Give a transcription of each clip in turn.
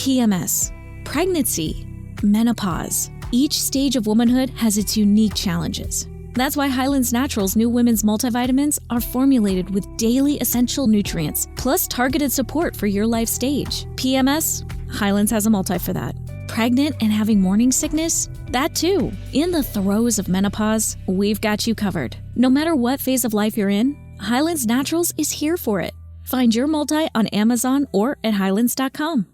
PMS, pregnancy, menopause. Each stage of womanhood has its unique challenges. That's why Highlands Naturals' new women's multivitamins are formulated with daily essential nutrients, plus targeted support for your life stage. PMS? Highlands has a multi for that. Pregnant and having morning sickness? That too. In the throes of menopause, we've got you covered. No matter what phase of life you're in, Highlands Naturals is here for it. Find your multi on Amazon or at highlands.com.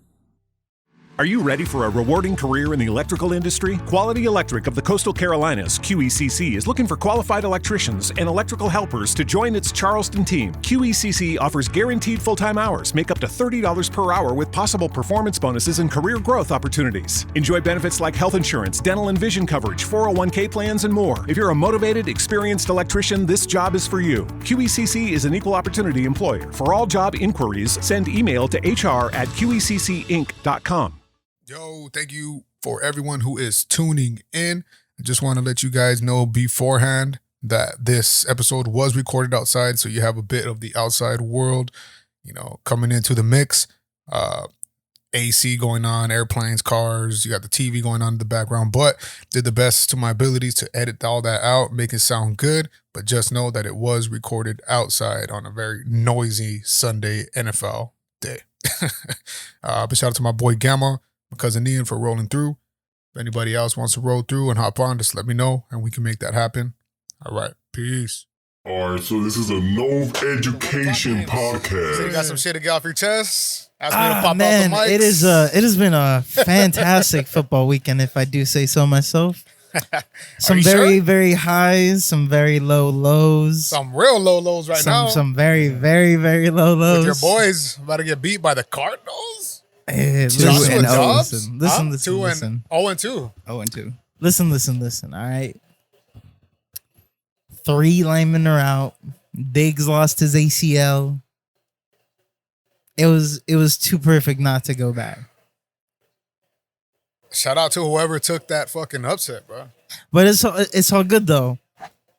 Are you ready for a rewarding career in the electrical industry? Quality Electric of the Coastal Carolinas, QECC, is looking for qualified electricians and electrical helpers to join its Charleston team. QECC offers guaranteed full-time hours, make up to $30 per hour with possible performance bonuses and career growth opportunities. Enjoy benefits like health insurance, dental and vision coverage, 401k plans, and more. If you're a motivated, experienced electrician, this job is for you. QECC is an equal opportunity employer. For all job inquiries, send email to hr@qeccinc.com. Yo, thank you for everyone who is tuning in. I just want to let you guys know beforehand that this episode was recorded outside, so you have a bit of the outside world, coming into the mix. AC going on, airplanes, cars, you got the TV going on in the background, but did the best to my abilities to edit all that out, make it sound good, but just know that it was recorded outside on a very noisy Sunday NFL day. But shout out to my boy Gama, my cousin Ian, for rolling through. If anybody else wants to roll through and hop on, just let me know and we can make that happen. All right. Peace. All right. So this is a Nove Education podcast. So you got some shit to get off your chest? Ask me to pop out the mics. It has been a fantastic football weekend, if I do say so myself. Some very, very highs, some very low lows. Some real low lows now. Some very, very, very low lows. With your boys about to get beat by the Cardinals? Listen. 0-2. Listen. All right. 3 linemen are out. Diggs lost his ACL. It was too perfect not to go back. Shout out to whoever took that fucking upset, bro. But it's all good though,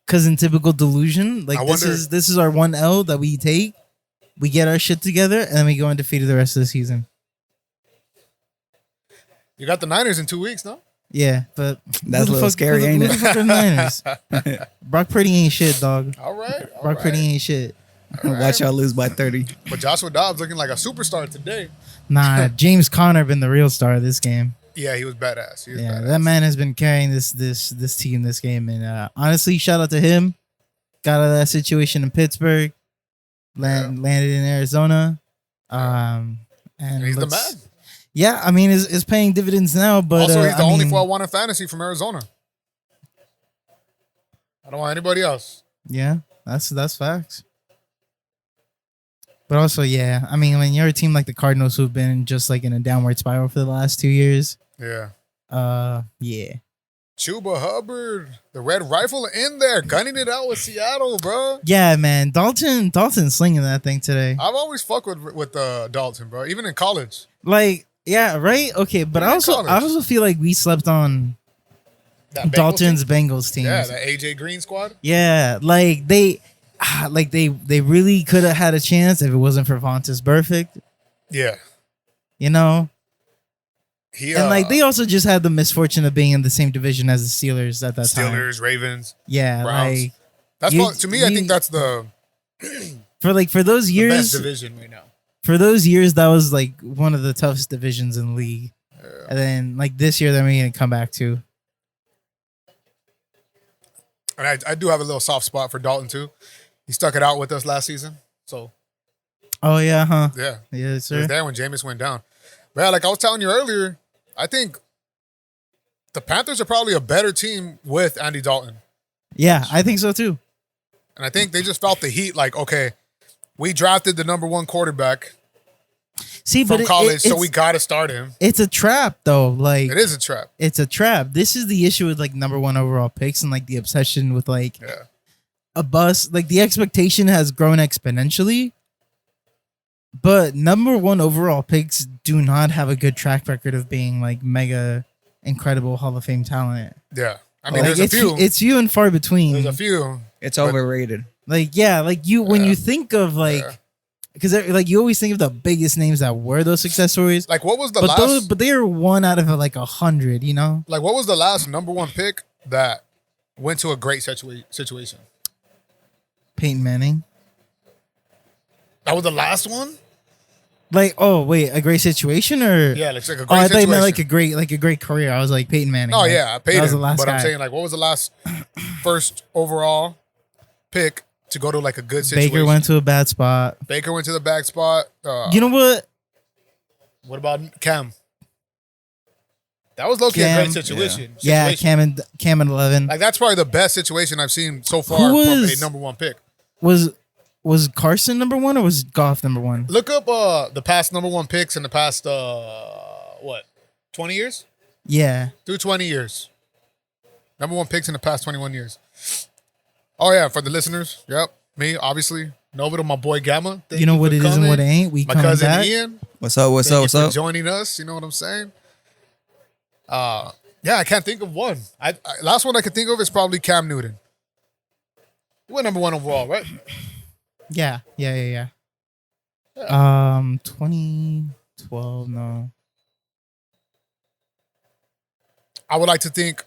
because in typical delusion, this is our 1 L that we take. We get our shit together and then we go undefeated the rest of the season. You got the Niners in 2 weeks, no? Yeah, but that's a little scary, ain't it? Who the fuck are the Niners? Brock Purdy ain't shit, dog. All right. Brock Purdy ain't shit. Watch y'all lose by 30. But Joshua Dobbs looking like a superstar today. Nah, James Conner been the real star of this game. Yeah, he was badass. That man has been carrying this team this game, and honestly, shout out to him. Got out of that situation in Pittsburgh, landed in Arizona, and he's the man. Yeah, I mean, it's paying dividends now, but also he's the only 4-1 in fantasy from Arizona. I don't want anybody else. Yeah, that's facts. But also, yeah, I mean, when you're a team like the Cardinals who've been just like in a downward spiral for the last 2 years. Yeah. Yeah. Chuba Hubbard, the Red Rifle in there, gunning it out with Seattle, bro. Yeah, man. Dalton slinging that thing today. I've always fucked with Dalton, bro, even in college. Like, yeah, right? Okay, but I also feel like we slept on Dalton's Bengals team. Yeah, that AJ Green squad. Yeah, like they really could have had a chance if it wasn't for Vontaze Burfict. Yeah. And like they also just had the misfortune of being in the same division as the Steelers at that time. Steelers, Ravens. Yeah, Browns. like that's to me. I think that's the for those years best division right now. For those years, that was like one of the toughest divisions in the league. Yeah. And then like this year, they're going to come back to. And I do have a little soft spot for Dalton too. He stuck it out with us last season. So. Oh yeah, huh? Yeah. Yeah, sir. He was there when Jameis went down. But yeah, like I was telling you earlier, I think the Panthers are probably a better team with Andy Dalton. Yeah, I think so too. And I think they just felt the heat. Like, okay, we drafted the number 1 quarterback. From college, so we got to start him. It's a trap, though. Like it is a trap. It's a trap. This is the issue with like number 1 overall picks and like the obsession with like a bust. Like the expectation has grown exponentially, but number 1 overall picks do not have a good track record of being like mega incredible Hall of Fame talent. Yeah, I mean, like, there's a few. It's few and far between. There's a few. It's overrated. Like when you think of like. because like you always think of the biggest names that were those success stories. Like, what was the But last? but they are one out of like 100. You know, Like, what was the last number one pick that went to a great situation? Peyton Manning. That was the last one. Like, oh wait, a great situation or Yeah, like a great oh, I thought you situation. meant like a great career. I was like Peyton Manning. Oh like, yeah, Peyton. that was the last but guy. I'm saying, like, what was the last first overall pick to go to like a good situation? Baker went to a bad spot. Baker went to the back spot. You know what? What about Cam? That was low-key a Cam, great situation. Yeah, Cam and 11 Like, that's probably the best situation I've seen so far Who from was- a number one pick. was Carson number 1 or was Goff number 1? Look up the past number one picks in the past 20 years? Yeah. Through 20 years. Number one picks in the past 21 years. Oh yeah, for the listeners. Yep. Me, obviously. Nova to my boy Gama. Thank You know for what it is and coming. what it ain't. We My coming cousin back. Ian. What's up? What's Thank up? you What's for up? joining us. You know what I'm saying? Yeah, I can't think of one. I last one I could think of is probably Cam Newton. He went number one overall, right? Yeah. 2012. No. I would like to think.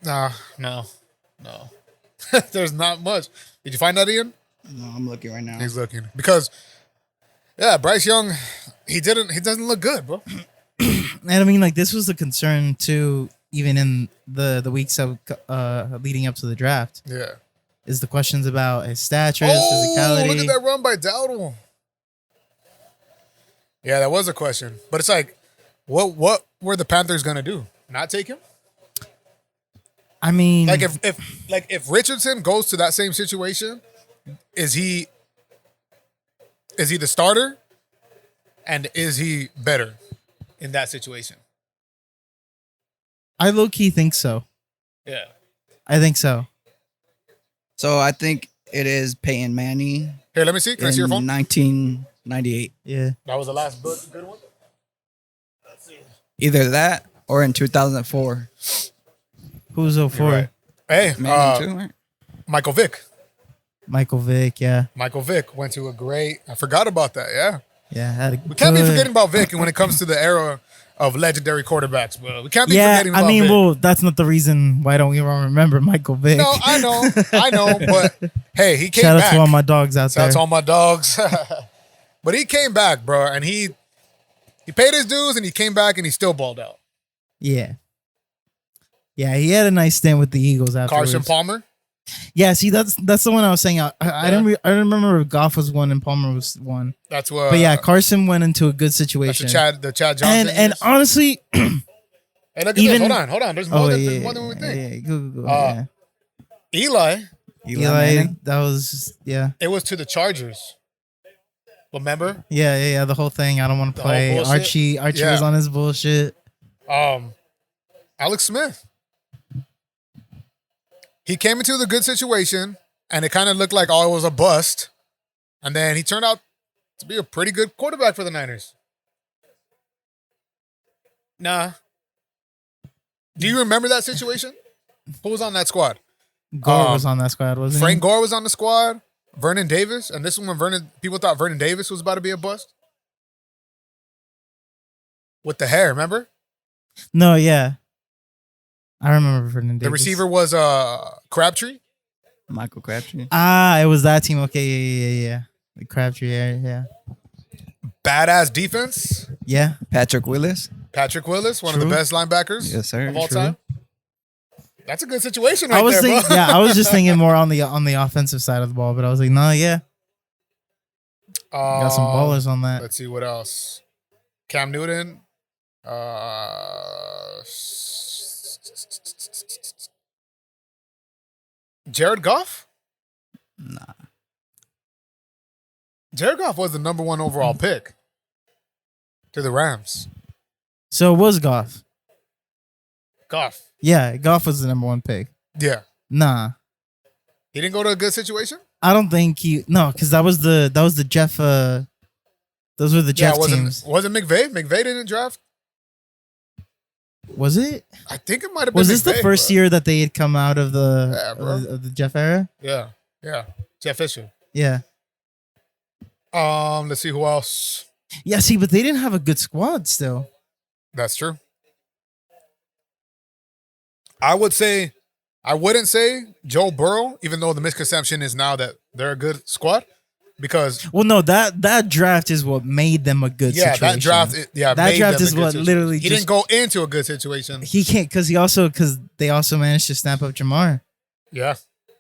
Nah, no. There's not much. Did you find that, Ian? No, I'm looking right now. He's looking because, yeah, Bryce Young, he doesn't look good, bro. And I mean, like this was the concern too, even in the weeks of leading up to the draft. Yeah. Is the questions about his stature, his Oh, physicality. look at that run by Dowdle. Yeah, that was a question, but it's like, what were the Panthers gonna do? Not take him? I mean, Like if Richardson goes to that same situation, is he the starter? And is he better in that situation? I low key think so. Yeah. I think so. So I think it is Peyton Manning Here, let me see. Can I see your in phone? 1998. Yeah. That was the last good one. Either that or in 2004. Who's 04? You're right. Hey, Manning too, right? Michael Vick. Michael Vick. Yeah. Michael Vick went to a great. I forgot about that. Yeah, Yeah. Had a we can't be good- forgetting about Vick when it comes to the era of legendary quarterbacks, bro. We can't be Yeah. forgetting about I mean, Vick. well, that's not the reason why don't we remember Michael Vick. No, I know, but hey, he came Shout back. out to all my dogs out Shout out there. to all my dogs. But he came back, bro, and he paid his dues, and he came back, and he still balled out. Yeah. Yeah, he had a nice stint with the Eagles afterwards. Carson Palmer. Yeah, see, that's the one I was saying. I didn't remember if Goff was one and Palmer was one. That's what. But yeah, Carson went into a good that's situation. the Chad Johnson. and years. honestly, Hey, look at even- this. Hold on. There's more, there's more than we think. Yeah, go, Uh, Eli, Eli, Manning. that was it was to the Chargers. Remember? yeah. The whole thing. I don't want The to whole play. bullshit? Archie Yeah. was on his bullshit. Alex Smith. He came into the good situation, and it kind of looked like, oh, it was a bust. And then he turned out to be a pretty good quarterback for the Niners. Nah. Do you remember that situation? Who was on that squad? Gore was on that squad, wasn't Frank he? Gore was on the squad. Vernon Davis. And this one when people thought Vernon Davis was about to be a bust. With the hair, remember? No, yeah. I remember Vernon Davis. The receiver was Crabtree. Michael Crabtree. Ah, it was that team. Okay, yeah. The Crabtree, yeah. Badass defense. Yeah. Patrick Willis. Patrick Willis, one of the True. best linebackers Yes, sir. of all True. time. That's a good situation right I was there, thinking, bro. I was just thinking more on the offensive side of the ball, but I was like, no, yeah, got some ballers on that. Let's see what else. Cam Newton. Jared Goff? Nah. Jared Goff was the number one overall pick to the Rams. So it was Goff. Goff. Yeah, Goff was the number 1 pick. Yeah. Nah, He didn't go to a good situation? I don't think because that was the Jeff. Those were the Jeff teams. Wasn't McVay? McVay didn't draft? Was it? I think it might have been Was this the McVay, first bro. year that they had come out of Yeah, bro. the Jeff era? Yeah. Jeff Fisher. Yeah. Let's see who else. Yeah, see, but they didn't have a good squad still. That's true. I wouldn't say Joe Burrow, even though the misconception is now that they're a good squad, because Well, no, that draft is what made them a good situation. that draft that made draft them is a good what situation. literally He didn't go into a good situation. He can't because they also managed to snap up Jamar. Yeah,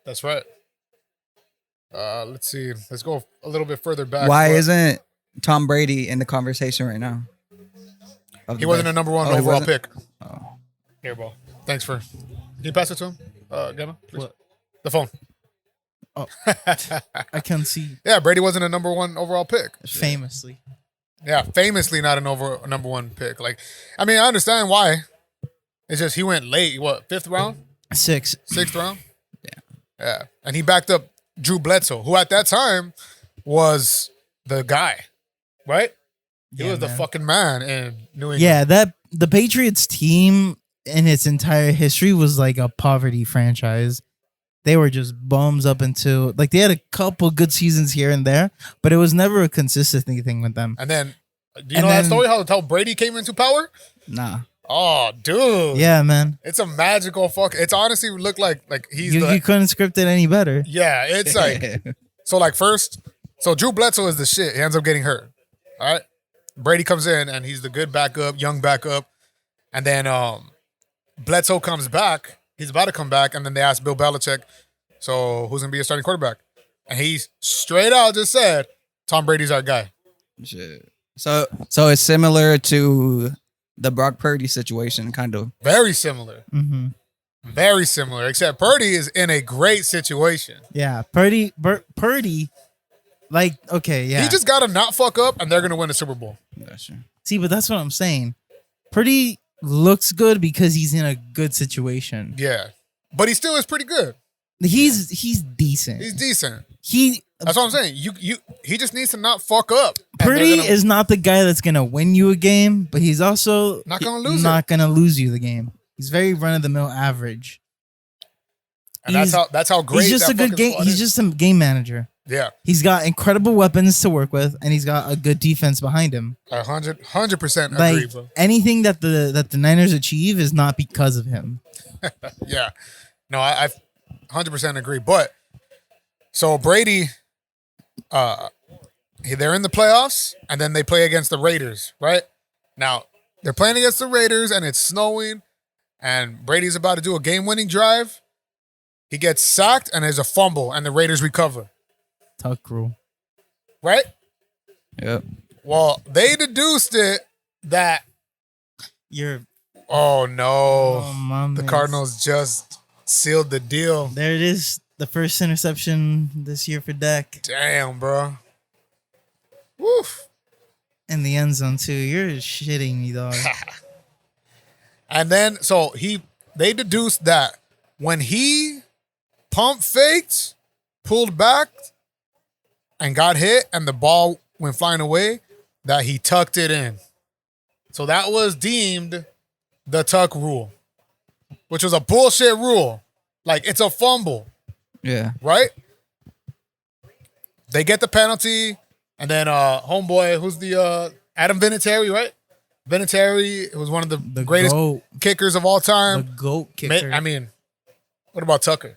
that's right. Let's see. Let's go a little bit further back. Why isn't Tom Brady in the conversation right now? He wasn't a number one Oh, he overall wasn't? pick. Here, ball. Thanks for. Can you pass it to him, Gama? Please. What? The phone. Oh, I can't see. Yeah, Brady wasn't a number one overall pick. Famously. Yeah, famously not a number one pick. Like, I mean, I understand why. It's just he went late. What, 5th round? 6th round? Yeah. And he backed up Drew Bledsoe, who at that time was the guy, right? He was the fucking man in New England. Yeah, the Patriots team in its entire history was like a poverty franchise. They were just bums up until like they had a couple good seasons here and there, but it was never a consistent thing with them. And then, do you know that story how Brady came into power? Nah. Oh, dude. Yeah, man. It's a magical fuck. It's honestly looked like he's You couldn't script it any better. Yeah, it's like so like first, so Drew Bledsoe is the shit. He ends up getting hurt. All right. Brady comes in and he's the good backup, young backup. And then Bledsoe comes back. He's about to come back, and then they asked Bill Belichick, so who's gonna be a starting quarterback? And he straight out just said, Tom Brady's our guy. Shit. So it's similar to the Brock Purdy situation, kind of. Very similar. Mm-hmm. Very similar, except Purdy is in a great situation. Yeah, Purdy, like, okay, yeah. He just got to not fuck up, and they're going to win the Super Bowl. That's true. See, but that's what I'm saying. Purdy looks good because he's in a good situation. Yeah. But he still is pretty good. He's decent. He's decent. He That's what I'm saying. He just needs to not fuck up. and Purdy they're gonna- is not the guy that's gonna win you a game, but he's also Not gonna lose not gonna lose you the game. He's very run of the mill average. And that's how great He's just that a good fucking game. squad He's is. just a game manager. Yeah. He's got incredible weapons to work with, and he's got a good defense behind him. 100% agree, Like bro. anything that the Niners achieve is not because of him. Yeah. No, I 100% agree. But so Brady, they're in the playoffs, and then they play against the Raiders, right? Now, they're playing against the Raiders, and it's snowing, and Brady's about to do a game-winning drive. He gets sacked, and there's a fumble, and the Raiders recover, Tuck rule. right? Yep. Well, they deduced it that, oh no, the Cardinals just sealed the deal. There it is. The first interception this year for Dak. Damn, bro. Woof. In the end zone too. You're shitting me, dog. And then, so they deduced that when he pump faked, pulled back, and got hit, and the ball went flying away, that he tucked it in. So that was deemed the tuck rule, which was a bullshit rule. Like, it's a fumble, Yeah. right? They get the penalty, and then homeboy, who's the Adam Vinatieri, right? Vinatieri was one of the greatest GOAT. kickers of all The time. GOAT kicker. I mean, what about Tucker?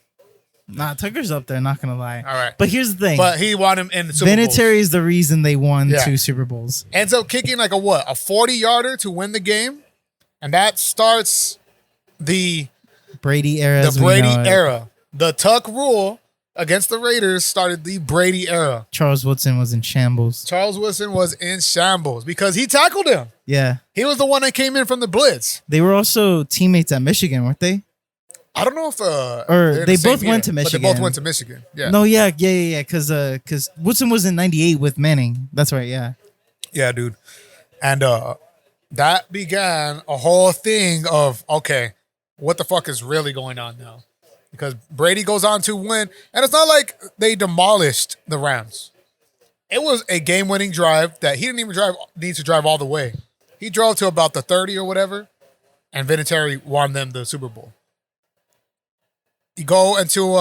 Nah, Tucker's up there, not gonna lie. All right. But here's the thing. But he won him in the Super Bowl. Vinatieri is the reason they won Yeah. 2 Super Bowls. Ends up kicking like a 40-yarder to win the game. And that starts the Brady era. as we Brady know it. era. The tuck rule against the Raiders started the Brady era. Charles Woodson was in shambles. Charles Wilson was in shambles because he tackled him. Yeah. He was the one that came in from the blitz. They were also teammates at Michigan, weren't they? I don't know if Or they're they the same both went to year, but they both Michigan. went to Michigan. Yeah. No, yeah. Because Woodson was in '98 with Manning. That's right. Yeah. Yeah, dude. And that began a whole thing of, okay, what the fuck is really going on now? Because Brady goes on to win, and it's not like they demolished the Rams. It was a game-winning drive that he didn't even need to drive all the way. He drove to about the 30 or whatever, and Vinatieri won them the Super Bowl. You go into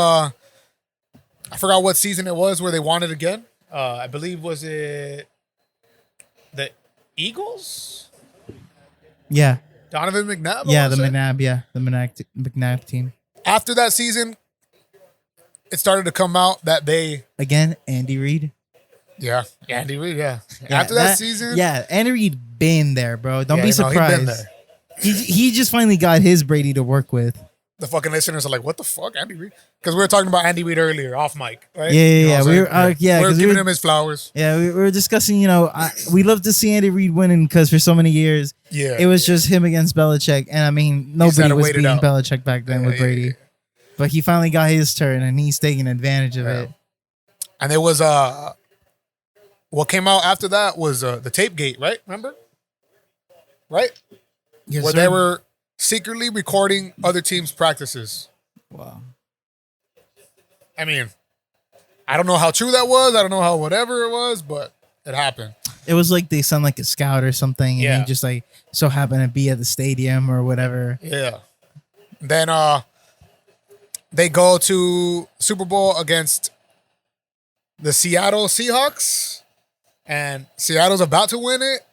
I forgot what season it was where they won it again. I believe was it the Eagles? Yeah. Donovan McNabb? Yeah, the McNabb. Yeah, the McNabb team. After that season, it started to come out that they Again, Andy Reid. Yeah, Andy Reid. Yeah. Yeah, After that season, yeah, Andy Reid been there, bro. Don't be he been surprised. there. He just finally got his Brady to work with. The fucking listeners are like, "What the fuck, Andy Reid?" Because we were talking about Andy Reid earlier, off mic, right? Yeah, You know yeah, what I'm we were, saying? yeah, we were 'cause giving him his flowers. Yeah, we were discussing. We love to see Andy Reid winning because for so many years, Yeah, it was just him against Belichick, and I mean had nobody to was wait it beating out. Belichick back then with Brady. But he finally got his turn, and he's taking advantage of it. And there was what came out after that was the tape gate, right? Remember? Right? Yes, Where sir. they were secretly recording other teams' practices. Wow. I mean, I don't know how true that was. I don't know how whatever it was, but it happened. It was like they sent like a scout or something, and Yeah. he just like so happened to be at the stadium or whatever. Yeah. Then they go to Super Bowl against the Seattle Seahawks, and Seattle's about to win it,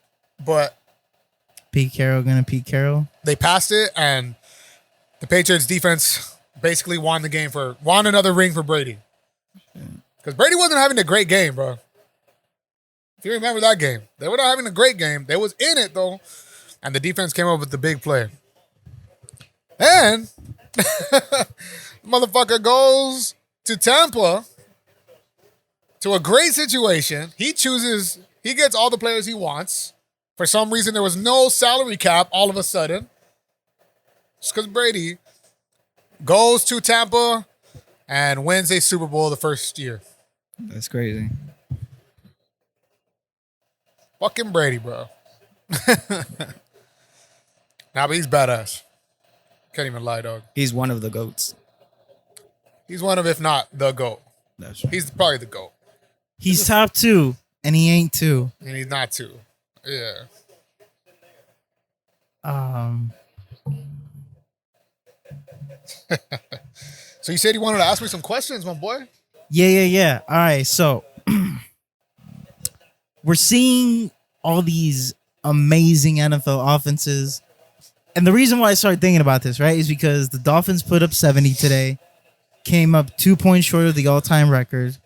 but Pete Carroll. they passed it, and the Patriots defense basically won another ring for Brady. Because Brady wasn't having a great game, bro. If you remember that game, they were not having a great game. They was in it though, and the defense came up with the big play. And motherfucker goes to Tampa to a great situation. He gets all the players he wants. For some reason, there was no salary cap all of a sudden. Just because Brady goes to Tampa and wins a Super Bowl the first year. That's crazy. Fucking Brady, bro. Nah, but he's badass. Can't even lie, dog. He's one of the GOATs. He's one of, if not the GOAT. That's right. He's probably the GOAT. He's top 2, and he ain't 2. And he's not two. Yeah. So you said you wanted to ask me some questions, my boy? Yeah. All right, so we're seeing all these amazing NFL offenses. And the reason why I started thinking about this, right, is because the Dolphins put up 70 today, came up 2 points short of the all-time record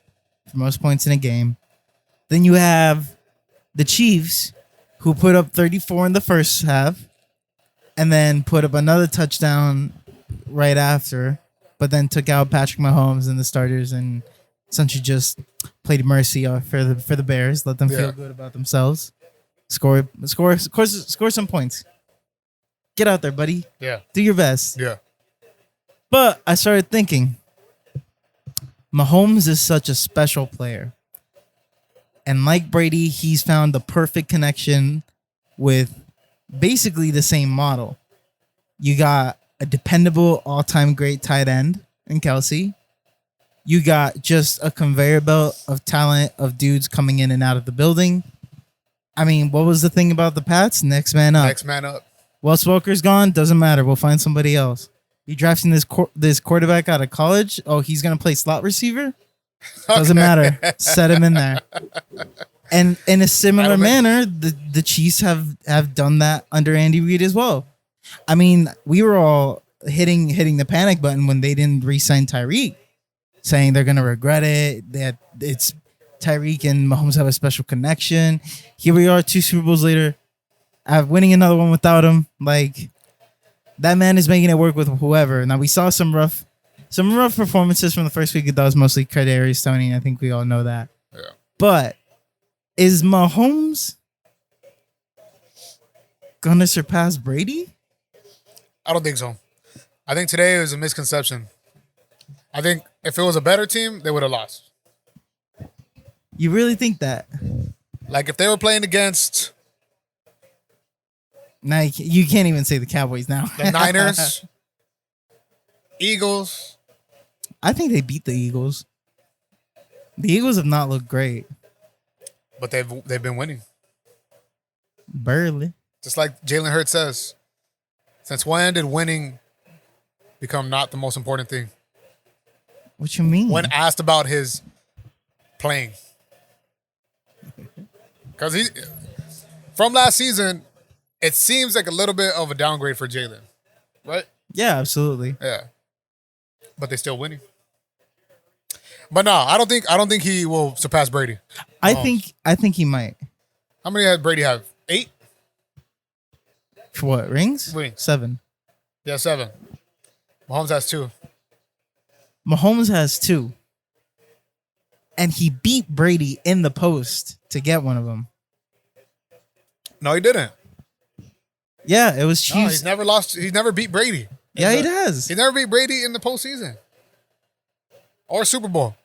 for most points in a game. Then you have the Chiefs, who put up 34 in the first half, and then put up another touchdown right after, but then took out Patrick Mahomes and the starters and essentially just played mercy for the Bears, let them feel good about themselves. Score some points. Get out there, buddy. Yeah. Do your best. Yeah. But I started thinking, Mahomes is such a special player. And like Brady, he's found the perfect connection with basically the same model. You got a dependable all-time great tight end in Kelsey. You got just a conveyor belt of talent of dudes coming in and out of the building. I mean, what was the thing about the Pats? Next man up. Next man up. Wes Welker's gone. Doesn't matter. We'll find somebody else. You drafting this quarterback out of college? Oh, he's gonna play slot receiver? Doesn't matter. Set him in there. And in a similar manner, the Chiefs have done that under Andy Reid as well. I mean, we were all hitting the panic button when they didn't re-sign Tyreek, saying they're gonna regret it. That it's Tyreek and Mahomes have a special connection. Here we are, 2 Super Bowls later, winning another one without him. Like, that man is making it work with whoever. Now we saw some rough performances from the first week. That was mostly Kadarius Toney. I think we all know that. Yeah. But is Mahomes gonna surpass Brady? I don't think so. I think today is a misconception. I think if it was a better team, they would have lost. You really think that? Like if they were playing against Now you can't even say the Cowboys now. the Niners, Eagles. I think they beat the Eagles. The Eagles have not looked great. But they've been winning. Barely. Just like Jalen Hurts says. Since when did winning become not the most important thing? What you mean? when asked about his playing. Because he, from last season, it seems like a little bit of a downgrade for Jalen, right? Yeah, absolutely. Yeah, but they still winning. But no, I don't think he will surpass Brady. I think he might. How many did Brady have? 8? For what? Rings? 7. Yeah, 7. Mahomes has 2. Mahomes has 2. And he beat Brady in the post to get one of them. No, he didn't. Yeah, it was No, Chiefs. he's never lost. He's never beat Brady. Yeah, he does. He never beat Brady in the postseason or Super Bowl.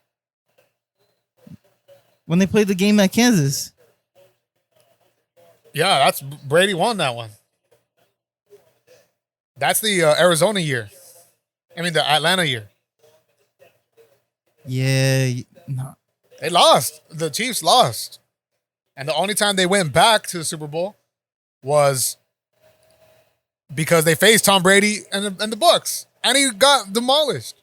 When they played the game at Kansas. Yeah, that's Brady won that one. That's the Arizona year. I mean, the Atlanta year. Yeah, no. They lost. The Chiefs lost. And the only time they went back to the Super Bowl was because they faced Tom Brady and the Bucks, and he got demolished.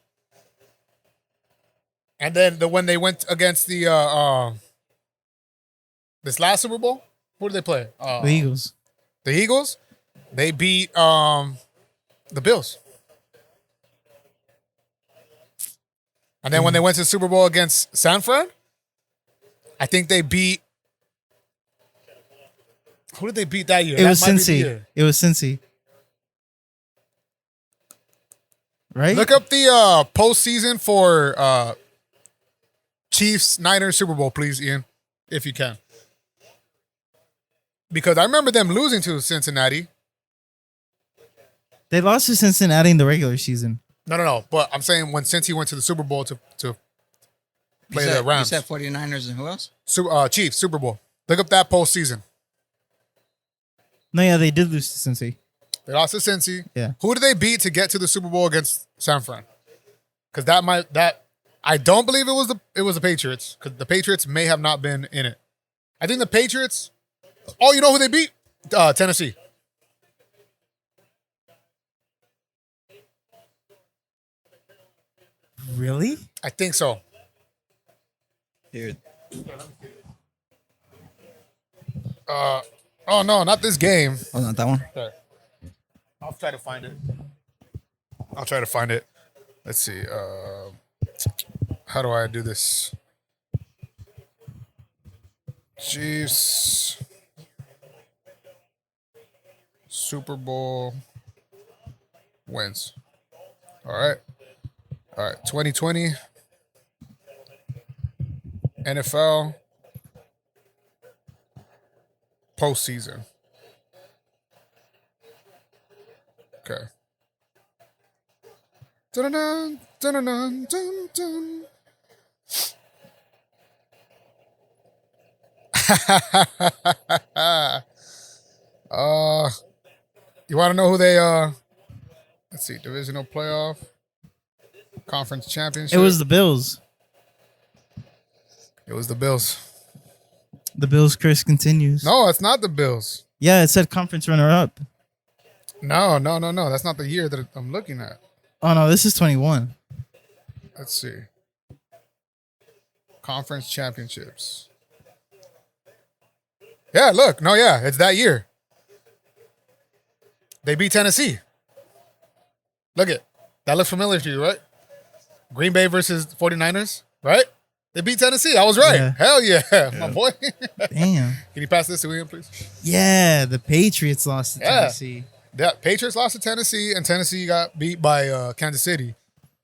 And then when they went against the this last Super Bowl, who did they play? The Eagles. The Eagles. They beat the Bills. And then when they went to the Super Bowl against San Fran, I think they beat. Who did they beat that year? It was That might be the Cincy. year. It was Cincy. Right? Look up the postseason for Chiefs Niners Super Bowl, please, Ian, if you can. Because I remember them losing to Cincinnati. They lost to Cincinnati in the regular season. No. But I'm saying when Cincy went to the Super Bowl to play the Rams. You said 49ers and who else? Chiefs Super Bowl. Look up that postseason. No, yeah, they did lose to Cincy. They lost to Cincy. Yeah. Who did they beat to get to the Super Bowl against San Fran? Because I don't believe it was the Patriots, because the Patriots may have not been in it. I think the Patriots. Oh, you know who they beat? Tennessee. Really? I think so. Here. Oh no, not this game. Oh, not that one. Okay. I'll try to find it. Let's see. How do I do this? Chiefs Super Bowl wins. All right. 2020 NFL postseason. Okay. Dun-dun-dun, dun-dun-dun, dun-dun. You want to know who they let's see, divisional playoff, conference championship. It was the Bills. It was the Bills. The Bills curse continues. No, it's not the Bills. Yeah, it said conference runner-up. No. That's not the year that I'm looking at. Oh, no, this is 21. Let's see. Conference championships. Yeah, look. No, yeah, it's that year. They beat Tennessee. Look it. That looks familiar to you, right? Green Bay versus 49ers, right? They beat Tennessee. I was right. Yeah. Hell yeah, my boy. Damn. Can you pass this to Ian, please? Yeah, the Patriots lost to Tennessee. The Patriots lost to Tennessee, and Tennessee got beat by Kansas City.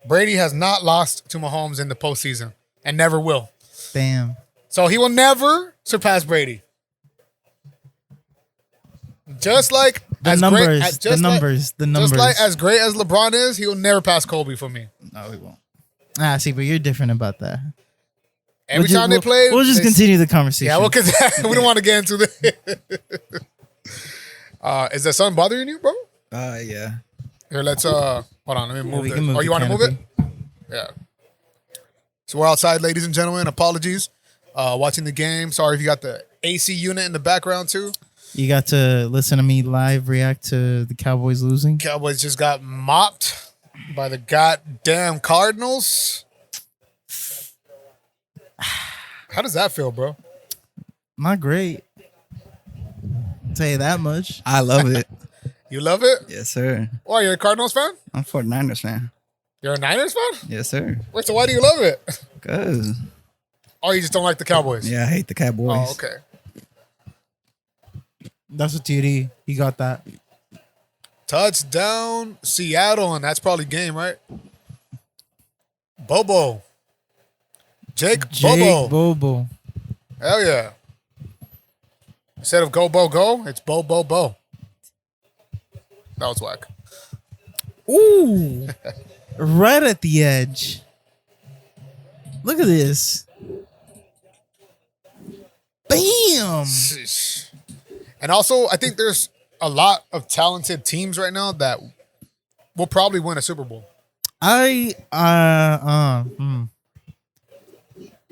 Brady has not lost to Mahomes in the postseason and never will. Damn. So he will never surpass Brady. Just like The as numbers, great, as, just the like, numbers, the numbers. Just like as great as LeBron is, he will never pass Kobe for me. No, we won't. See, but you're different about that. Every time they play, we'll just continue the conversation. Yeah, well, because we don't want to get into the. Is that something bothering you, bro? Yeah. Here, let's hold on. Let me move we this. can move Oh, you the want to move it? canopy. Yeah. So we're outside, ladies and gentlemen. Apologies. Watching the game. Sorry if you got the AC unit in the background too. You got to listen to me live react to the Cowboys losing. Cowboys just got mopped by the goddamn Cardinals. How does that feel, bro? Not great. I'll tell you that much. I love it. You love it? Yes, sir. Oh, you're a Cardinals fan? I'm 49ers fan. You're a Niners fan? Yes, sir. Wait, so why do you love it? Cause Oh, you just don't like the Cowboys? I hate the Cowboys. Oh, okay. That's what TD. He got that. Touchdown, Seattle, and that's probably game, right? Bobo. Jake Bobo. Bobo. Hell yeah. Instead of go, Bo, go, it's Bo, Bo, Bo. That was whack. Ooh. Right at the edge. Look at this. Bam. Sheesh. And also, I think there's a lot of talented teams right now that will probably win a Super Bowl.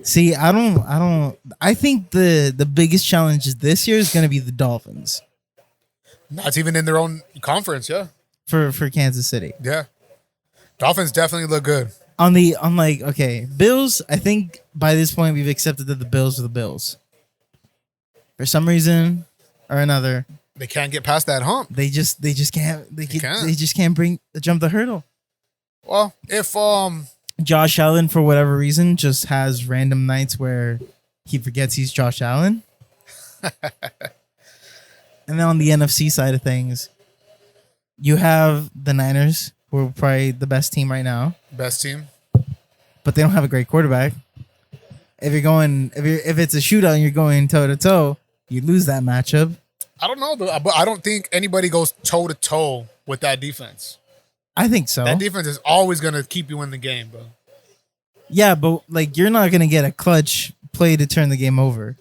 See, I think the biggest challenge this year is going to be the Dolphins Not even in their own conference, yeah. for Kansas City. Yeah. Dolphins definitely look good. Okay, Bills, I think by this point we've accepted that the Bills are the Bills. For some reason or another, They can't get past that hump. they just can't can't. they just can't jump the hurdle. Well, if Josh Allen, for whatever reason, just has random nights where he forgets he's Josh Allen. And then on the NFC side of things, you have the Niners, who are probably the best team right now, best team, but they don't have a great quarterback. If it's a shootout and you're going toe to toe, you lose that matchup. I don't know, but I don't think anybody goes toe to toe with that defense. I think so. That defense is always going to keep you in the game, bro. Yeah, but like you're not gonna get a clutch play to turn the game over.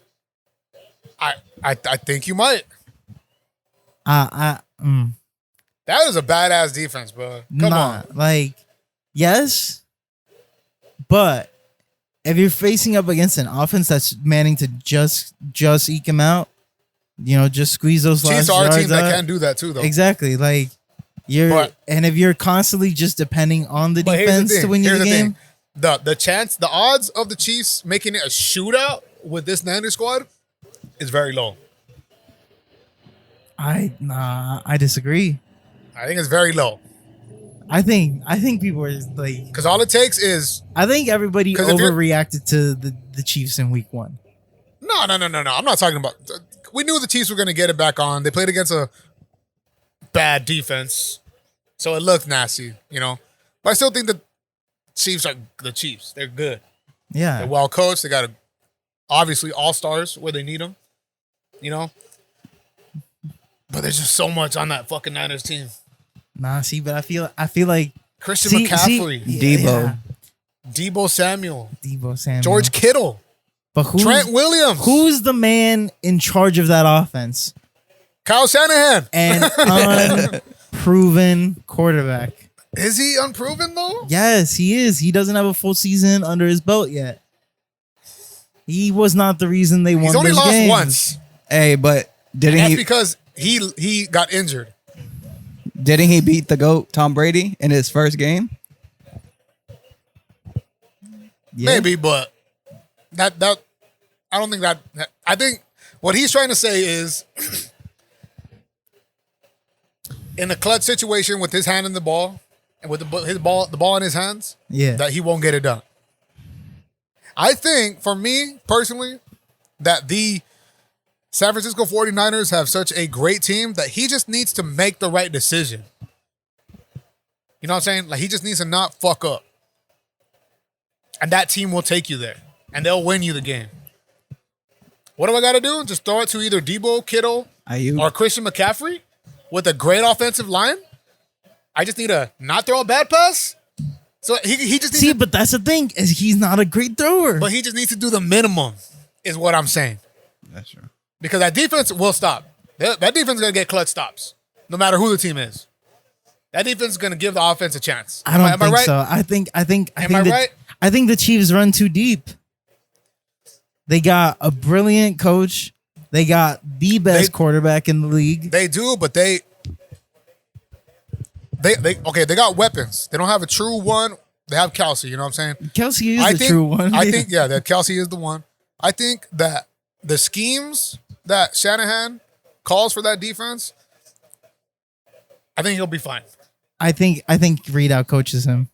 I think you might. That That is a badass defense, bro. Come on. Like, yes, but if you're facing up against an offense that's manning to just eke him out, just squeeze those last Chiefs are a yards team that out. can do that too, though. Exactly. Like and if you're constantly just depending on the But here's defense to win you the game, the odds of the Chiefs making it a shootout with this Niners squad is very low. I disagree. I think it's very low. I think people are like, Because all it takes is I think everybody 'Cause if you're- overreacted to the Chiefs in week 1. no. I'm not talking about. We knew the Chiefs were going to get it back on. They played against a bad defense, so it looked nasty, But I still think the Chiefs are the Chiefs. They're good. Yeah. They're well coached. They got obviously all stars where they need them, But there's just so much on that fucking Niners team. Nah, see, but I feel like Christian See- McCaffrey, Debo. Debo Samuel, Debo Samuel, George Kittle, but Trent Williams, who's the man in charge of that offense? Kyle Shanahan. An unproven quarterback. Is he unproven though? Yes, he is. He doesn't have a full season under his belt yet. He was not the reason they won. He's only those lost games. once. Hey, but And that's because he got injured. didn't he beat the GOAT Tom Brady in his first game? Yeah. Maybe, but that I don't think that I think what he's trying to say is in a clutch situation with his hand in the ball and with the ball in his hands, Yeah. that he won't get it done. I think for me personally that the San Francisco 49ers have such a great team that he just needs to make the right decision. You know what I'm saying? Like he just needs to not fuck up. And that team will take you there. And they'll win you the game. What do I got to do? Just throw it to either Debo, Kittle, Ayuk. or Christian McCaffrey with a great offensive line? I just need to not throw a bad pass? So he just needs See, to, but that's the thing, is he's not a great thrower. but he just needs to do the minimum, is what I'm saying. That's true. Because that defense will stop. That defense is going to get clutch stops, no matter who the team is. That defense is going to give the offense a chance. I don't Am I think right? so. I think Am I right? I think the Chiefs run too deep. They got a brilliant coach. They got the best quarterback in the league. They do, but they got weapons. They don't have a true one. They have Kelsey, you know what I'm saying? Kelsey is the true one. I think, that Kelsey is the one. I think that the schemes that Shanahan calls for that defense, I think he'll be fine. I think Reed out coaches him.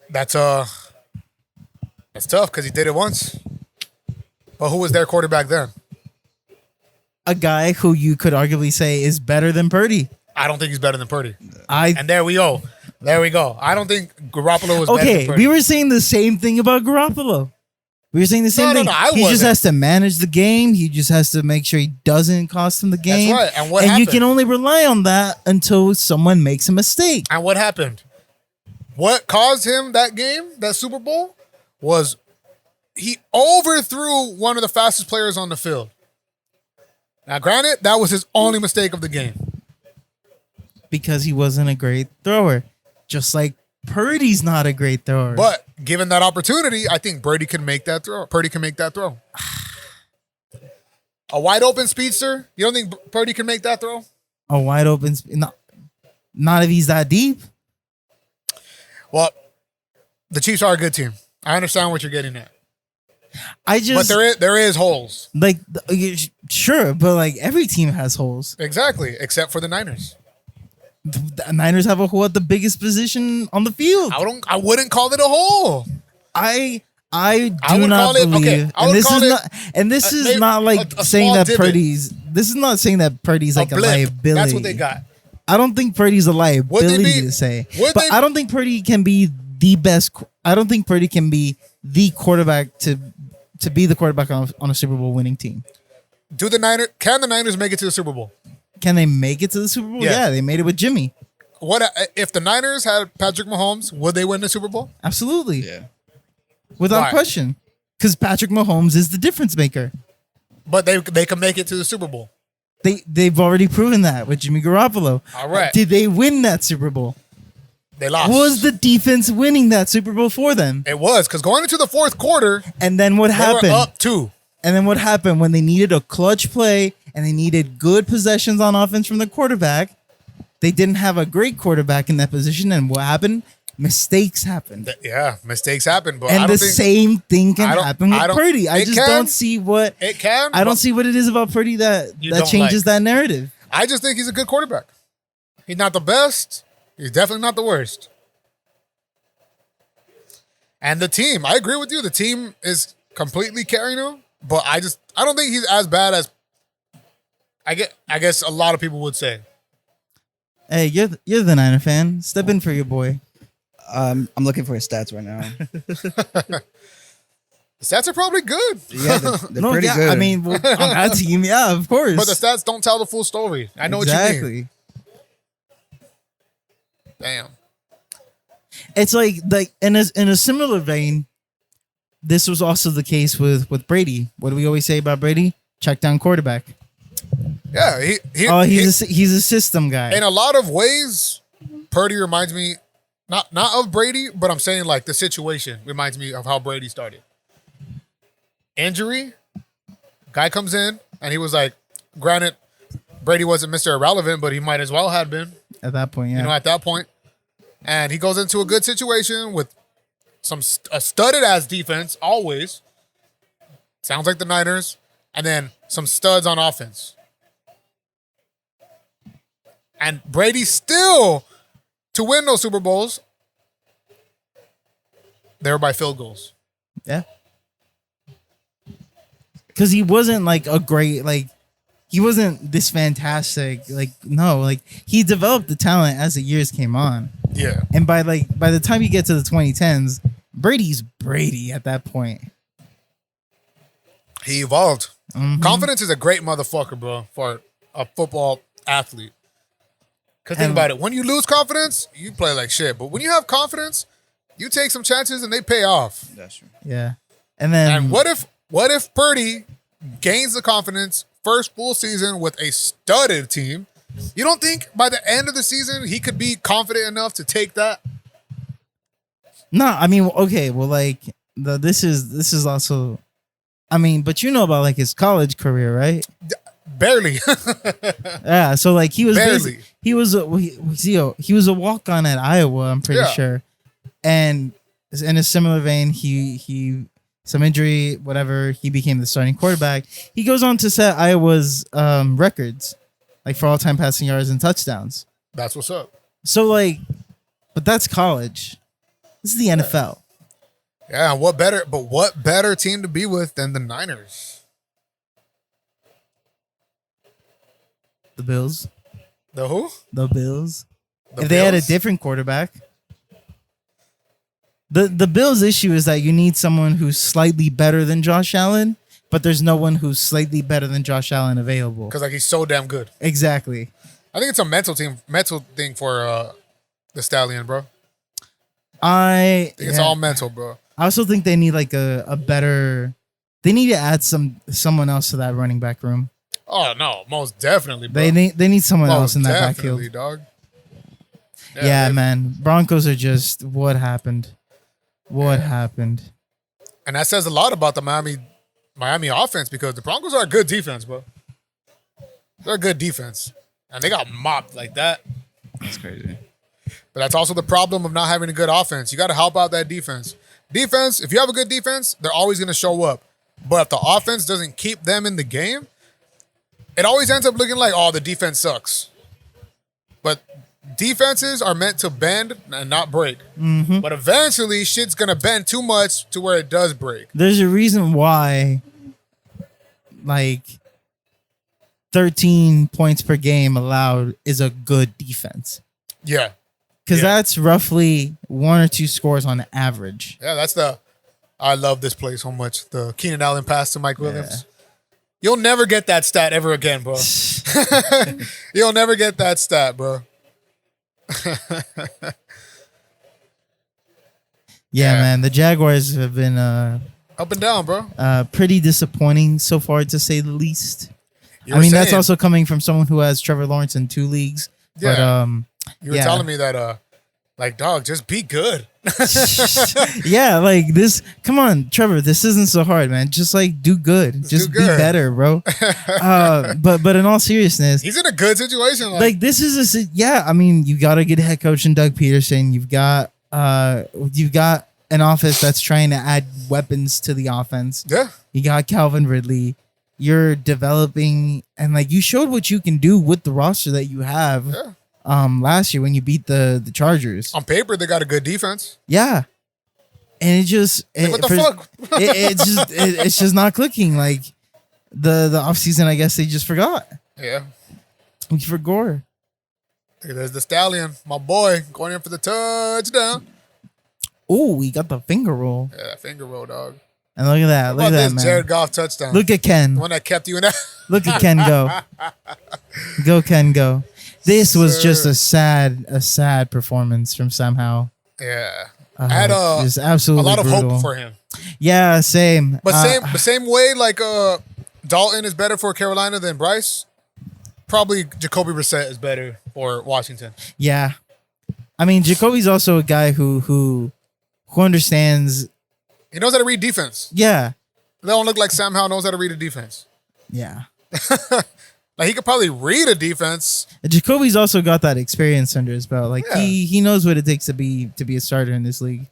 That's tough because he did it once. But who was their quarterback then? A guy who you could arguably say is better than Purdy. I don't think he's better than Purdy. And there we go. I don't think Garoppolo was better than Purdy. Okay, we were saying the same thing about Garoppolo. We were saying the same thing. I he wasn't. just has to manage the game. He just has to make sure he doesn't cost him the game. That's right. And what you happened? can only rely on that until someone makes a mistake. And what happened? What caused him that game, that Super Bowl, was he overthrew one of the fastest players on the field. Now, granted, that was his only mistake of the game. Because he wasn't a great thrower. Just like Purdy's not a great thrower. But given that opportunity, I think Purdy can make that throw. A wide open speedster, you don't think Purdy can make that throw? A wide open... Not if he's that deep. Well, the Chiefs are a good team. I understand what you're getting at. But there is holes. Like, sure, but like every team has holes. Exactly, except for the Niners. The Niners have a hole at the biggest position on the field. I wouldn't call it a hole. I do not believe, and this is not like saying that Purdy's. This is not saying that Purdy's like a liability. That's what they got. I don't think Purdy's a liability to say, but I don't think Purdy can be the best. I don't think Purdy can be the quarterback to be the quarterback on a Super Bowl winning team. Can the Niners make it to the Super Bowl? Can they make it to the Super Bowl? Yeah, they made it with Jimmy. What if the Niners had Patrick Mahomes? Would they win the Super Bowl? Absolutely. Yeah. Without question. Because Patrick Mahomes is the difference maker. But they can make it to the Super Bowl. They've already proven that with Jimmy Garoppolo. All right. Did they win that Super Bowl? They lost. Was the defense winning that Super Bowl for them? It was, because going into the fourth quarter, and then what happened? They were up 2. And then what happened when they needed a clutch play and they needed good possessions on offense from the quarterback? They didn't have a great quarterback in that position, and what happened? Mistakes happened. Yeah, mistakes happen. But and same thing can happen with Purdy. I just don't see what it can. I don't see what it is about Purdy that changes that narrative. I just think he's a good quarterback. He's not the best. He's definitely not the worst. And the team, I agree with you. The team is completely carrying him, but I don't think he's as bad as I guess a lot of people would say. Hey, you're the Niner fan. Step in for your boy. I'm looking for his stats right now. The stats are probably good. Yeah, they're pretty good. I mean, on that team, yeah, of course. But the stats don't tell the full story. I know what you mean. Damn. It's like in a similar vein, this was also the case with Brady. What do we always say about Brady? Check down quarterback. Yeah, he's a system guy. In a lot of ways, Purdy reminds me not of Brady, but I'm saying like the situation reminds me of how Brady started. Injury, guy comes in and he was like, granted, Brady wasn't Mr. Irrelevant, but he might as well have been at that point. Yeah, at that point, and he goes into a good situation with a studded ass defense always. Sounds like the Niners, and then some studs on offense. And Brady still, to win those Super Bowls, they were by field goals. Yeah. Because he wasn't like a great, like, he wasn't this fantastic. Like, no, like, he developed the talent as the years came on. Yeah. And by the time you get to the 2010s, Brady's Brady at that point. He evolved. Mm-hmm. Confidence is a great motherfucker, bro, for a football athlete. Because think about it. When you lose confidence, you play like shit. But when you have confidence, you take some chances and they pay off. That's true. Yeah. And what if Purdy gains the confidence first full season with a studded team? You don't think by the end of the season he could be confident enough to take that? No, I mean, okay, well, like this is also, I mean, but you know about like his college career, right? Barely. Yeah, so like he was barely. He was a walk-on at Iowa, I'm pretty sure. And in a similar vein, he some injury, whatever. He became the starting quarterback. He goes on to set Iowa's records, like for all-time passing yards and touchdowns. That's what's up. So like, but that's college. This is the NFL. Yeah, what better team to be with than the Niners? The Bills. The who? The Bills. The If they had a Bills? different quarterback. The Bills' issue is that you need someone who's slightly better than Josh Allen, but there's no one who's slightly better than Josh Allen available. Because like he's so damn good. Exactly. I think it's a mental thing for the Stallion, bro. I think it's all mental, bro. I also think they need like a better. They need to add someone else to that running back room. Oh no, most definitely, bro. They need someone else Most in that definitely, backfield. dog. Yeah, man. Broncos are just what happened. What happened? And that says a lot about the Miami offense because the Broncos are a good defense, bro. They're a good defense. And they got mopped like that. That's crazy. But that's also the problem of not having a good offense. You got to help out that defense. Defense, if you have a good defense, they're always going to show up. But if the offense doesn't keep them in the game, it always ends up looking like, oh, the defense sucks. But defenses are meant to bend and not break. Mm-hmm. But eventually, shit's going to bend too much to where it does break. There's a reason why, like, 13 points per game allowed is a good defense. Yeah. Because that's roughly 1 or 2 scores on average. Yeah, that's I love this play so much. The Keenan Allen pass to Mike Williams. You'll never get that stat ever again, bro. You'll never get that stat, bro. Yeah, man. The Jaguars have been up and down, bro. Pretty disappointing so far, to say the least. I mean, that's also coming from someone who has Trevor Lawrence in 2 leagues. Yeah. But you were telling me that, like, dog, just be good. Yeah, like this. Come on, Trevor. This isn't so hard, man. Just like do good. Just do be good. better, bro. But in all seriousness, He's in a good situation. like this is yeah. I mean, you got a good head coach in Doug Peterson. You've got an offense that's trying to add weapons to the offense. Yeah. You got Calvin Ridley. You're developing, and like you showed what you can do with the roster that you have. Yeah. Last year when you beat the Chargers. On paper, they got a good defense. Yeah. And it just What the fuck? it's just not clicking. Like the offseason, I guess they just forgot. Yeah. We forgot. Hey, there's the Stallion, my boy, going in for the touchdown. Oh, we got the finger roll. Yeah, that finger roll, dog. And look at that. How Look at about that, this man. Jared Goff touchdown? Look at Ken. The one that kept you in that. Look at Ken go. Go, Ken, go. This was just a sad performance from Sam Howell. Yeah. I had just absolutely a lot of brutal. hope for him. Yeah, same. But same way, like Dalton is better for Carolina than Bryce. Probably Jacoby Brissett is better for Washington. Yeah, I mean Jacoby's also a guy who understands. He knows how to read defense. Yeah, They don't look like Sam Howell knows how to read a defense. yeah. Like he could probably read a defense. Jacoby's also got that experience under his belt. Like Yeah. he knows what it takes to be a starter in this league.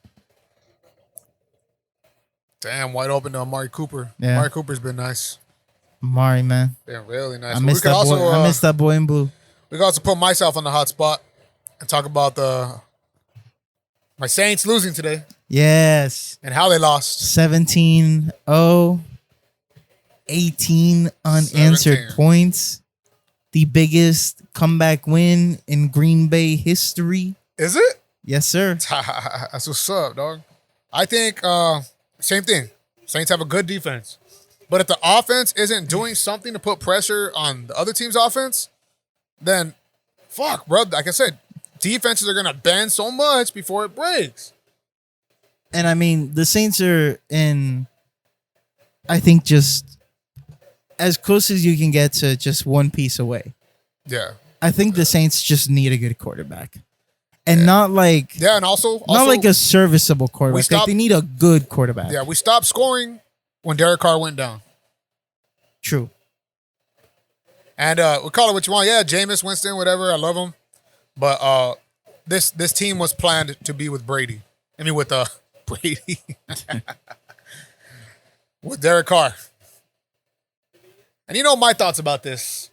Damn, wide open to Amari Cooper. Yeah. Amari Cooper's been nice. Mari, man, Been really nice. I But missed that boy. I missed that boy in blue. We could also put myself on the hot spot and talk about my Saints losing today Yes, and how they lost. 17-0, 18 unanswered 17. points. The biggest comeback win in Green Bay history. Is it? Yes, sir. That's what's up, dog. I think same thing. Saints have a good defense. But if the offense isn't doing something to put pressure on the other team's offense, then fuck, bro. Like I said, defenses are gonna bend so much before it breaks. And I mean, the Saints are in, I think, just as close as you can get to just one piece away. Yeah. I think the Saints just need a good quarterback. And not like Yeah, and also not like a serviceable quarterback. Like stopped- they need a good quarterback. yeah, we stopped scoring when Derek Carr went down. True. And we call it what you want. Yeah, Jameis Winston, whatever. I love him. But this team was planned to be with Brady. I mean, with Brady. with Derek Carr. And you know my thoughts about this.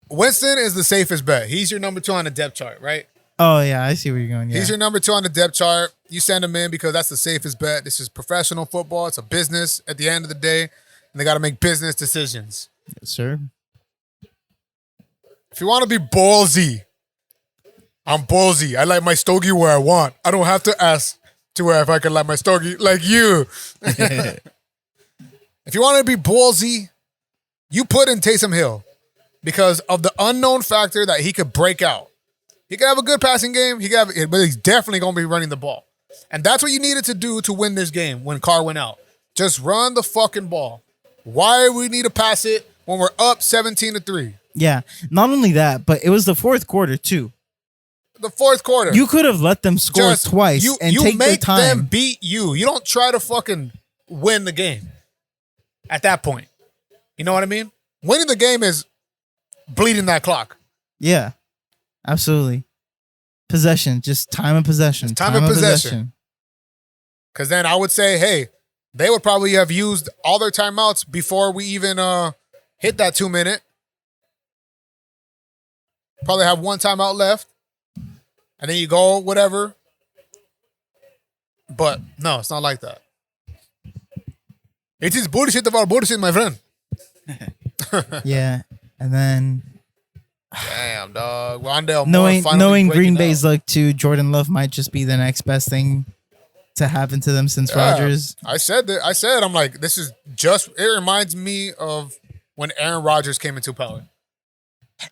Winston is the safest bet. He's your number 2 on the depth chart, right? Oh, yeah. I see where you're going. Yeah. He's your number 2 on the depth chart. You send him in because that's the safest bet. This is professional football. It's a business at the end of the day, and they got to make business decisions. Yes, sir. If you want to be ballsy, I'm ballsy. I like my stogie where I want. I don't have to ask to where if I can like my stogie like you. If you want to be ballsy, you put in Taysom Hill because of the unknown factor that he could break out. He could have a good passing game. But he's definitely going to be running the ball. And that's what you needed to do to win this game when Carr went out. Just run the fucking ball. Why we need to pass it when we're up 17-3? Yeah. Not only that, but it was the fourth quarter, too. The fourth quarter. You could have let them score twice and take their time. You make them beat you. You don't try to fucking win the game at that point. You know what I mean? Winning the game is bleeding that clock. Yeah. Absolutely. Possession. Just time of possession. Time of possession. Because then I would say, hey, they would probably have used all their timeouts before we even hit that 2-minute. Probably have one timeout left. And then you go, whatever. But no, it's not like that. It is bullshit about bullshit, my friend. Yeah. And then damn, dog. Rondale knowing Green Bay's luck too, Jordan Love might just be the next best thing to happen to them since Rodgers. I said, I'm like, this is just, it reminds me of when Aaron Rodgers came into power.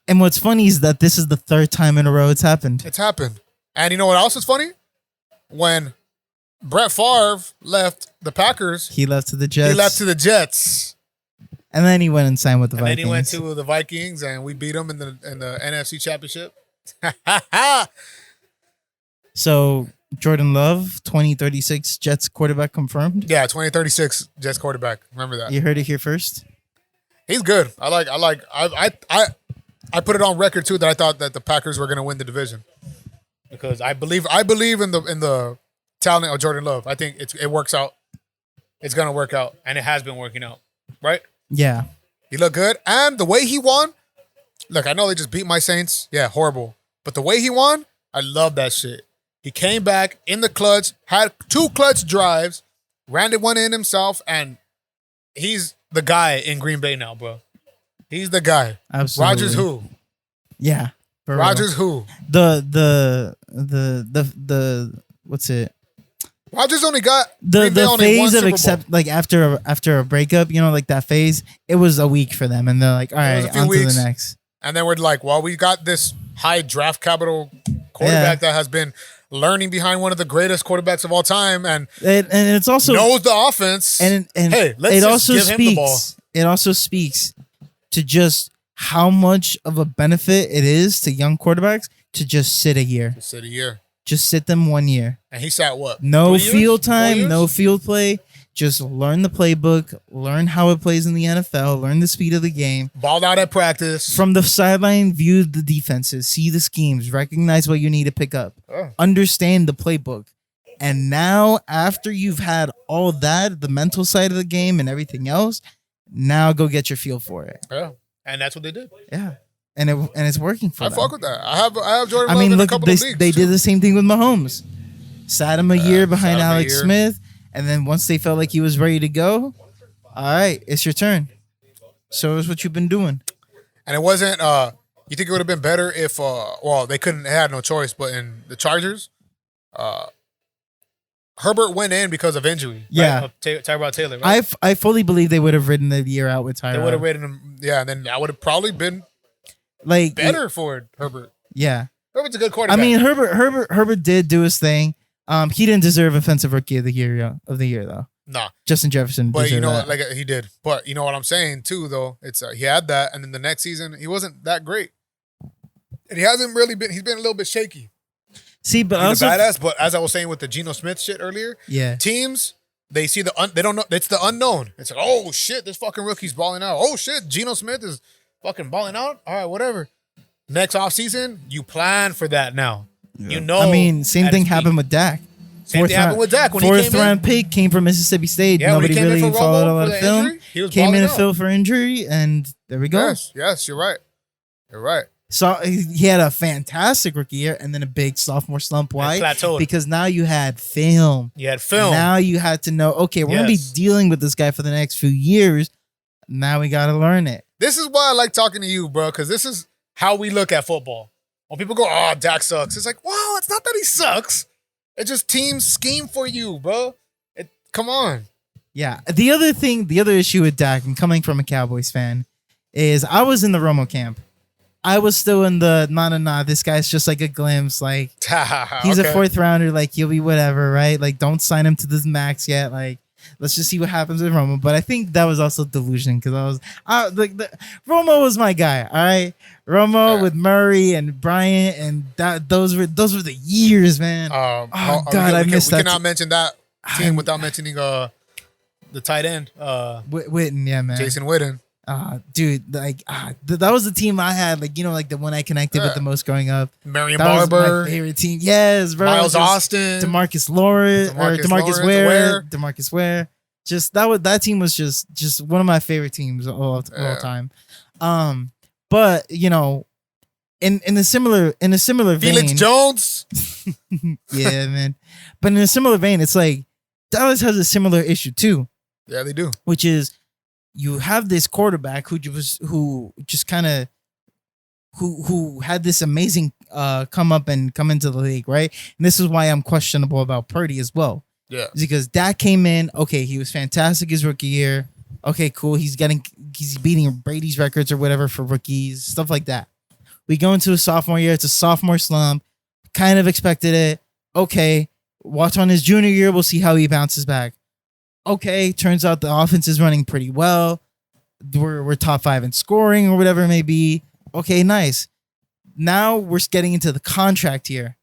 And what's funny is that this is the third time in a row it's happened. It's happened. And you know what else is funny? When Brett Favre left the Packers. He left to the Jets. And then he went and signed with the Vikings. And then he went to the Vikings, and we beat them in the NFC Championship. So, Jordan Love, 2036 Jets quarterback confirmed? Yeah, 2036 Jets quarterback. Remember that. You heard it here first? He's good. I put it on record, too, that I thought that the Packers were going to win the division. Because I believe in the talent of Jordan Love. I think it works out. It's going to work out, and it has been working out. Right? Yeah. He looked good. And the way he won, look, I know they just beat my Saints. Yeah, horrible. But the way he won, I love that shit. He came back in the clutch, had 2 clutch drives, ran it one in himself, and he's the guy in Green Bay now, bro. He's the guy. Absolutely. Rodgers who? Yeah. Rodgers who? The what's it? Rodgers only got the phase of after a breakup, like that phase, it was a week for them, and they're like, all right, on to the next. And then we're like, well, we got this high draft capital quarterback that has been learning behind one of the greatest quarterbacks of all time, and it's also knows the offense. And hey, let's give him the ball. It also speaks to just how much of a benefit it is to young quarterbacks to just sit a year. Just sit them 1 year. And he sat what? No field time, no field play. Just learn the playbook, learn how it plays in the NFL, learn the speed of the game. Balled out at practice. From the sideline, view the defenses, see the schemes, recognize what you need to pick up, understand the playbook. And now, after you've had all that, the mental side of the game and everything else, now go get your feel for it. Yeah. And that's what they did. Yeah. And it's working for them. I fuck with that. I have Jordan Love in a couple of leagues. They did the same thing with Mahomes. Sat him a year behind Alex Smith. And then once they felt like he was ready to go, all right, it's your turn. So it's what you've been doing. And it wasn't, you think it would have been better if, they had no choice, but in the Chargers, Herbert went in because of injury. Yeah. Right? Tyrod Taylor, right? I fully believe they would have ridden the year out with Tyrod. They would have ridden him, yeah, and then that would have probably been better for Herbert. Yeah. Herbert's a good quarterback. I mean, Herbert did do his thing. He didn't deserve offensive rookie of the year though. Nah. Justin Jefferson. But you know that. Like he did. But you know what I'm saying too, though. It's he had that, and then the next season he wasn't that great, and he hasn't really been. He's been a little bit shaky. See, but he's a badass. But as I was saying with the Geno Smith shit earlier, teams they see they don't know. It's the unknown. It's like, oh shit, this fucking rookie's balling out. Oh shit, Geno Smith is fucking balling out. All right, whatever. Next offseason, you plan for that now. Yeah. You know. I mean, same thing happened with Dak. Same thing happened with Dak when he fourth came round in. pick, came from Mississippi State. Yeah, when he Nobody came in really for followed Romo a lot for of the film. injury, he was Came in balling and out. filled for injury, and there we go. Yes, you're right. You're right. So he had a fantastic rookie year and then a big sophomore slump. Why? plateaued. Because now you had film. You had film. Now you had to know, okay, we're going to be Yes. dealing with this guy for the next few years. Now we got to learn it. This is why I like talking to you, bro, because this is how we look at football. When people go, oh, Dak sucks, it's like, well, it's not that he sucks. It's just teams scheme for you, bro. Come on. Yeah. The other issue with Dak, and coming from a Cowboys fan, is I was in the Romo camp. I was still in the nah. This guy's just like a glimpse. Like he's a fourth rounder. Like he'll be whatever, right? Like don't sign him to this max yet. Like let's just see what happens with Romo. But I think that was also delusion because Romo was my guy. All right, Romo with Murray and Bryant and those were the years, man. I missed that. We cannot mention that team without mentioning the tight end, Witten, yeah, man. Jason Witten. Dude, that was the team I had, like, you know, like the one I connected with the most growing up. Marion That was Barber, my favorite team. Yes, bro. Miles Austin, Demarcus Lawrence, DeMarcus Ware, Demarcus Ware. Just that team was just one of my favorite teams of all time. But you know, in a similar vein, Felix Jones. yeah, man. But in a similar vein, it's like Dallas has a similar issue too. Yeah, they do. Which is you have this quarterback who had this amazing come into the league, right? And this is why I'm questionable about Purdy as well. Yeah. It's because Dak came in, okay, he was fantastic his rookie year. Okay, cool. He's beating Brady's records or whatever for rookies, stuff like that. We go into a sophomore year, it's a sophomore slump. Kind of expected it. Okay, watch on his junior year, we'll see how he bounces back. Okay, turns out the offense is running pretty well. We're top 5 in scoring or whatever it may be. Okay, nice. Now we're getting into the contract here.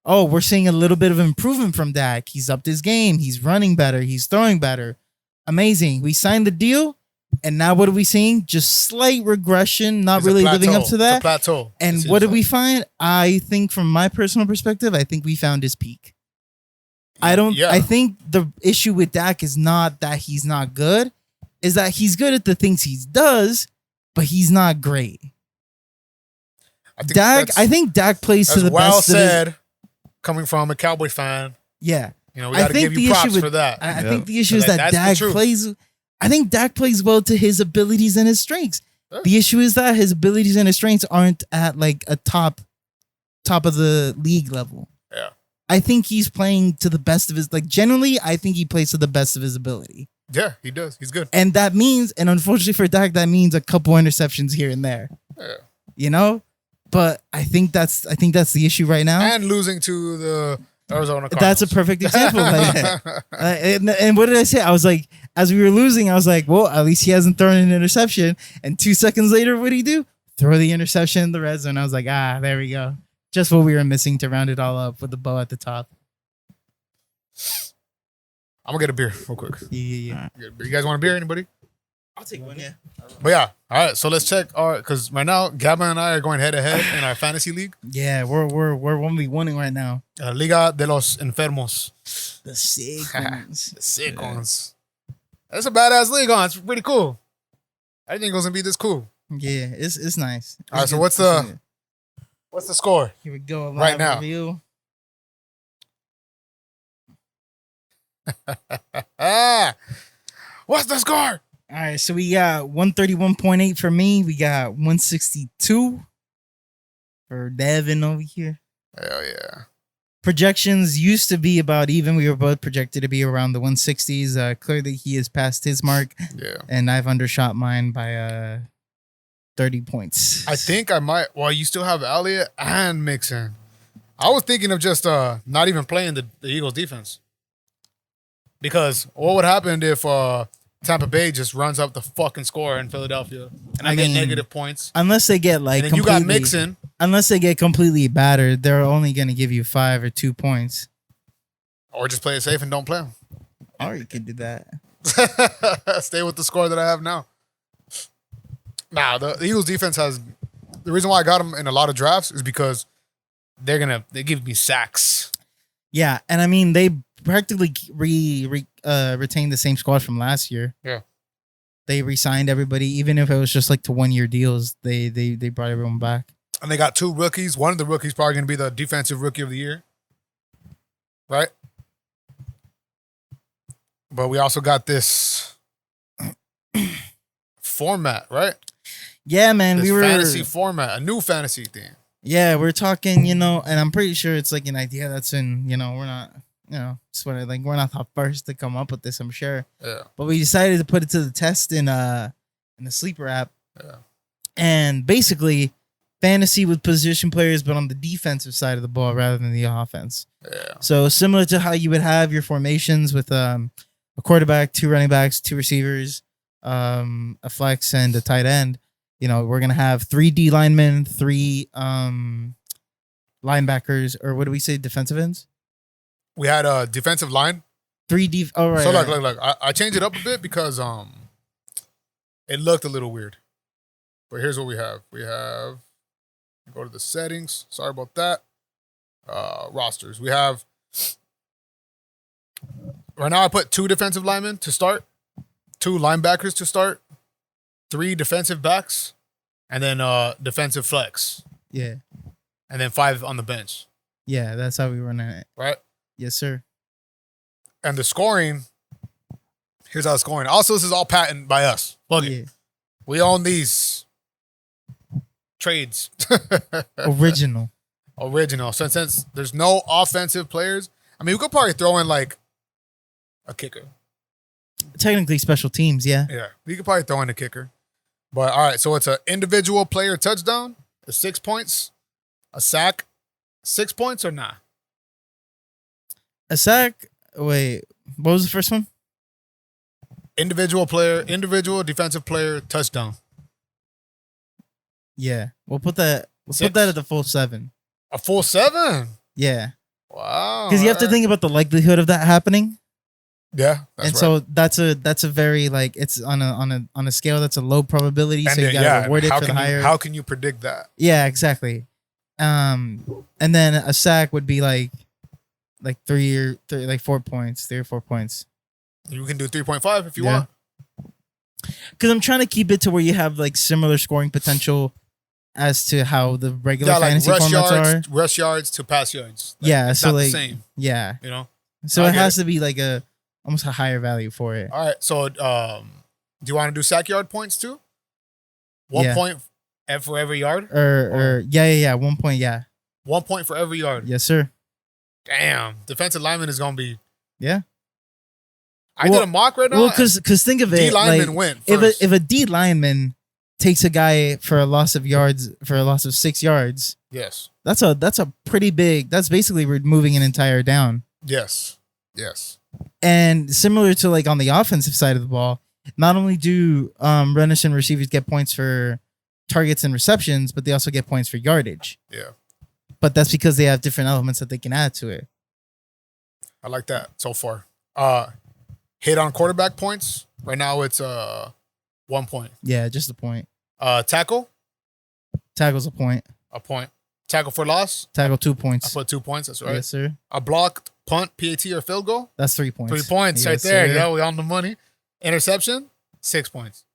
Oh, we're seeing a little bit of improvement from Dak. He's upped his game. He's running better. He's throwing better. Amazing. We signed the deal, and now what are we seeing? Just slight regression, not really living up to that. It's a plateau. And what did we find? I think from my personal perspective, I think we found his peak. I think the issue with Dak is not that he's not good, is that he's good at the things he does, but he's not great. I think Dak plays to the best of his, coming from a Cowboy fan. Yeah. You know, we got to give you props for that. I think the issue is that Dak plays. I think Dak plays well to his abilities and his strengths. Yeah. The issue is that his abilities and his strengths aren't at like a top of the league level. Yeah. I think he's playing to the best of his, like, generally, I think he plays to the best of his ability. Yeah, he does. He's good. And that means, and unfortunately for Dak, that means a couple interceptions here and there. Yeah. You know? But I think that's the issue right now. And losing to the Arizona Cardinals. That's a perfect example. Like, and what did I say? I was like, as we were losing, I was like, well, at least he hasn't thrown an interception. And 2 seconds later, what did he do? Throw the interception in the red zone. I was like, there we go. Just what we were missing to round it all up with the bow at the top. I'm going to get a beer real quick. Yeah. You guys want a beer, anybody? I'll take one, yeah. But yeah, all right. So let's check because right now Gama and I are going head to head in our fantasy league. Yeah, we're 1v1ing right now. Liga de los Enfermos. The sick ones. The sick ones. That's a badass league on. It's pretty cool. I didn't think it was gonna be this cool. Yeah, it's nice. All right. So what's the score? Here we go. Right now. Review. What's the score? All right, so we got 131.8 for me. We got 162 for Devin over here. Hell yeah. Projections used to be about even. We were both projected to be around the 160s. Clearly, he has passed his mark. Yeah. And I've undershot mine by 30 points. I think I might. Well, you still have Elliott and Mixon. I was thinking of just not even playing the Eagles defense. Because what would happen if Tampa Bay just runs up the fucking score in Philadelphia and I get negative points? Unless they get like, and then you got Mixon. Unless they get completely battered, they're only going to give you 5 or 2 points. Or just play it safe and don't play them. Or you could do that. Stay with the score that I have now. Nah, the Eagles defense has... The reason why I got them in a lot of drafts is because they give me sacks. Yeah, and I mean, they practically retained the same squad from last year. Yeah. They re-signed everybody, even if it was just like to 1 year deals. They brought everyone back. And they got 2 rookies. One of the rookies probably going to be the defensive rookie of the year. Right? But we also got this format, right? Yeah, man. This we were fantasy format, a new fantasy thing. Yeah, we're talking, and I'm pretty sure it's like an idea that's in, we're not, we're not the first to come up with this, I'm sure. Yeah. But we decided to put it to the test in the Sleeper app. Yeah. And basically, fantasy with position players, but on the defensive side of the ball rather than the offense. Yeah. So similar to how you would have your formations with a quarterback, 2 running backs, 2 receivers, a flex, and a tight end. We're gonna have 3 D linemen, 3 linebackers, or what do we say, defensive ends? We had a defensive line. 3 D. Oh, right. So right. look, I changed it up a bit because it looked a little weird. But here's what we have. We have, go to the settings. Sorry about that. Rosters. We have, right now I put 2 defensive linemen to start, 2 linebackers to start, 3 defensive backs, and then defensive flex. Yeah. And then 5 on the bench. Yeah, that's how we run it. Right? Yes, sir. And the scoring, here's how the scoring. Also, this is all patented by us. Look it. Yeah. We own these trades. Original. So since there's no offensive players, I mean, we could probably throw in like a kicker. Technically special teams, yeah. Yeah, we could probably throw in a kicker. But all right, so it's an individual player touchdown, 6 points, a sack, 6 points or not? A sack. Wait, what was the first one? Individual defensive player touchdown. Yeah, we'll put that. We'll 6? put that at the full 7. A full 7? Yeah, Wow. because you have to think about the likelihood of that happening. Yeah, that's and right. so that's a very it's on a scale that's a low probability. And so you gotta reward it for the higher. How can you predict that? Yeah, exactly. And then a sack would be like 3 or 4 points, 3 or 4 points. You can do 3.5 if you Yeah. want. Because I'm trying to keep it to where you have similar scoring potential as to how the regular fantasy formats are. Rush yards to pass yards. Yeah, it's so not the same. Yeah, so I it get has to be almost a higher value for it. All right. So, do you want to do sack yard points too? 1 point for every yard? Or 1 point, yeah. 1 point for every yard. Yes, sir. Damn. Defensive lineman is going to be. Yeah. I did a mock right now. Well, because think of it. D lineman went If first. a D lineman takes a guy for a loss of 6 yards, Yes. that's a pretty big. That's basically removing an entire down. Yes. And similar to on the offensive side of the ball, not only do runners and receivers get points for targets and receptions, but they also get points for yardage. Yeah. But that's because they have different elements that they can add to it. I like that so far. Hit on quarterback points. Right now it's 1 point. Yeah, just a point. Tackle. Tackle's a point. A point. Tackle for loss. Tackle 2 I points. put 2 points. That's right. Yes, sir. A blocked punt, PAT, or field goal. That's 3 points. 3 points right Yes, there. sir. Yeah, we on the money. Interception, 6 points.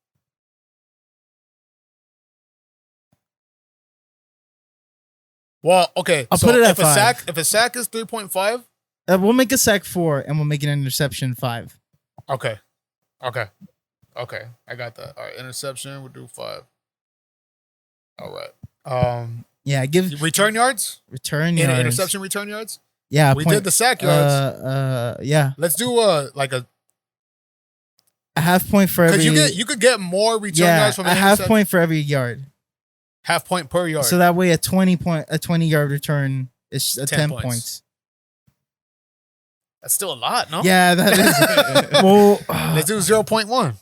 Well, okay. I'll put it at if a 5. if a sack is 3.5, We'll make a sack 4 and we'll make an interception 5. okay. I got that. All right, interception, we'll do 5. All right. Yeah, give Return yards? return yards. Interception return yards? Yeah, We did the sack yards. Yeah, Let's do a half point for every. because you could get more return yards from a an half interception. point for every yard. Half point per yard. So that way, a 20-yard return is 10 points. points. That's still a lot, no? Yeah, that is. Well, Let's do 0.1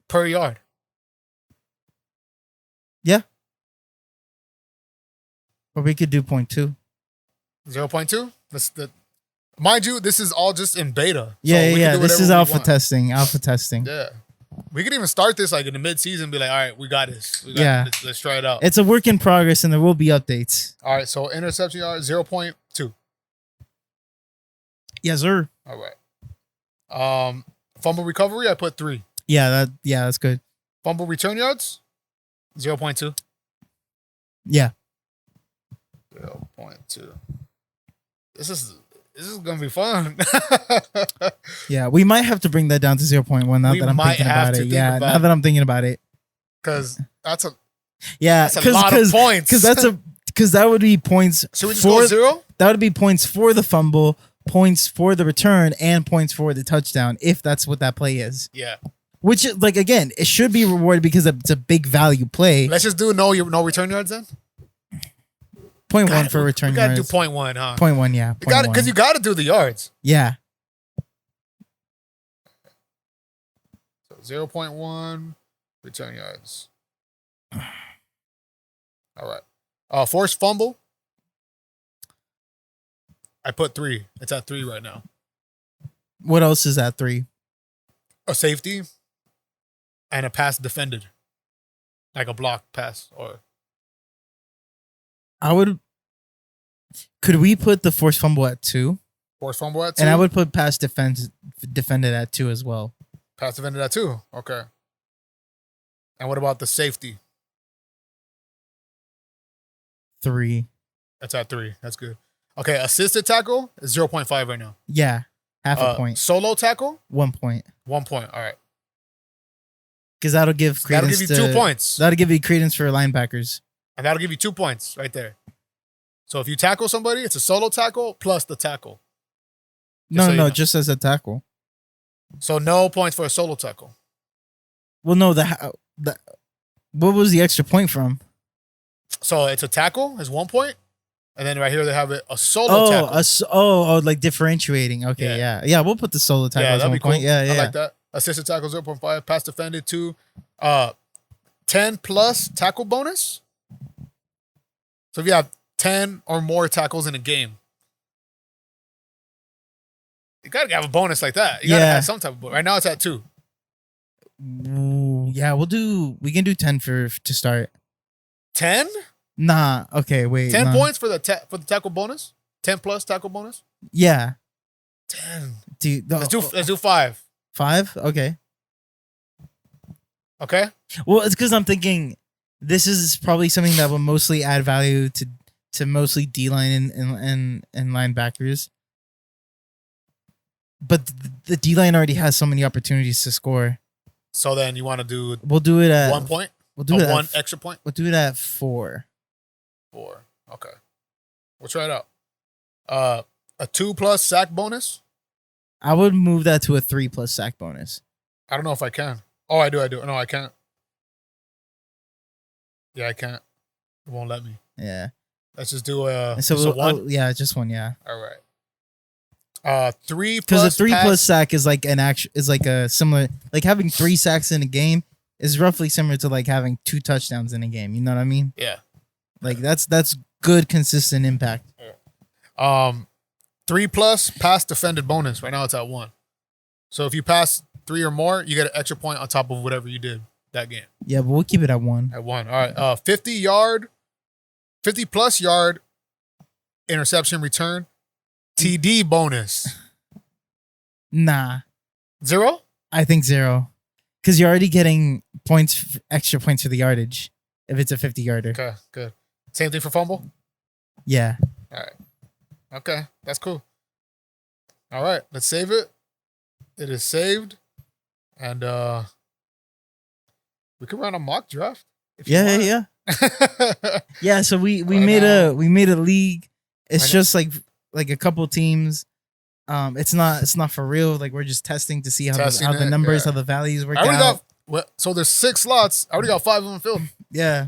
per yard. or we could do 0.2. 0.2? Mind you, this is all just in beta. Yeah, we can do This whatever is we alpha want. testing. Alpha testing. Yeah. We could even start this in the mid-season and be like, all right, we got this. Yeah. Let's try it out. It's a work in progress, and there will be updates. All right, so interception yard, 0.2. Yes, sir. All right. Fumble recovery, I put 3. Yeah, that's good. Fumble return yards, 0.2. Yeah. 0.2. This is gonna be fun. Yeah, we might have to bring that down to 0.1 now We that I'm might thinking have about to it. think Yeah, about now that I'm thinking about it. Because that's a Yeah, That's a lot of points. Because that would be points. Should we just go 0? That would be points for the fumble, points for the return, and points for the touchdown if that's what that play is. Yeah. Which, like, again, it should be rewarded because it's a big value play. Let's just do no return yards then. 0.1 for return We gotta yards. do 0.1, huh? 0.1, yeah. Because you gotta do the yards. Yeah. So 0.1 return yards. All right. Forced fumble. I put 3. It's at 3 right now. What else is at 3? A safety and a pass defended. Like a block pass or Could we put the forced fumble at 2? forced fumble at 2. And I would put pass defended at 2 as well. Pass defended at 2. Okay. And what about the safety? 3. That's at 3. That's good. Okay, assisted tackle is 0.5 right now. Yeah. Half a point. Solo tackle, 1 point. 1 point. All right. Because that'll give That'll credence give you 2 points. That'll give you credence for linebackers. And that'll give you 2 points right there. So if you tackle somebody, it's a solo tackle plus the tackle. No, so you know. just as a tackle. So no points for a solo tackle. Well, no, what was the extra point from? So it's a tackle is 1 point. And then right here they have it a solo tackle. Like differentiating. Okay, yeah. We'll put the solo tackle Yeah, as that'd 1 be cool. point. Yeah. I like that. Assisted tackle 0.5, pass defended 2, 10 plus tackle bonus. So if you have 10 or more tackles in a game, you gotta have a bonus like that. You gotta have some type of bonus. Right now it's at 2. Ooh, yeah, we can do 10 to start. 10? Nah, okay, wait. 10 nah. points for the tackle bonus? 10 plus tackle bonus? Yeah. 10. Dude, Let's do 5. 5? Okay. Okay? Well, it's because I'm thinking this is probably something that will mostly add value to mostly D-line and linebackers. But the D-line already has so many opportunities to score. So then you want to do We'll do it at 1 point? We'll do it at 1 extra point? We'll do it at 4. 4. Okay. We'll try it out. A 2 plus sack bonus? I would move that to a 3 plus sack bonus. I don't know if I can. Oh, I do. No, I can't. Yeah, I can't. It won't let me. Yeah. Let's just do a, So just a 1. yeah, just 1. Yeah. All right. 3 plus Because a 3 pass- plus sack is like a similar, like having 3 sacks in a game is roughly similar to like having 2 touchdowns in a game. You know what I mean? Yeah. Like that's good consistent impact. 3 plus pass defended bonus. Right now it's at 1. So if you pass 3 or more, you get an extra point on top of whatever you did that game. Yeah, but we'll keep it at 1. At 1. All right. 50 plus yard interception return TD bonus. Nah, 0? I think 0. Because you're already getting extra points for the yardage if it's a 50-yarder. Okay, good. Same thing for fumble? Yeah. All right. Okay, that's cool. All right, let's save it. It is saved. And we can run a mock draft. If you want. Yeah. Yeah, so we Right made now. a league. It's Right just like a couple teams. It's not for real. Like we're just testing to see how Testing the it, numbers, yeah. how the values work I already out. got so there's 6 slots. I already got 5 of them filled. Yeah.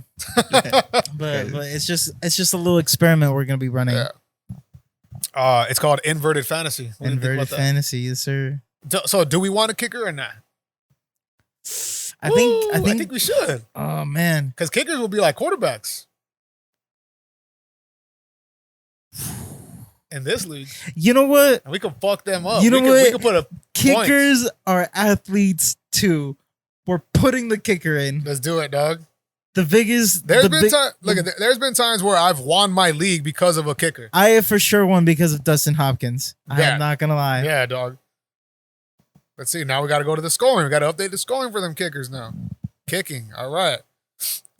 But it's just a little experiment we're gonna be running. Yeah. It's called inverted fantasy. What do you think Inverted about that? fantasy, yes sir. So do we want a kicker or not? I think I think we should. oh man. Because kickers will be like quarterbacks. In this league. You know what? And we can fuck them up. You know we what? We can put a Kickers are athletes too. We're putting the kicker in. Let's do it, dog. The biggest. There's been times where I've won my league because of a kicker. I have for sure won because of Dustin Hopkins. I'm not gonna lie. Yeah, dog. Let's see. Now we got to go to the scoring. We got to update the scoring for them kickers now. Kicking. All right.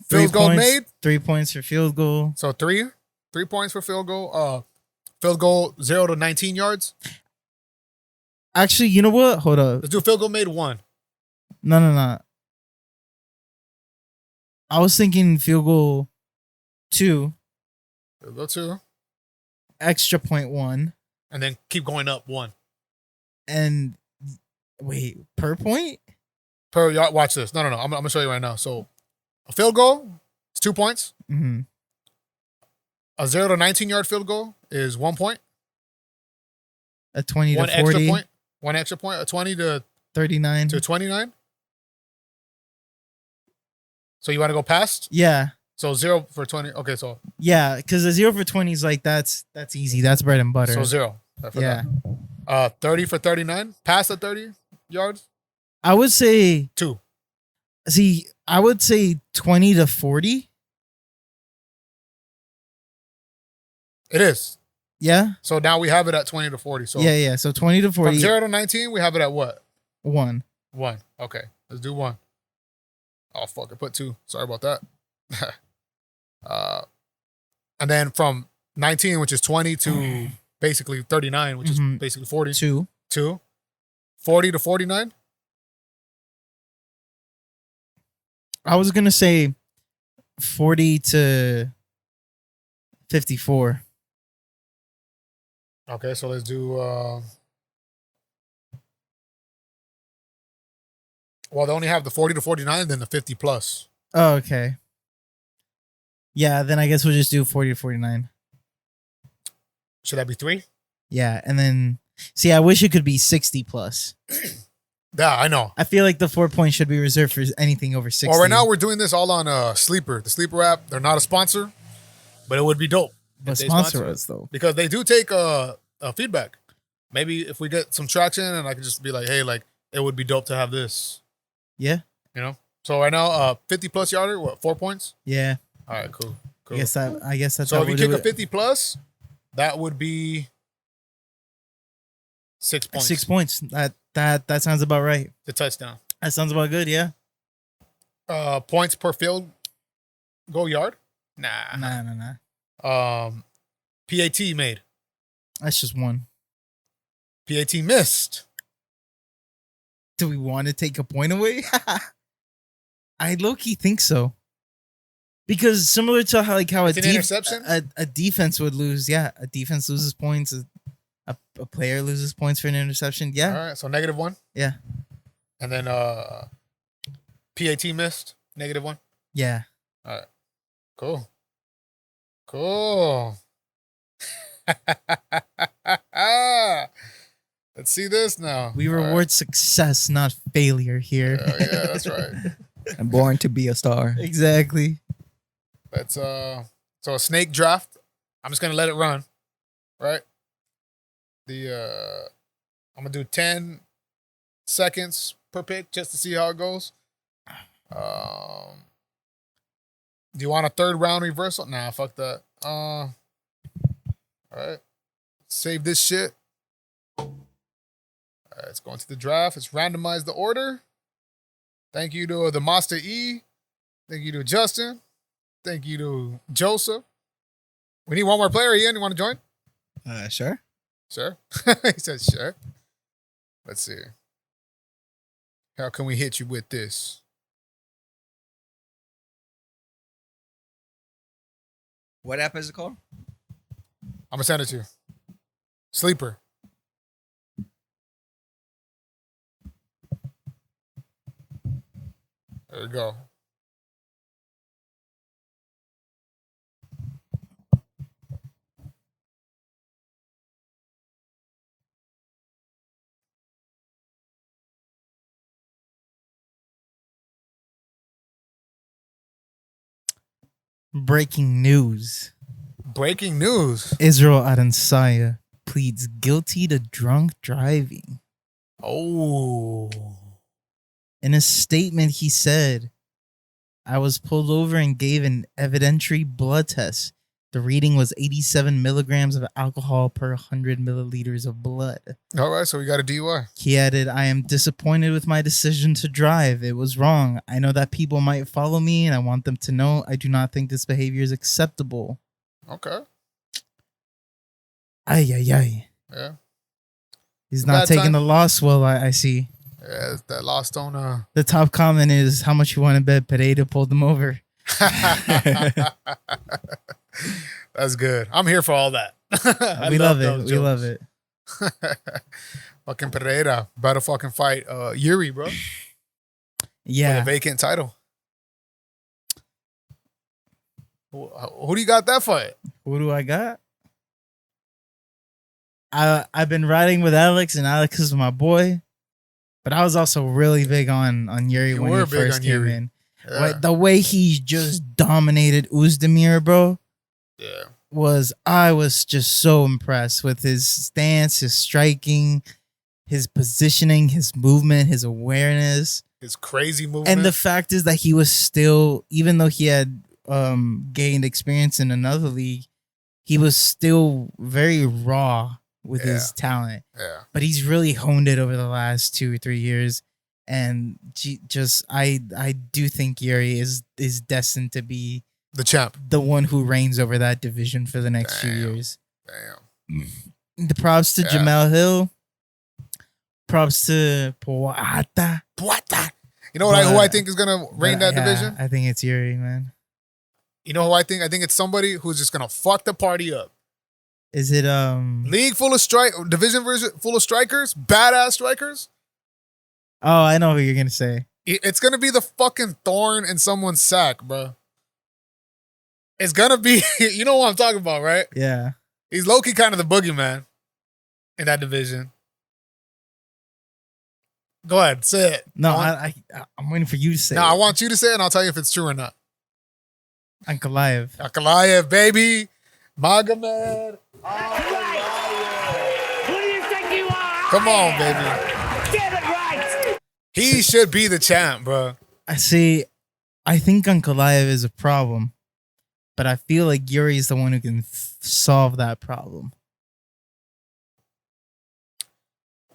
Field goal made. 3 points for field goal. So 3 points for field goal. Field goal 0 to 19 yards. Actually, you know what? Hold up. Let's do field goal made 1. No. I was thinking field goal 2. Field goal 2. Extra point 1. And then keep going up 1. And wait, per point? Per yard. Watch this. No. I'm gonna show you right now. So a field goal is 2 points. Mm-hmm. A 0 to 19 yard field goal is 1 point. A 20 1 to 40. extra point. 1 extra point. A 20 to 39. to 29. So you want to go past? Yeah. So 0 for 20. Okay, so Yeah, because the 0 for 20 is like that's easy. That's bread and butter. so 0. Yeah. 30 for 39. Past the 30 yards. I would say 2. see, I would say 20 to 40. It is. Yeah. So now we have it at 20 to 40. So Yeah. So 20 to 40. from 0 to 19, we have it at what? 1. 1. Okay, let's do 1. Oh fuck! I put 2. Sorry about that. And then from 19, which is 20, to basically 39, which is basically 40. 2. 40 to 49. I was gonna say 40 to 54. Okay, so let's do. Well, they only have the 40 to 49, then the 50 plus. Oh, okay. Yeah, then I guess we'll just do 40 to 49. Should that be 3? Yeah, and then see, I wish it could be 60 plus. Yeah, I know. I feel like the 4 points should be reserved for anything over 60. Well, right now we're doing this all on Sleeper, the Sleeper app. They're not a sponsor, but it would be dope. But if they sponsor us though, because they do take feedback. Maybe if we get some traction, and I could just be like, hey, like it would be dope to have this. Yeah. You know. So right now, 50 plus yarder, what, 4 points? Yeah. All right, cool. I guess that's So how if you we'll kick do a it. 50 plus, that would be 6 points. 6 points. That sounds about right. The touchdown. That sounds about good. Yeah. Points per field goal yard? Nah. Nah. PAT made. That's just 1. PAT missed. Do we want to take a point away? I low-key think so. Because similar to how It's an interception? a defense would lose. Yeah, a defense loses points. A player loses points for an interception. Yeah. All right, so -1. Yeah. And then PAT missed, -1. Yeah. All right, cool. Let's see this now. We All reward success, not failure here. right. Yeah, that's right. I'm born to be a star. Exactly. Let's so a snake draft. I'm just gonna let it run, right? I'm gonna do 10 seconds per pick just to see how it goes. Do you want a 3rd round reversal? Nah, fuck that. All right, save this shit. All right, let's go into the draft. Let's randomize the order. Thank you to the Master E. Thank you to Justin. Thank you to Joseph. We need one more player. Ian, you want to join? Sure. Sure. He said sure. Let's see. How can we hit you with this? What app is it called? I'm going to send it to you. Sleeper. There we go. Breaking news. Breaking news. Israel Adesanya pleads guilty to drunk driving. Oh. In a statement, he said, I was pulled over and gave an evidentiary blood test. The reading was 87 milligrams of alcohol per 100 milliliters of blood. All right, so we got a DUI. He added, I am disappointed with my decision to drive. It was wrong. I know that people might follow me, and I want them to know I do not think this behavior is acceptable. Okay. Ay, ay, ay. Yeah. He's not taking the loss well, I see. Yeah, that lost on The top comment is, how much you want to bet Pereira pulled them over? That's good. I'm here for all that. We love it. We love it. Fucking Pereira about to fucking fight Yuri, bro. Yeah. For the vacant title. Who do you got that fight? Who do I got? I've been riding with Alex, and Alex is my boy. But I was also really big on Yuri when he first came in. Yeah. Like, the way he just dominated Uzdemir, bro. Yeah. I was just so impressed with his stance, his striking, his positioning, his movement, his awareness. His crazy movement. And the fact is that he was still, even though he had gained experience in another league, he was still very raw with his talent. Yeah. But he's really honed it over the last 2 or 3 years. And I do think Yuri is destined to be the champ, the one who reigns over that division for the next few years. Damn. The props to Jamel Hill. Props to Poata. You know who I think is gonna reign that division? I think it's Yuri, man. You know who I think? I think it's somebody who's just gonna fuck the party up. Is it league full of division full of strikers, badass strikers? Oh, I know who you're gonna say. It's gonna be the fucking thorn in someone's sack, bro. It's gonna be, you know what I'm talking about, right? Yeah. He's low-key kind of the boogeyman in that division. Go ahead, say it. No, I'm waiting for you to say it. No, I want you to say it, and I'll tell you if it's true or not. Ankalaev. Ankalaev, baby. Magomed. Who do you think you are? Come on, baby. Get it right. He should be the champ, bro. I think Ankalaev is a problem, but I feel like Yuri is the one who can solve that problem.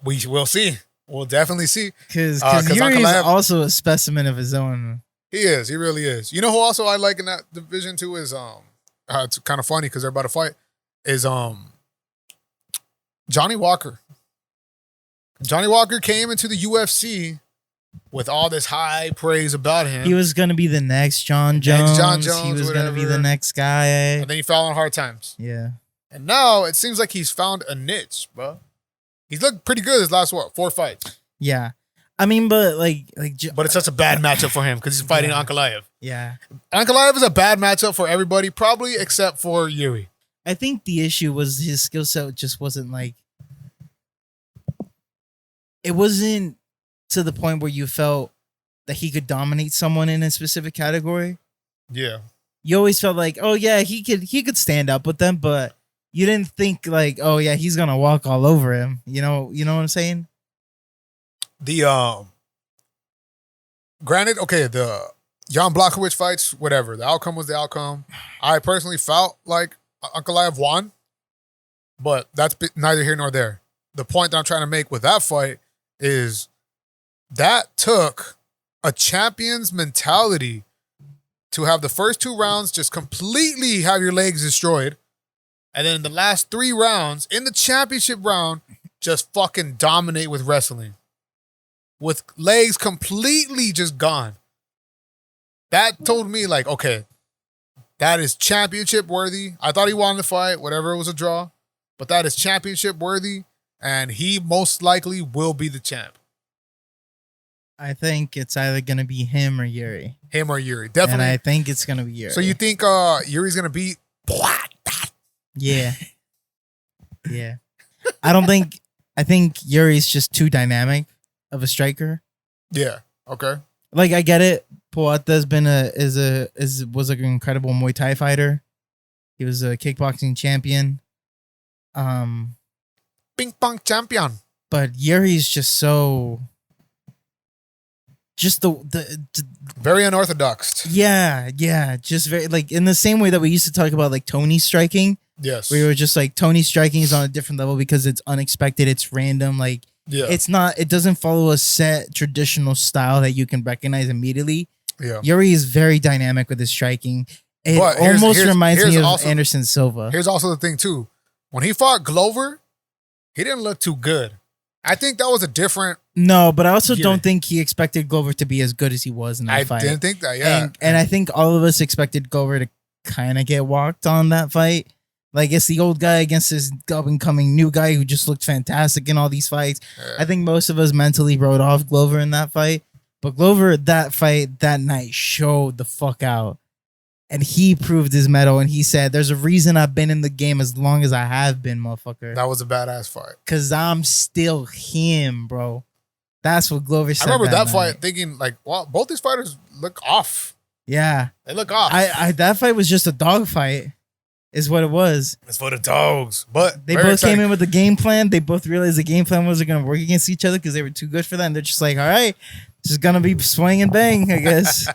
We will see. We'll definitely see. Because Yuri is also a specimen of his own. He is. He really is. You know who also I like in that division too is it's kind of funny because they're about to fight is Johnny Walker. Johnny Walker came into the UFC with all this high praise about him. He was gonna be the next John Jones. He was gonna be the next guy. And then he fell on hard times. Yeah. And now it seems like he's found a niche, bro. He's looked pretty good his last 4 fights. Yeah. I mean, but but it's such a bad matchup for him because he's fighting Ankalaev. Yeah. Ankalaev is a bad matchup for everybody, probably except for Yuri. I think the issue was his skill set just wasn't it wasn't to the point where you felt that he could dominate someone in a specific category. Yeah. You always felt like, oh yeah, he could stand up with them, but you didn't think like, oh yeah, he's gonna walk all over him. You know what I'm saying? The granted, okay, the Jan Blachowicz fights, whatever. The outcome was the outcome. I personally felt like Ankalaev won, but that's neither here nor there. The point that I'm trying to make with that fight is that took a champion's mentality to have the first 2 rounds just completely have your legs destroyed. And then in the last 3 rounds, in the championship round, just fucking dominate with wrestling. With legs completely just gone. That told me like, okay, that is championship worthy. I thought he won the fight, whatever, it was a draw. But that is championship worthy. And he most likely will be the champ. I think it's either going to be him or Yuri. Him or Yuri, definitely. And I think it's going to be Yuri. So you think Yuri's going to beat... Yeah. Yeah. I think Yuri's just too dynamic of a striker. Yeah. Okay. Like, I get it. Poata's was an incredible Muay Thai fighter. He was a kickboxing champion. Ping pong champion. But Yuri's just so just the Very unorthodox. yeah, just very like in the same way that we used to talk about like Tony striking. Yes. We were just like Tony striking is on a different level because it's unexpected, it's random, like Yeah. it doesn't follow a set traditional style that you can recognize immediately. Yeah. Yuri is very dynamic with his striking. It But here's- almost here's- reminds here's me of also- Anderson Silva. Here's also the thing too. When he fought Glover, he didn't look too good. I think that was a different. No, but I also Yuri. don't think he expected Glover to be as good as he was in that I fight. didn't think that. Yeah. And I think all of us expected Glover to kind of get walked on that fight. Like it's the old guy against this up and coming new guy who just looked fantastic in all these fights. I think most of us mentally wrote off Glover in that fight. But Glover, that fight that night showed the fuck out. And he proved his mettle. And he said, there's a reason I've been in the game as long as I have been, motherfucker. That was a badass fight. Because I'm still him, bro. That's what Glover said. I remember that night. fight thinking like, wow, both these fighters look off. Yeah. They look off. I that fight was just a dog fight, is what it was. It's for the dogs. But They very both exciting. came in with the game plan. They both realized the game plan wasn't going to work against each other because they were too good for that. And they're just like, all right, just going to be swing and bang, I guess.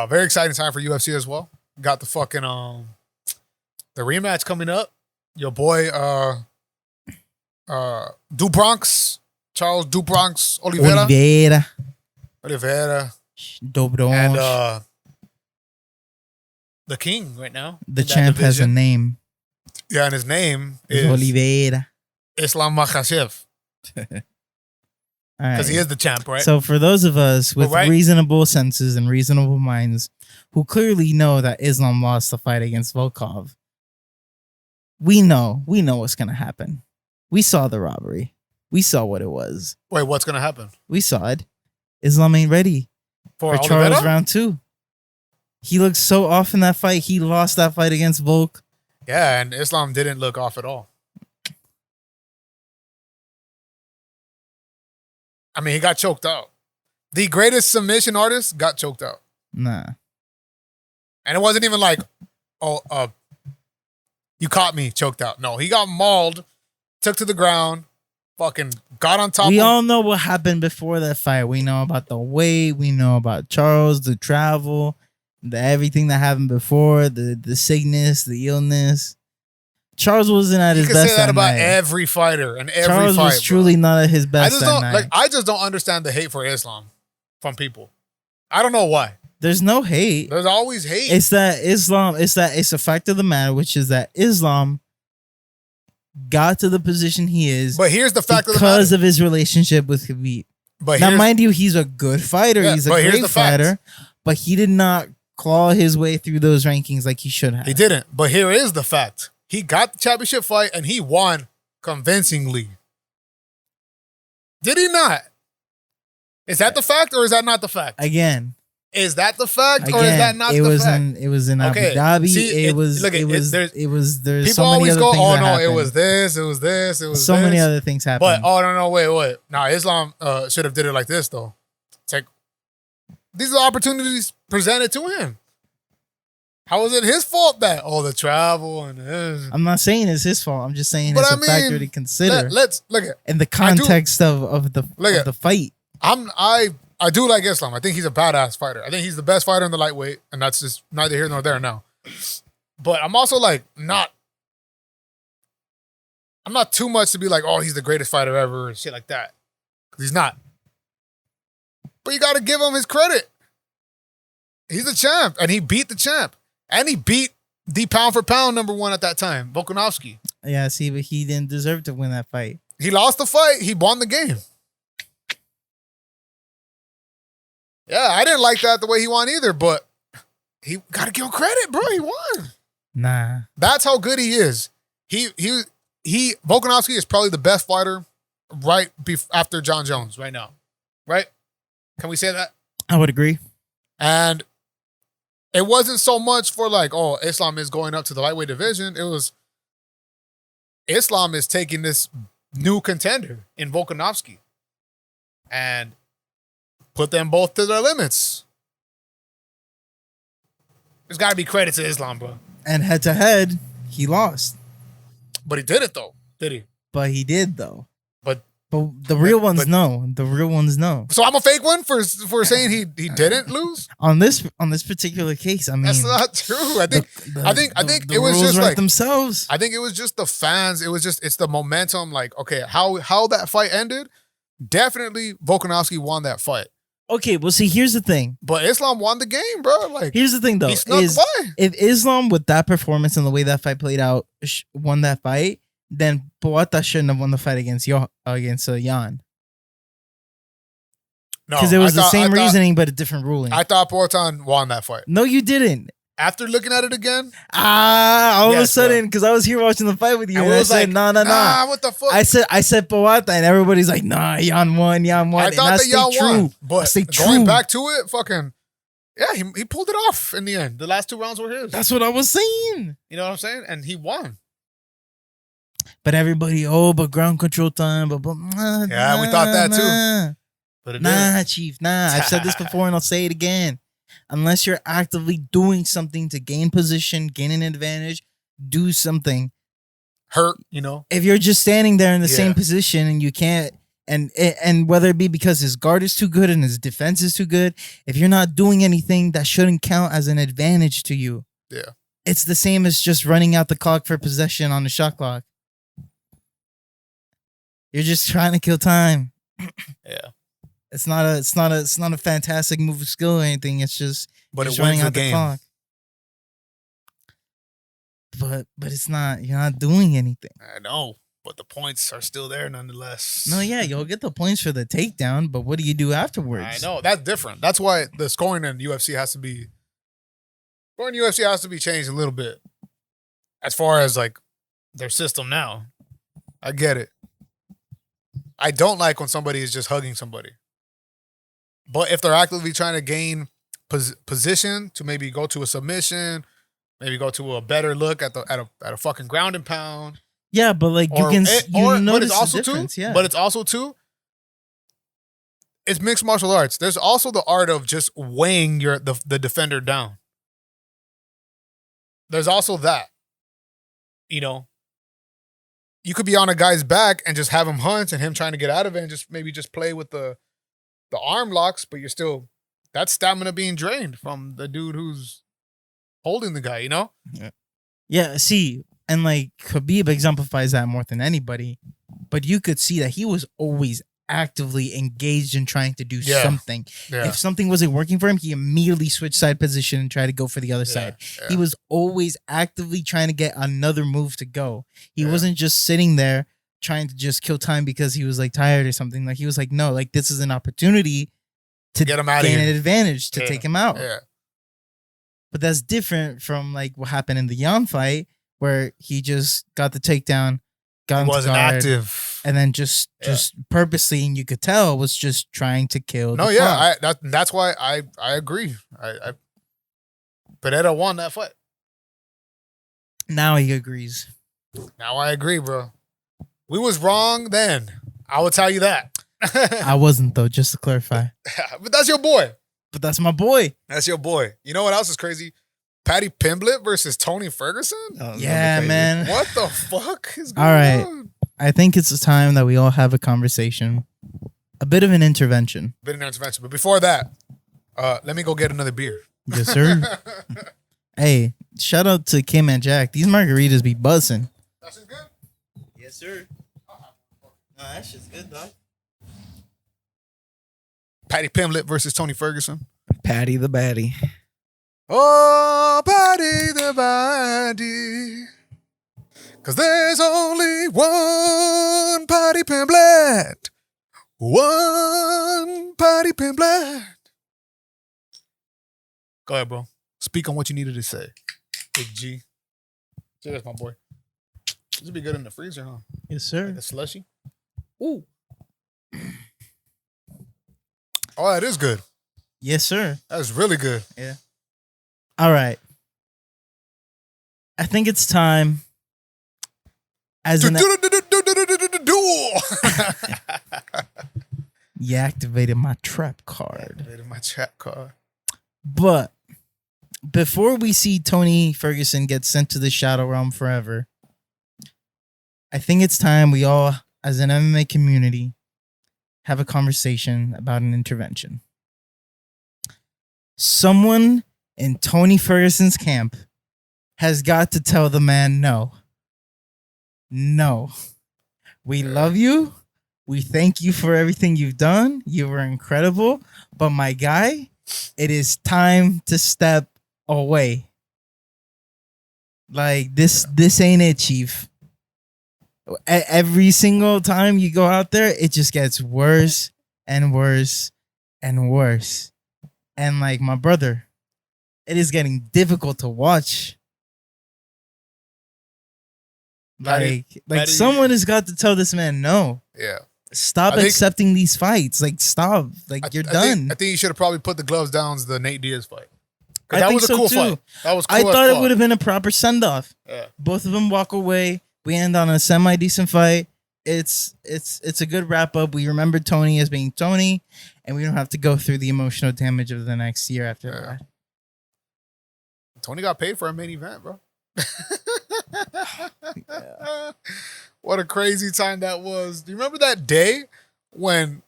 Very exciting time for UFC as well. Got the fucking the rematch coming up. Your boy Dubronx, Charles Dubronx Oliveira. Oliveira. Dobron. And the king right now. The in that champ has a division. name. Yeah, and his name It's is Oliveira. Islam Makhachev. All Because right. he is the champ, right? So for those of us with right. reasonable senses and reasonable minds who clearly know that Islam lost the fight against Volkov, we know what's going to happen. We saw the robbery. We saw what it was. Wait, what's going to happen? We saw it. Islam ain't ready For for Charles Oliveira? round 2. He looked so off in that fight. He lost that fight against Volk. Yeah, and Islam didn't look off at all. I mean, he got choked out. The greatest submission artist got choked out. Nah. And it wasn't even like, oh, you caught me, choked out. No, he got mauled, took to the ground, fucking got on top We of all know what happened before that fight. We know about the weight. We know about Charles, the travel, everything that happened before, the sickness, the illness. Charles wasn't at You his can best say that about night. every fighter and every Charles fight. was bro. truly not at his I best just that don't night. I just don't understand the hate for Islam from people. I don't know why. There's no hate. There's always hate. It's that Islam. It's a fact of the matter, which is that Islam got to the position he is But here's the fact of the because matter. of his relationship with Khabib. But Now, here's, mind you, he's a good fighter. Yeah, He's a but here's great the fact. fighter, but he did not claw his way through those rankings like he should have. he didn't. But here is the fact. He got the championship fight and he won convincingly. Did he not? Is that the fact or is that not the fact? Again, Is that the fact or is that not it the was fact? it was in Okay, Abu Dhabi. see, it was look, there's there's people so many always other go, things oh that no, it happened. was this, it was this, it was so this. many other things happened. But oh no, wait. Now Islam should have did it like this though. It's like these are opportunities presented to him. How is it his fault that the travel and this? I'm not saying it's his fault. I'm just saying But it's I a factor mean, to consider Let's look at. in the context of the Look at- the fight. I do like Islam. I think he's a badass fighter. I think he's the best fighter in the lightweight, and that's just neither here nor there now. But I'm also like not. I'm not too much to be like, oh, he's the greatest fighter ever and shit like that, because he's not. But you got to give him his credit. He's the champ, and he beat the champ, and he beat the pound for pound number one at that time, Volkanovski. Yeah, see, but he didn't deserve to win that fight. He lost the fight. He won the game. Yeah, I didn't like that the way he won either, but he got to give him credit, bro. He won. Nah. That's how good he is. He Volkanovski is probably the best fighter after John Jones right now. Right? Can we say that? I would agree. And it wasn't so much for like, oh, Islam is going up to the lightweight division. It was Islam is taking this new contender in Volkanovski and put them both to their limits. There's got to be credit to Islam, bro. And head to head, he lost. But he did it though, did he? But he did though. But But the real ones know. The real ones know. So I'm a fake one for saying he didn't lose. On this particular case, I mean, That's not true. I think the it was rules just write like themselves. I think it was just the fans. It's the momentum. Like, okay, how that fight ended. Definitely, Volkanovski won that fight. Okay, well, see, here's the thing. But Islam won the game, bro. Like, Here's the thing, though. he snuck by. If Islam, with that performance and the way that fight played out, won that fight, then Poata shouldn't have won the fight against Jan. No, Because it was the same I thought- reasoning, but a different ruling. I thought Poatan won that fight. No, you didn't. After looking at it again, All of a Yes, sudden, because I was here watching the fight with you, and and we I was said, like, nah. what the fuck? I said Poata, and everybody's like, nah, Jan won. I And thought that y'all true. won, I but stay going true. back to it, fucking yeah, he pulled it off in the end. The last 2 rounds were his. That's what I was saying. You know what I'm saying? And he won. But everybody, but ground control time, but Yeah, we thought that too. But it didn't. Chief, I've said this before, and I'll say it again. Unless you're actively doing something to gain position, gain an advantage, do something. Hurt, you know. If you're just standing there in the Yeah. same position and you can't, and whether it be because his guard is too good and his defense is too good, if you're not doing anything, that shouldn't count as an advantage to you. Yeah. It's the same as just running out the clock for possession on the shot clock. You're just trying to kill time. Yeah. It's not a fantastic move of skill or anything. It's just But just it wins the the game. clock. But it's not. You're not doing anything. I know, but the points are still there nonetheless. No, yeah, you'll get the points for the takedown, but what do you do afterwards? I know that's different. That's why the scoring in UFC has to be. Scoring in UFC has to be changed a little bit, as far as like their system now. I get it. I don't like when somebody is just hugging somebody. But if they're actively trying to gain position to maybe go to a submission, maybe go to a better look at a fucking ground and pound. Yeah, but like you but notice it's also the difference. too. Yeah, But it's also too. It's mixed martial arts. There's also the art of just weighing the defender down. There's also that. You know, you could be on a guy's back and just have him hunt and him trying to get out of it and just maybe just play with the arm locks, but you're still that's stamina being drained from the dude who's holding the guy, you know? yeah. See, and like Khabib exemplifies that more than anybody. But you could see that he was always actively engaged in trying to do something. Yeah. If something wasn't working for him, he immediately switched side position and tried to go for the other side. Yeah. He was always actively trying to get another move to go. He wasn't just sitting there trying to just kill time because he was like tired or something. Like he was like, no, like this is an opportunity to get him out of gain here. an advantage to take him out. Yeah. But that's different from like what happened in the Jan fight where he just got the takedown, got He into wasn't guard, active. and then just purposely, and you could tell, was just trying to kill. No, the yeah, clock. that's why I agree. I Pereira won that fight. Now he agrees. Now I agree, bro. We was wrong then. I will tell you that. I wasn't though, just to clarify. But that's your boy. But that's my boy. That's your boy. You know what else is crazy? Patty Pimblett versus Tony Ferguson? Yeah, man. What the fuck is going All right. on? I think it's the time that we all have a conversation. A bit of an intervention. Bit of an intervention. But before that, let me go get another beer. Yes, sir. Hey, shout out to Kim and Jack. These margaritas be buzzing. That's good. Yes, sir. No, that shit's good, dog. Patty Pimblett versus Tony Ferguson. Patty the baddie. Oh, Patty the Body. Because there's only one Patty Pimblett. One Patty Pimblett. Go ahead, bro. Speak on what you needed to say. Big G. Cheers, my boy. This would be good in the freezer, huh? Yes, sir. Like a slushy. Ooh. Oh, that is good. Yes, sir. That's really good. Yeah. All right. I think it's time. As an Duel. you activated my trap card. Activated my chat card. But before we see Tony Ferguson get sent to the Shadow Realm forever, I think it's time we all, as an MMA community, have a conversation about an intervention. Someone in Tony Ferguson's camp has got to tell the man no. No. We love you. We thank you for everything you've done. You were incredible. But my guy, it is time to step away. Like this ain't it, Chief. Every single time you go out there, it just gets worse and worse and worse. And like my brother, it is getting difficult to watch. Like someone has got to tell this man no. Yeah. Stop accepting these fights. Like stop. Like you're done. I think you should have probably put the gloves down the Nate Diaz fight. I That think was a so cool too. fight. That was cool. I thought it would have been a proper send off. Yeah. Both of them walk away. We end on a semi decent fight. It's a good wrap up. We remember Tony as being Tony, and we don't have to go through the emotional damage of the next year after that. Tony got paid for a main event, bro. What a crazy time that was. Do you remember that day when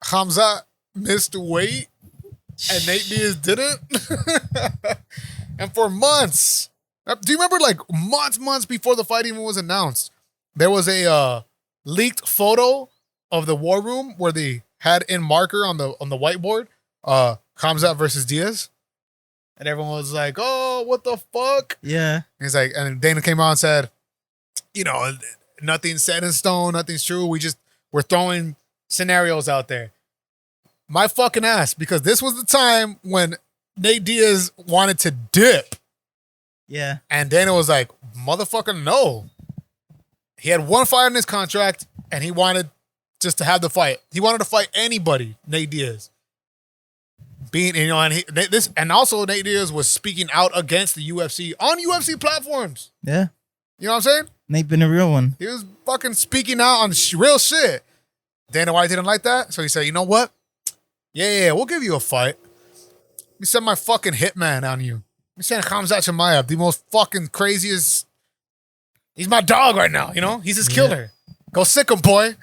Hamza missed weight and Nate Diaz didn't? And for months, do you remember like months before the fight even was announced, there was a leaked photo of the war room where they had in marker on the whiteboard Hamza versus Diaz? And everyone was like, oh, what the fuck? Yeah. He's like, and Dana came out and said, you know, nothing's set in stone, nothing's true. We're throwing scenarios out there. My fucking ass, because this was the time when Nate Diaz wanted to dip. Yeah. And Dana was like, motherfucker, no. He had one fight in his contract and he wanted just to have the fight. He wanted to fight anybody, Nate Diaz. And also Nate Diaz was speaking out against the UFC on UFC platforms. Yeah. You know what I'm saying? Nate been a real one. He was fucking speaking out on real shit. Dana White didn't like that, so he said, you know what? Yeah, we'll give you a fight. Let me send my fucking hitman on you. Let me send Khamzat Chimaev, the most fucking craziest. He's my dog right now, you know? He's his killer. Go sick him, boy.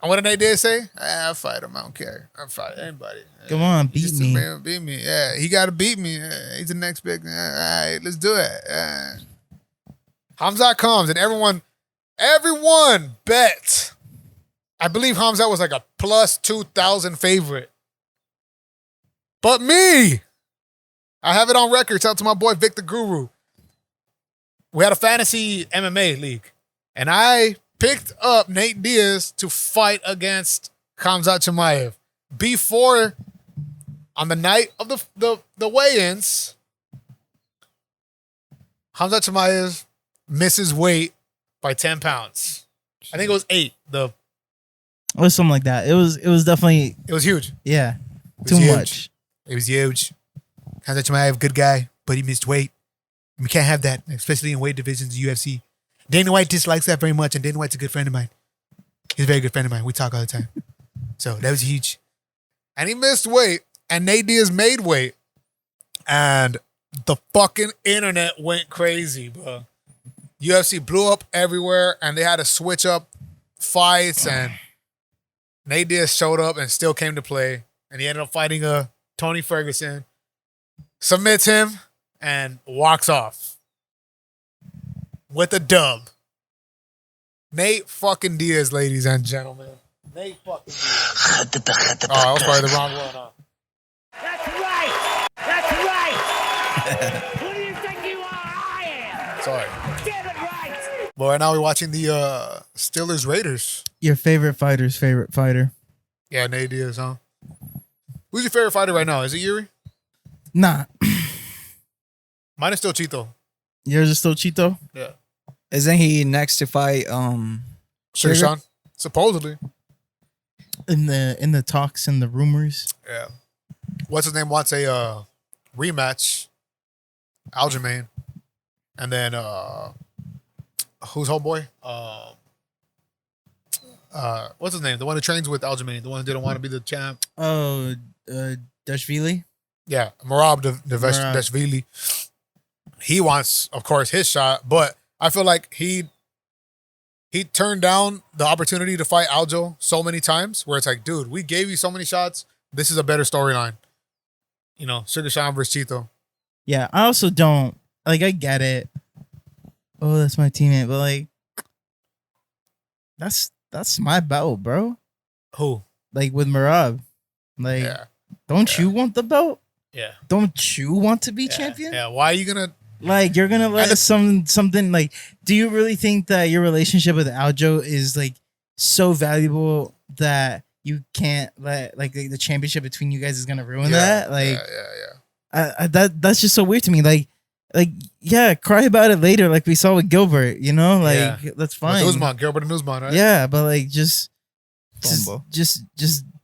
And what did Nate Diaz say? I'll fight him. I don't care. I'll fight anybody. Come on, beat me. Beat me. Yeah, he got to beat me. He's the next big. All right, let's do it. Hamzat comes, and everyone bet. I believe Hamzat was like a plus 2,000 favorite. But me, I have it on record. Tell it to my boy Vic the Guru. We had a fantasy MMA league, and I picked up Nate Diaz to fight against Khamzat Chimaev before, on the night of the weigh-ins, Khamzat Chimaev misses weight by 10 pounds. I think it was 8. It was something like that. It was definitely. It was huge. Yeah, too much. It was huge. Khamzat Chimaev, good guy, but he missed weight. We can't have that, especially in weight divisions, UFC. Dana White dislikes that very much, and Dana White's a good friend of mine. He's a very good friend of mine. We talk all the time. So that was huge. And he missed weight, and Nate Diaz made weight. And the fucking internet went crazy, bro. UFC blew up everywhere, and they had to switch up fights, and Nate Diaz showed up and still came to play. And he ended up fighting Tony Ferguson, submits him, and walks off with a dub. Nate fucking Diaz, ladies and gentlemen. Nate fucking Diaz. Oh, I was probably the wrong one, huh? That's right. That's right. Who do you think you are? I am. Sorry. Get it right. Well, right now we're watching the Steelers Raiders. Your favorite fighter's favorite fighter. Yeah, Nate Diaz, huh? Who's your favorite fighter right now? Is it Yuri? Nah. Mine is still Chito. Yours is still Chito? Yeah. Isn't he next to fight Sugar Sean? Supposedly. In the talks and the rumors. Yeah. What's his name wants a rematch? Aljamain. And then who's homeboy? What's his name? The one who trains with Aljamain, the one who didn't want to be the champ. Oh, Dashvili? Yeah, Marab Dashvili. He wants, of course, his shot, but I feel like he he turned down the opportunity to fight Aljo so many times where it's like, dude, we gave you so many shots. This is a better storyline. You know, Sugar Sean versus Chito. Yeah, I also don't like. I get it. Oh, that's my teammate, but like, that's my belt, bro. Who? Like with Marab, like, Yeah. don't you want the belt? Yeah. Don't you want to be champion? Yeah. Why are you gonna? Like, you're gonna let And something like? Do you really think that your relationship with Aljo is like so valuable that you can't let like the championship between you guys is gonna ruin that? Like, that's just so weird to me. Like, yeah, cry about it later, like we saw with Gilbert. You know, like that's fine. Newsman, Gilbert and Newsman, right? Yeah, but like just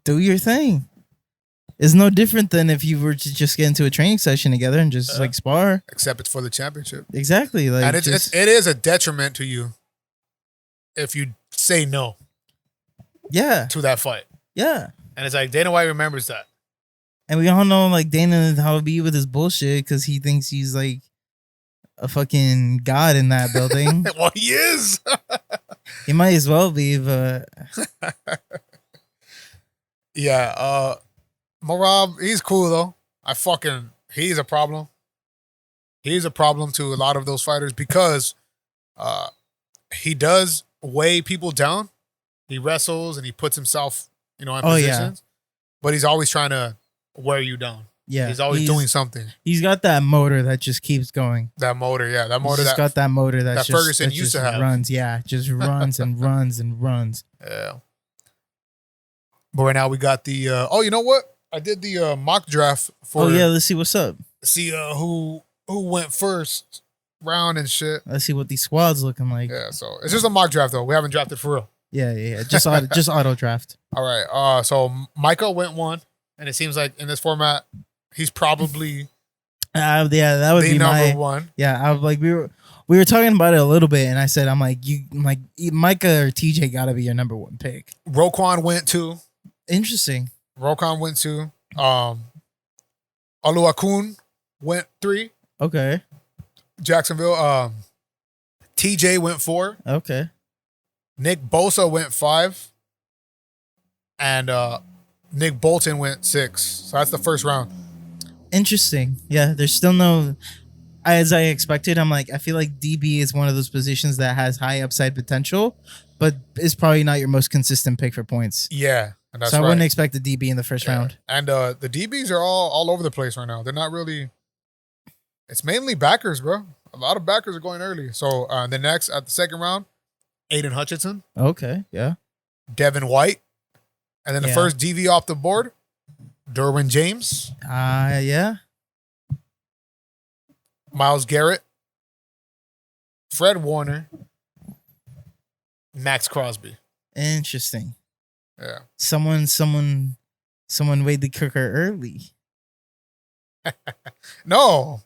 do your thing. It's no different than if you were to just get into a training session together and just like spar. Except it's for the championship. Exactly. Like, And it is a detriment to you if you say no yeah, to that fight. yeah. And it's like Dana White remembers that. And we all know like Dana how it be with his bullshit because he thinks he's like a fucking god in that building. Well, he is. He might as well be, but Yeah. Marab, he's cool though. He's a problem. He's a problem to a lot of those fighters because he does weigh people down. He wrestles and he puts himself, in positions. But he's always trying to wear you down. yeah, He's always doing something. He's got that motor that just keeps going. That motor, yeah. That motor He's got that motor that Ferguson that used just to have. runs. Yeah, just runs and runs and runs. Yeah. But right now we got the you know what? I did the mock draft for Let's see what's up. see who went first round and shit. Let's see what these squads looking like. Yeah, so it's just a mock draft though. We haven't drafted for real. Yeah. Just auto draft. All right. So Michael went one, and it seems like in this format, he's probably Yeah, that would the be number my one. Yeah, I was like we were talking about it a little bit, and I said I'm like Micah or TJ got to be your number one pick. Roquan went two. Interesting. Roquan went two. Oluwakun went three. Okay. Jacksonville. TJ went four. Okay. Nick Bosa went five. And Nick Bolton went six. So that's the first round. Interesting. Yeah, there's still no. As I expected, I'm like I feel like DB is one of those positions that has high upside potential, but is probably not your most consistent pick for points. Yeah. And that's So I right. wouldn't expect the DB in the first round. And the DBs are all over the place right now. They're not really. It's mainly backers, bro. A lot of backers are going early. So the next at the second round, Aiden Hutchinson, Okay. Yeah. Devin White, and then the Yeah. first DV off the board, Derwin James, Yeah. Myles Garrett, Fred Warner, Max Crosby. Interesting. Yeah. Someone weighed the cooker early. No.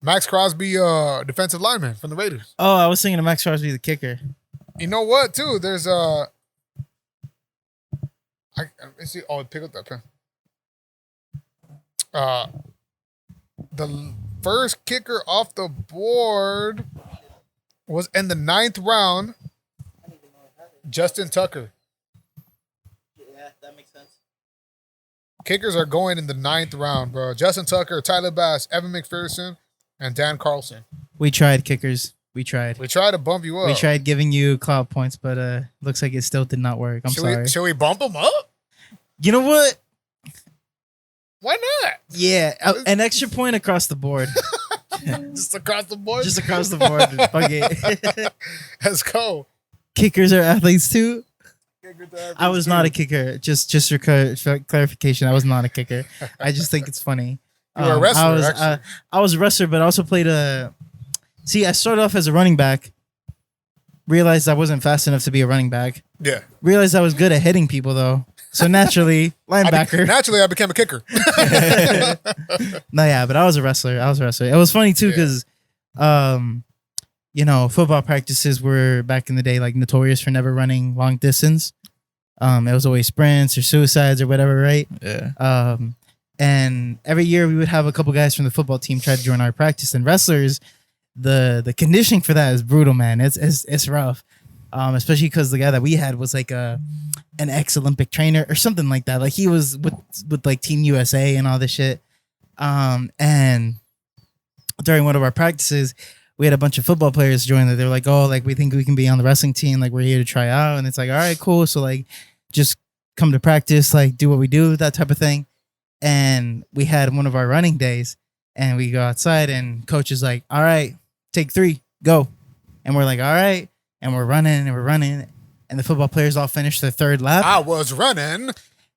Max Crosby, defensive lineman from the Raiders. Oh, I was thinking of Max Crosby, the kicker. You know what, too? There's let's see. Oh, pick up that pen. The first kicker off the board was in the 9th round. Justin Tucker. Yeah, that makes sense. Kickers are going in the 9th round, bro. Justin Tucker, Tyler Bass, Evan McPherson, and Dan Carlson. We tried kickers. We tried. We tried to bump you up. We tried giving you cloud points, but looks like it still did not work. I'm sorry. Should we bump them up? You know what? Why not? Yeah, an extra point across the board. Just across the board? Just across the board. Fuck it. Let's go. Kickers are athletes too. I was not a kicker. Just for clarification, I was not a kicker. I just think it's funny. You were a wrestler, I was a wrestler, but I also played See, I started off as a running back. Realized I wasn't fast enough to be a running back. Yeah. Realized I was good at hitting people though. So naturally, linebacker. Naturally, I became a kicker. No, yeah, but I was a wrestler. It was funny too because, football practices were back in the day like notorious for never running long distance. It was always sprints or suicides or whatever, right? Yeah. And every year we would have a couple guys from the football team try to join our practice. And wrestlers, the conditioning for that is brutal, man. It's rough. especially because the guy that we had was like an ex-Olympic trainer or something like that. Like he was with like Team USA and all this shit. And during one of our practices, we had a bunch of football players join that. They were like, oh, like we think we can be on the wrestling team. Like we're here to try out. And it's like, all right, cool. So like just come to practice, like do what we do, that type of thing. And we had one of our running days and we go outside and coach is like, all right, take 3, go. And we're like, all right. And we're running and we're running. And the football players all finish their third lap. I was running.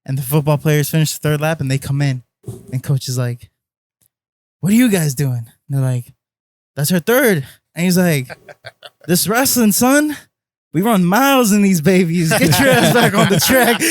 And the football players finish the third lap and they come in. And coach is like, what are you guys doing? And they're like, that's our third. And he's like, this wrestling, son, we run miles in these babies. Get your ass back on the track.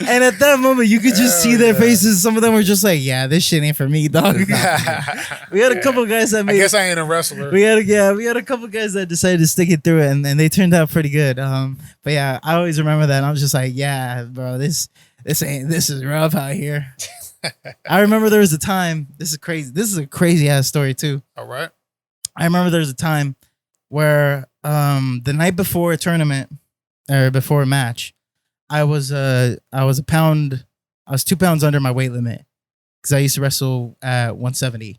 And at that moment, you could just see their faces. Some of them were just like, yeah, this shit ain't for me, dog. We had a couple of guys that made. I guess I ain't a wrestler. We had a couple of guys that decided to stick it through it, and they turned out pretty good. But yeah, I always remember that. And I was just like, yeah, bro, this is rough out here. I remember there was a time. This is crazy. This is a crazy ass story too. All right. I remember there was a time where the night before a tournament or before a match, I was 2 pounds under my weight limit because I used to wrestle at 170. Okay.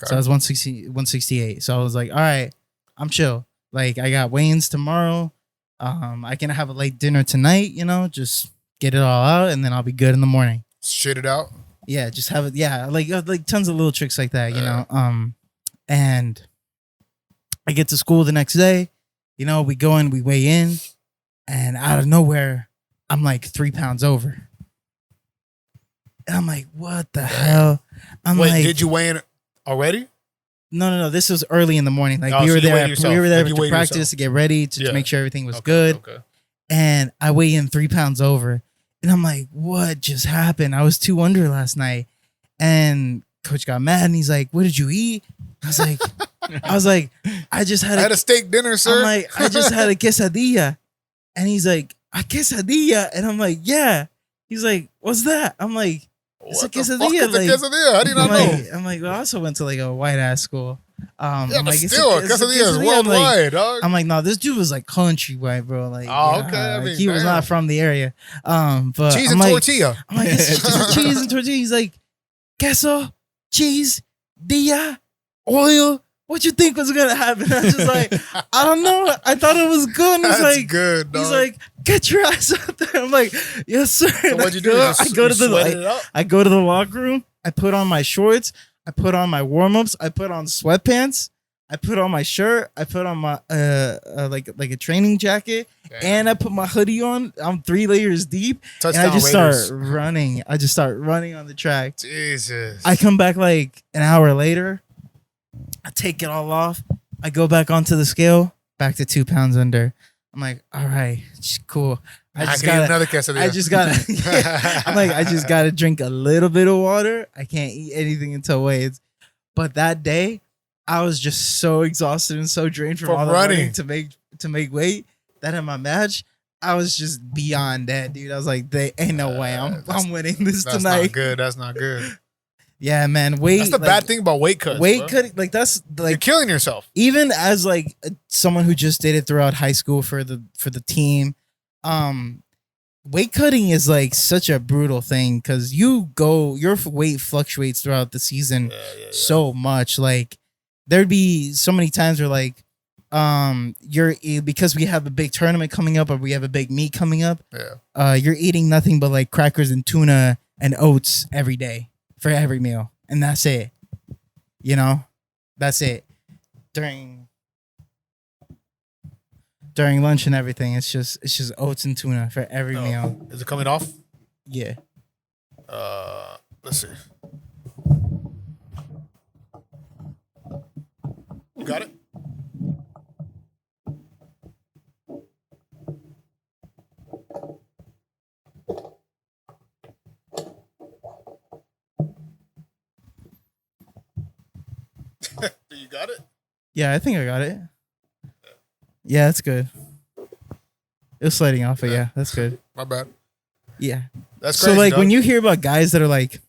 So I was 168. So I was like, all right, I'm chill. Like I got weigh-ins tomorrow. I can have a late dinner tonight, just get it all out and then I'll be good in the morning. Shit it out. Yeah, just have it. Yeah, like tons of little tricks like that, and I get to school the next day, we go in, we weigh in, and out of nowhere, I'm like 3 pounds over. And I'm like, what the hell? Wait, did you weigh in already? No. This was early in the morning. Like so we were there like to practice, to get ready, to make sure everything was good. Okay. And I weigh in 3 pounds over. And I'm like, what just happened? I was 2 under last night. And coach got mad and he's like, what did you eat? I was like, I just had a steak dinner, sir. I'm like, I just had a quesadilla. And he's like, a quesadilla? And I'm like, yeah. He's like, what's that? I'm like, it's a quesadilla. Like, quesadilla? How do you not know? I'm like, well, I also went to like a white ass school. Yeah, I'm but like, still, quesadilla is worldwide, dog. I'm like, no, this dude was like country white, bro. Like, okay. I like, mean, he was not from the area. But cheese I'm and like, tortilla. I'm like, it's just cheese and tortilla. He's like, queso, cheese, dia, oil. What you think was gonna happen? I was just like, I don't know. I thought it was good. And That's like, good, dog. He's like, get your ass out there. I'm like, yes, sir. So what'd you do? I go to the locker room. I put on my shorts. I put on my warm-ups. I put on sweatpants. I put on my shirt. I put on my like a training jacket. Damn. And I put my hoodie on. I'm 3 layers deep. Touchdown and I just Raiders. start running. I just start running on the track. Jesus. I come back like an hour later. I take it all off. I go back onto the scale. Back to 2 pounds under. I'm like, all right, cool. I just got another quesadilla. I just gotta. I'm like, I just gotta drink a little bit of water. I can't eat anything until weights. But that day, I was just so exhausted and so drained from all the running to make weight that in my match, I was just beyond that, dude. I was like, there ain't no way I'm winning this that's tonight. That's not good. Yeah, man. Weight. That's the bad thing about weight cuts. Weight cutting, like that's like you're killing yourself. Even as like someone who just did it throughout high school for the team, weight cutting is like such a brutal thing because your weight fluctuates throughout the season so much. Like there'd be so many times where like because we have a big tournament coming up or we have a big meet coming up, you're eating nothing but like crackers and tuna and oats every day for every meal, and that's it. That's it. During lunch and everything, it's just oats and tuna for every meal. Is it coming off? Yeah. Let's see. You got it? You got it? Yeah, I think I got it. Yeah, that's good. It was sliding off, but yeah, that's good. My bad. Yeah. That's crazy. So like dog. when you hear about guys that are like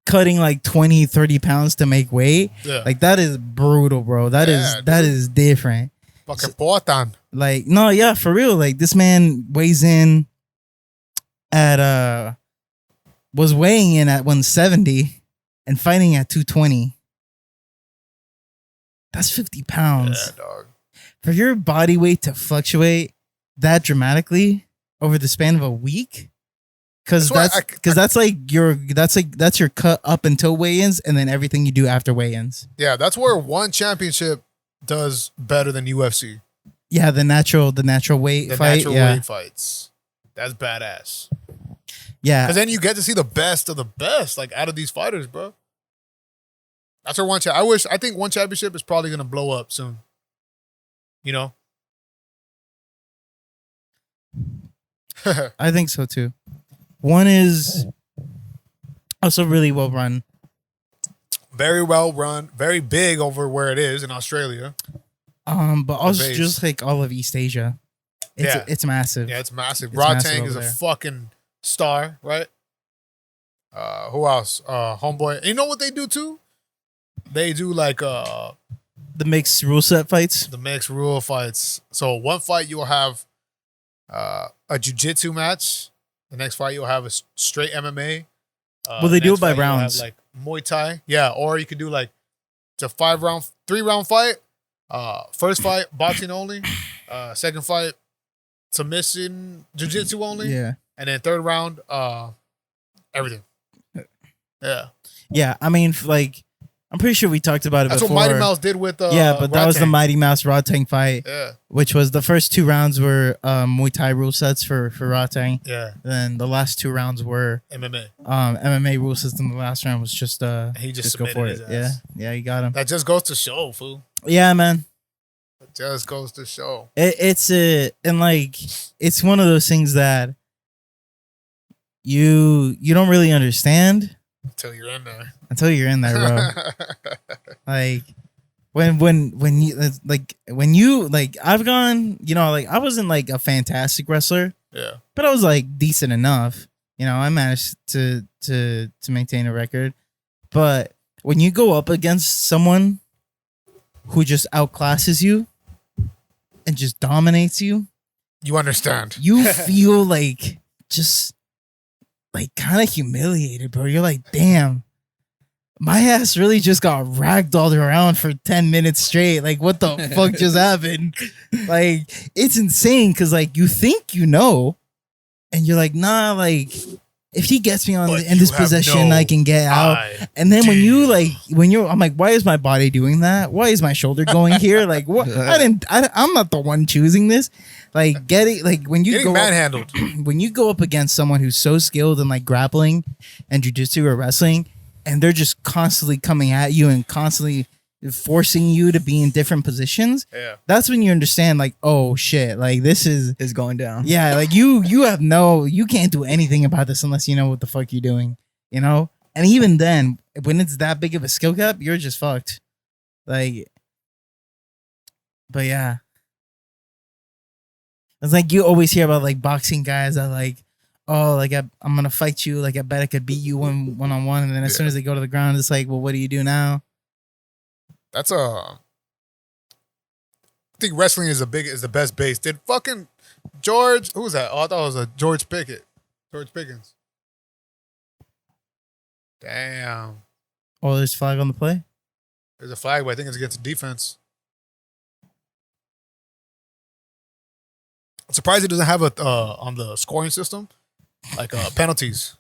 cutting like 20-30 pounds to make weight, like that is brutal, bro. That is different. Fucking potan. Like, no, yeah, for real. Like, this man weighs in at was weighing in at 170 and fighting at 220. That's 50 pounds. Yeah, dog. For your body weight to fluctuate that dramatically over the span of a week, because that's your cut up until weigh-ins and then everything you do after weigh-ins. Yeah, that's where one championship does better than UFC. Yeah, the natural weight fight. Weight fights. That's badass. Yeah, because then you get to see the best of the best, like out of these fighters, bro. That's where I think one championship is probably gonna blow up soon. You know. I think so too. One is also really well run. Very well run, very big over where it is in Australia. But also just like all of East Asia. It's massive. Yeah, it's massive. Rodtang is a fucking star, right? Who else? Homeboy. And you know what they do too? They do like the mixed rule set fights. The mixed rule fights. So one fight you'll have a jiu-jitsu match. The next fight you'll have a straight MMA. Well, they do it by rounds. Like Muay Thai. Yeah, or you could do like it's a 3-round fight. First fight, boxing only. Second fight, submission, jiu-jitsu only. Yeah. And then third round, everything. Yeah. Yeah, I mean, like, I'm pretty sure we talked about it That's before. what Mighty Mouse did with yeah, but that was the Mighty Mouse Rodtang fight. Yeah. Which was the first 2 rounds were Muay Thai rule sets for Rodtang. Yeah. Then the last 2 rounds were MMA. MMA rule system. The last round was just he just go for it. his ass. Yeah, you got him. That just goes to show, fool. Yeah, man. It just goes to show. It's one of those things that you don't really understand until you're in there. Bro. Like when you I've gone, like I wasn't like a fantastic wrestler. Yeah. But I was like decent enough. I managed to maintain a record. But when you go up against someone who just outclasses you and just dominates you, you understand. You feel like just like kind of humiliated, bro. You're like, damn, my ass really just got ragdolled around for 10 minutes straight. Like, what the fuck just happened? Like, it's insane because like you think and you're like, nah, like if he gets me in this position, I can get out. And then I'm like, why is my body doing that? Why is my shoulder going here? Like, what? I'm not the one choosing this. Like, when you go manhandled, when you go up against someone who's so skilled in like grappling and jiu-jitsu or wrestling, and they're just constantly coming at you and constantly forcing you to be in different positions. Yeah, that's when you understand, like, oh shit, like this is going down. Yeah, like you can't do anything about this unless you know what the fuck you're doing, And even then, when it's that big of a skill gap, you're just fucked. Like, but yeah, it's like you always hear about like boxing guys that like, oh, like I'm gonna fight you, like I bet I could beat you one on one, and then as soon as they go to the ground, it's like, well, what do you do now? That's I think wrestling is the best base. Did fucking George? Who was that? Oh, I thought it was a George Pickens. Damn. Oh, there's a flag on the play? There's a flag, but I think it's against the defense. I'm surprised it doesn't have a on the scoring system, like penalties.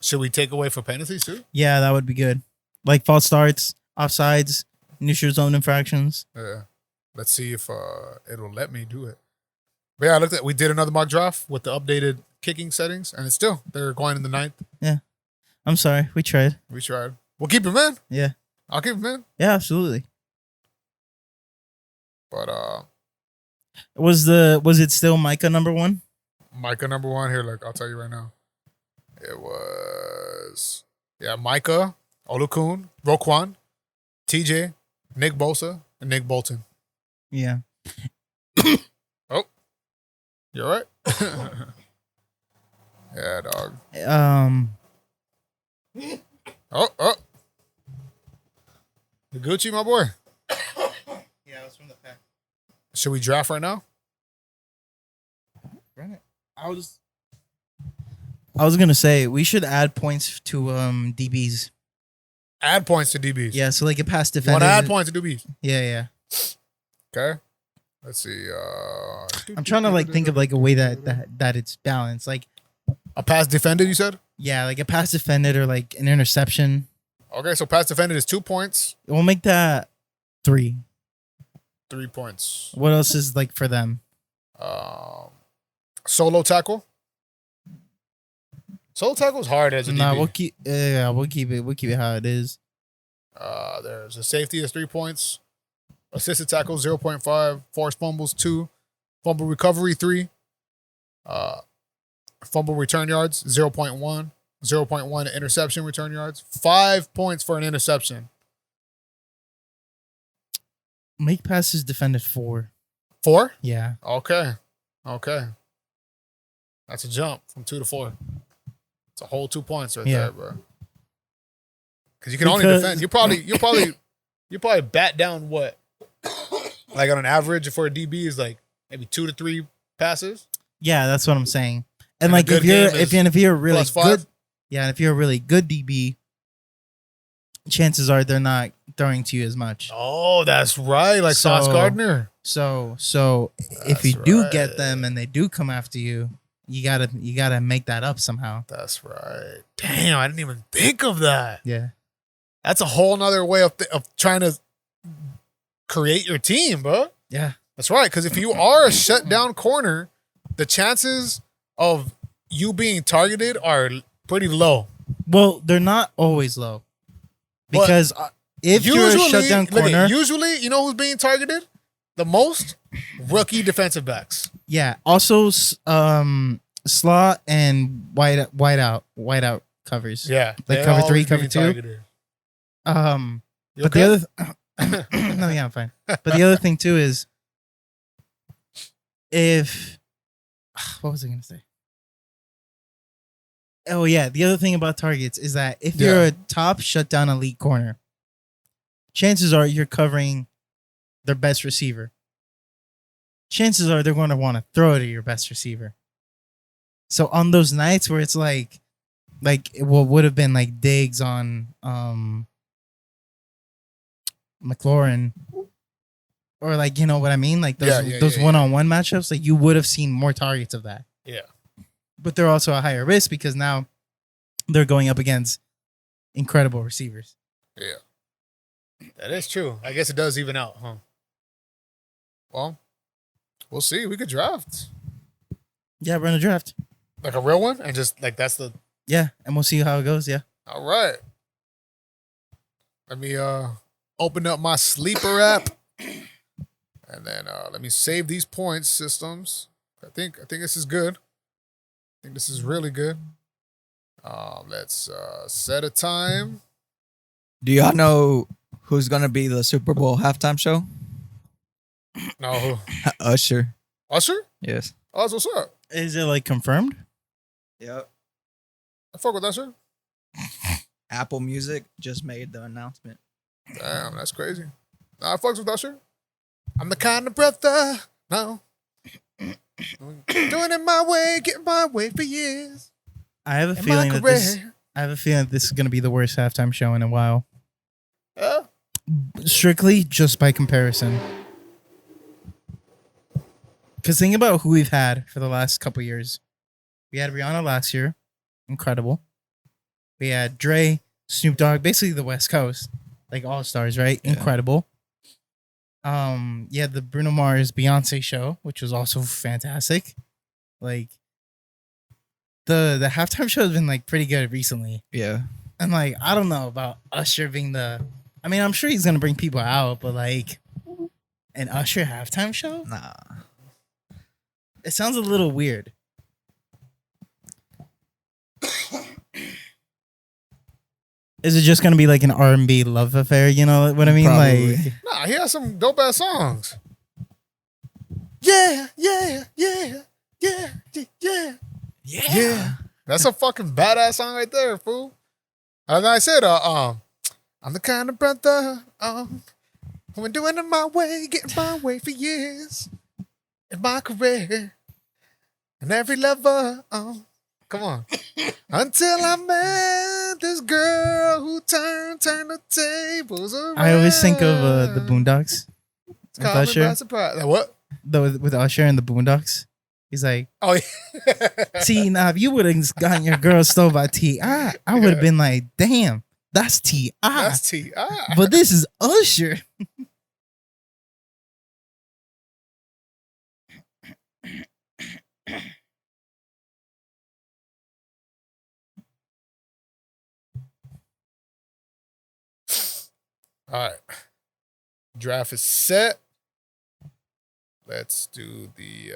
Should we take away for penalties too? Yeah, that would be good. Like false starts, offsides, neutral zone infractions. Yeah. Let's see if it'll let me do it. But yeah, we did another mock draft with the updated kicking settings, and they're going in the 9th. Yeah. I'm sorry. We tried. We'll keep him in. Yeah. I'll keep him in. Yeah, absolutely. But was it still Micah number 1? Micah number 1 here, I'll tell you right now. It was Micah, Olukun, Roquan, TJ, Nick Bosa, and Nick Bolton. Yeah. Oh. You all right? Yeah, dog. Oh. You Gucci, my boy. it's from the pack. Should we draft right now? Run it. I was gonna say we should add points to DBs. Add points to DBs. Yeah, so like a pass Want defender. to add points to DBs? Yeah. Okay. Let's see. I'm trying to like think of like a way that it's balanced. Like a pass defended, you said? yeah, like a pass defended or like an interception. Okay, so pass defended is 2 points. We'll make that 3. 3 points. What else is like for them? Solo tackle. Solo tackle is hard as a Nah, DB. we'll keep it how it is. There's a safety is 3 points. Assisted tackle 0.5. Forced fumbles 2. Fumble recovery 3. Fumble return yards 0.1. 0.1 interception return yards. 5 points for an interception. Make passes defended 4. 4? Yeah. Okay. That's a jump from 2 to 4. It's a whole 2 points right there, bro. Because you can only defend. You probably bat down what? Like on an average for a DB is like maybe 2 to 3 passes. Yeah, that's what I'm saying. And And a like good if you're a really +5? good, yeah, and if you're a really good DB, chances are they're not throwing to you as much. Oh, that's right. Like Sauce Gardner. So if you do get them and they do come after you, you gotta make that up somehow. That's right. Damn, I didn't even think of that. Yeah. That's a whole nother way of trying to create your team, bro. Yeah. That's right. Because if you are a shutdown corner, the chances of you being targeted are pretty low. Well, they're not always low. Because if you're a shutdown corner, usually, you know who's being targeted the most? Rookie defensive backs. yeah. Also, slot and white out covers. Yeah, Like they're cover 3, always cover being 2. targeted. You But okay? the other, no, yeah, I'm fine. But the other thing too is, what was I gonna say? Oh yeah, the other thing about targets is that if you're a top shutdown elite corner, chances are you're covering their best receiver. Chances are they're going to want to throw it at your best receiver. So on those nights where it's like what would have been like Diggs on McLaurin, or like, you know what I mean, like those one-on-one matchups, like you would have seen more targets of that. Yeah. But they're also a higher risk because now they're going up against incredible receivers. Yeah. That is true. I guess it does even out, huh? Well, we'll see. We could draft. Yeah, run a draft. Like a real one? And just like that's the... Yeah, and we'll see how it goes, yeah. All right. Let me open up my sleeper app. And then let me save these points systems. I think this is good. I think this is really good. Let's set a time. Do y'all know who's gonna be the Super Bowl halftime show? No. Usher. Usher? Yes. Oh, that's what's up. Is it like confirmed? Yep. I fuck with Usher. Apple Music just made the announcement. Damn, that's crazy. Nah, I fucks with Usher. I'm the kind of brother. No. Doing it my way, getting my way for years. I have a In feeling my that this career. is going to be the worst halftime show in a while. Yeah. Strictly just by comparison. Because think about who we've had for the last couple years. We had Rihanna last year. Incredible. We had Dre, Snoop Dogg, basically the West Coast. Like all-stars, right? Yeah. Incredible. Yeah, the Bruno Mars Beyonce show, which was also fantastic. Like the halftime show has been like pretty good recently. Yeah. And like, I don't know about Usher being I mean, I'm sure he's gonna bring people out, but like an Usher halftime show? Nah. It sounds a little weird. Is it just gonna be like an R&B love affair? You know what I mean? Probably. Like, Nah, he has some dope ass songs. Yeah. Yeah. That's a fucking badass song right there, fool. As I said, I'm the kind of brother. I've been doing it my way, getting my way for years in my career. And every level, come on. Until I met this girl who turned the tables around. I always think of the Boondocks. With Caught me by Usher. surprise. Like, what? With Usher and the Boondocks. He's like, Oh, yeah. see, now if you would have gotten your girl stole by T.I., I would have been like, damn, that's T.I. That's T.I. But this is Usher. All right. Draft is set. Let's do the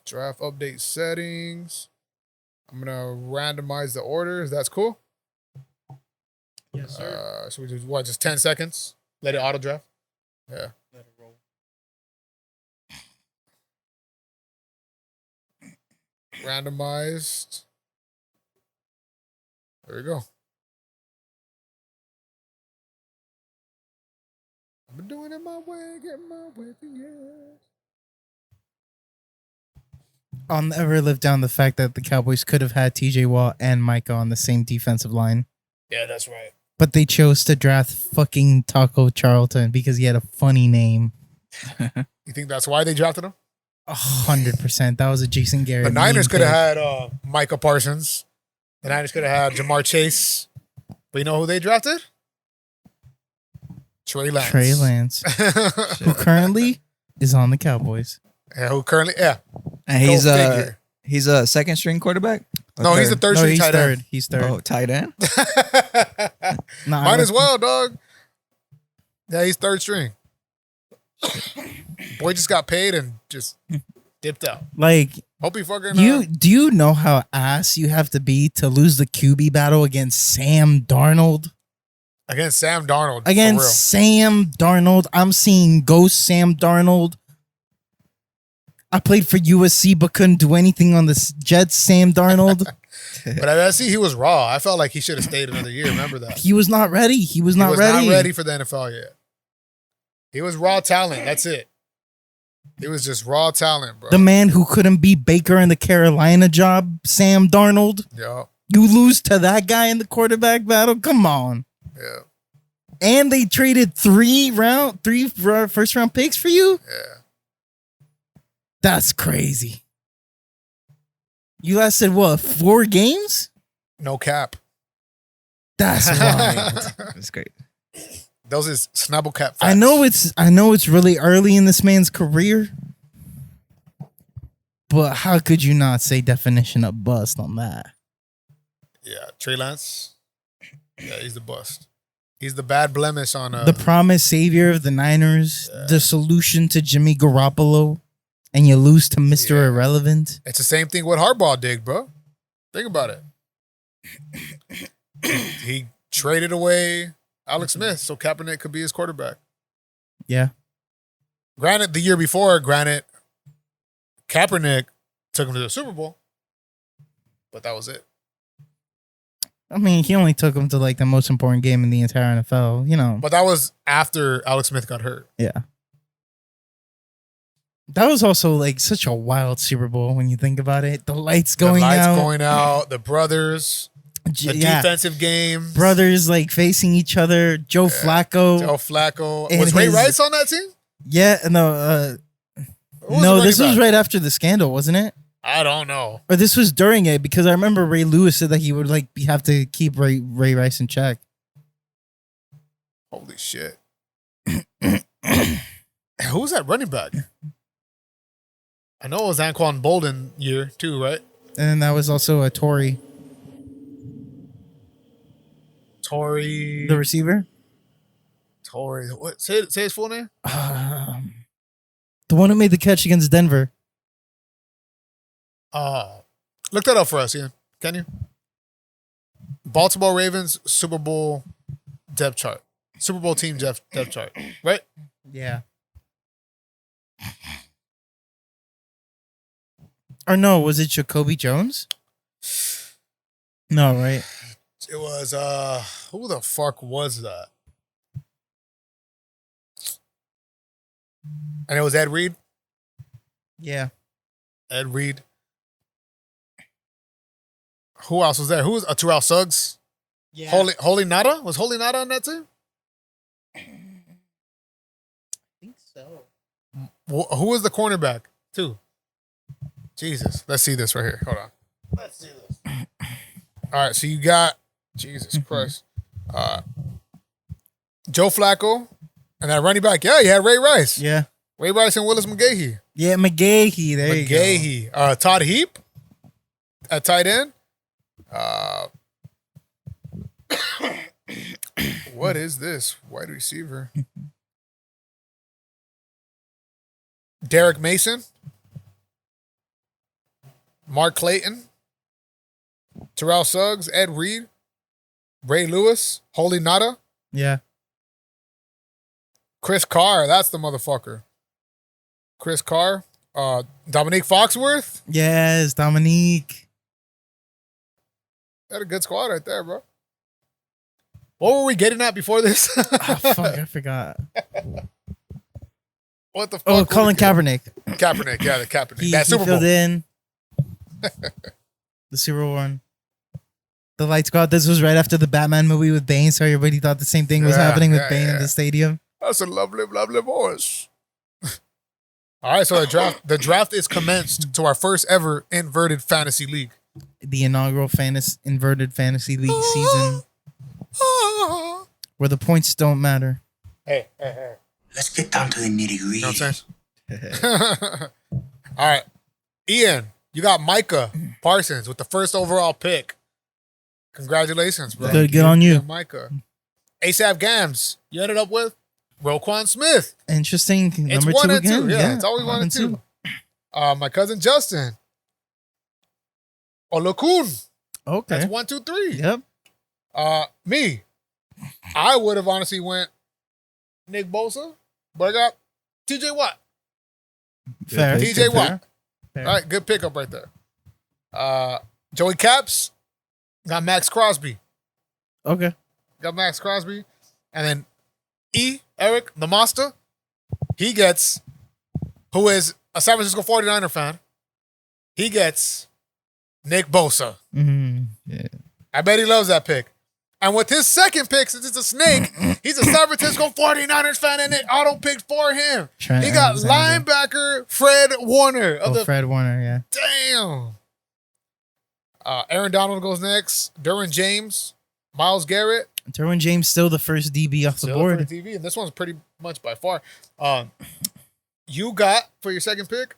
draft update settings. I'm going to randomize the orders. That's cool? Yes, sir. So we do what? Just 10 seconds? Let it auto draft? Yeah. Let it roll. Randomized. There we go. I've been doing it my way, getting my way for years. I'll never live down the fact that the Cowboys could have had TJ Watt and Micah on the same defensive line. Yeah, that's right. But they chose to draft fucking Taco Charlton because he had a funny name. You think that's why they drafted him? 100%. That was a Jason Garrett. The Niners meme could have pick. had Micah Parsons. The Niners could have had Jamar Chase. But you know who they drafted? Trey Lance. Trey Lance, who currently is on the Cowboys. Yeah, who currently, yeah. And Go he's a second string quarterback. Or No, he's the third No, string he's tight third. end. He's third. Oh, tight end. Nah, Might as well, dog. Yeah, he's third string. Boy just got paid and just dipped out. Like, Hope he fucking. do you know how ass you have to be to lose the QB battle against Sam Darnold? Against Sam Darnold. Against Sam Darnold. I'm seeing ghost Sam Darnold. I played for USC but couldn't do anything on the Jets, Sam Darnold. But at SC, he was raw. I felt like he should have stayed another year. Remember that? He was not ready. He was He not was ready. not ready for the NFL yet. He was raw talent. That's it. He was just raw talent, bro. The man who couldn't beat Baker in the Carolina job, Sam Darnold. Yeah. You lose to that guy in the quarterback battle? Come on. Yeah. And they traded three first round picks for you? Yeah. That's crazy. You lasted what, 4 games? No cap. That's wild. That's great. Those is snubble cap facts. I know it's really early in this man's career. But how could you not say definition of bust on that? Yeah. Trey Lance. Yeah, he's the bust. He's the bad blemish on The promised savior of the Niners, the solution to Jimmy Garoppolo, and you lose to Mr. Irrelevant. It's the same thing what Harbaugh did, bro. Think about it. He traded away Alex Smith so Kaepernick could be his quarterback. Yeah. Granted, the year before, Kaepernick took him to the Super Bowl, but that was it. I mean, he only took him to like the most important game in the entire NFL, you know. But that was after Alex Smith got hurt. Yeah. That was also like such a wild Super Bowl when you think about it. The lights going out. The brothers, the Yeah. defensive game. Brothers like facing each other. Joe Flacco. Joe Flacco. And Was Ray his- Rice on that team? Yeah, no, Who was no, the this running was back? right after the scandal, wasn't it? I don't know. Or this was during it because I remember Ray Lewis said that he would like have to keep Ray Rice in check. Holy shit. Who was that running back? I know it was Anquan Bolden year too, right? And then that was also a Tory, Tory. the receiver. Tory. What? Say his full name? The one who made the catch against Denver. Look that up for us, Ian. Can you? Baltimore Ravens Super Bowl depth chart. Super Bowl team depth chart. Right? Yeah. Or no, was it Jacoby Jones? No, right? It was who the fuck was that? And it was Ed Reed. Yeah. Ed Reed. Who else was there? Who was Terrell Suggs? Yeah. Holy Nada? Was Holy Nada on that team? I think so. Who was the cornerback too? Jesus. Let's see this right here. Hold on. Let's do this. All right, so you got Jesus Christ. Joe Flacco. And that running back, yeah, you had Ray Rice. Yeah. Ray Rice and Willis McGahee. Yeah, McGahee. There you go. McGahee. Todd Heap at tight end. What is this? Wide receiver. Derek Mason. Mark Clayton. Terrell Suggs. Ed Reed. Ray Lewis. Holy Nada. Yeah. Chris Carr. That's the motherfucker. Chris Carr. Dominique Foxworth. Yes, Dominique. Had a good squad right there, bro. What were we getting at before this? Oh, fuck, I forgot. What the fuck? Oh, Colin Kaepernick. Kaepernick, yeah, the Kaepernick. He That Super filled Bowl. in the Super Bowl one. The lights go out. This was right after the Batman movie with Bane, so everybody thought the same thing was happening with Bane in the stadium. That's a lovely, lovely voice. All right, so the draft is commenced to our first ever inverted fantasy league. The inaugural inverted fantasy league season, where the points don't matter. Hey. Let's get down to the nitty gritty. You know what I'm saying? All right. Ian, you got Micah Parsons with the first overall pick. Congratulations, bro. Good on you. Yeah, Micah. ASAP Gams, you ended up with Roquan Smith. Interesting. It's Number 1 two and 2. again. Yeah, it's always 1 and 2. My cousin Justin. Olokun. Okay. That's 1, 2, 3. Yep. Me. I would have honestly went Nick Bosa, but I got TJ Watt. Fair. TJ Fair. Watt. Fair. All right, good pickup right there. Joey Caps got Max Crosby. Okay. Got Max Crosby. And then Eric, the Master, he gets, who is a San Francisco 49er fan, he gets Nick Bosa. Mm-hmm. Yeah. I bet he loves that pick. And with his second pick, since it's a snake, he's a San Francisco 49ers fan, and it auto-picked for him. Trent He got Alexander. linebacker Fred Warner of the Fred Warner, yeah. Damn. Aaron Donald goes next. Derwin James, Myles Garrett. Derwin James still the first DB off the Still board. for the TV, and this one's pretty much by far. You got for your second pick,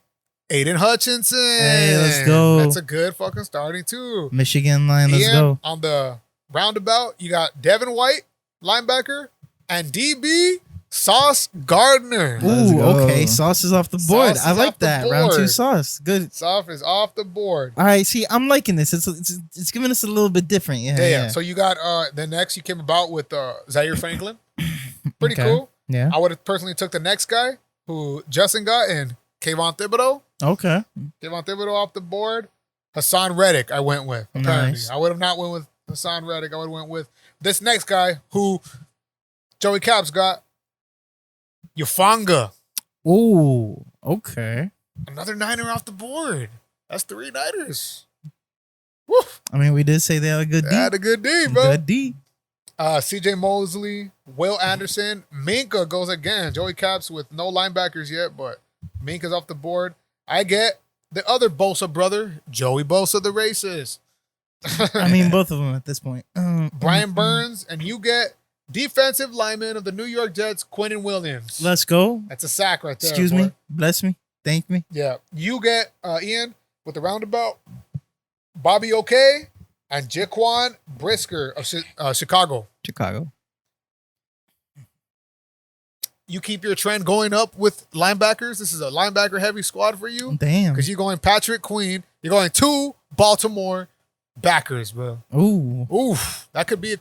Aiden Hutchinson. Hey, let's go. That's a good fucking starting too. Michigan line, let's Ian, go. On the roundabout, you got Devin White, linebacker, and DB Sauce Gardner. Ooh, go. okay. Sauce is off the board. Sauce I is like off the that. Round 2 board. Sauce. Good. Sauce is off the board. All right. See, I'm liking this. It's giving us a little bit different. Yeah. Yeah. So you got the next you came about with Zaire Franklin. Pretty Okay. cool. Yeah. I would have personally took the next guy who Justin got in Kayvon Thibodeau. Okay. Kayvon Thibodeau off the board. Hassan Reddick I went with. Apparently. Nice. I would have not went with Hassan Reddick. I would have went with this next guy who Joey Caps got. Ufanga. Ooh. Okay. Another Niner off the board. That's 3 Niners. Woo. I mean, we did say they had a good D. They had a good D, bro. Good D. CJ Mosley, Will Anderson, Minka goes again. Joey Caps with no linebackers yet, but Minka's off the board. I get the other Bosa brother, Joey Bosa, the racist. I mean, both of them at this point. Brian Burns, and you get defensive lineman of the New York Jets, Quinnen Williams. Let's go. That's a sack right there. Excuse boy. me. Bless me. Thank me. Yeah. You get Ian with the roundabout, Bobby O'Kay, and Jaquan Brisker of Chicago. Chicago. You keep your trend going up with linebackers. This is a linebacker heavy squad for you. Damn. Because you're going Patrick Queen. You're going 2 Baltimore backers, bro. Ooh. Oof. That could be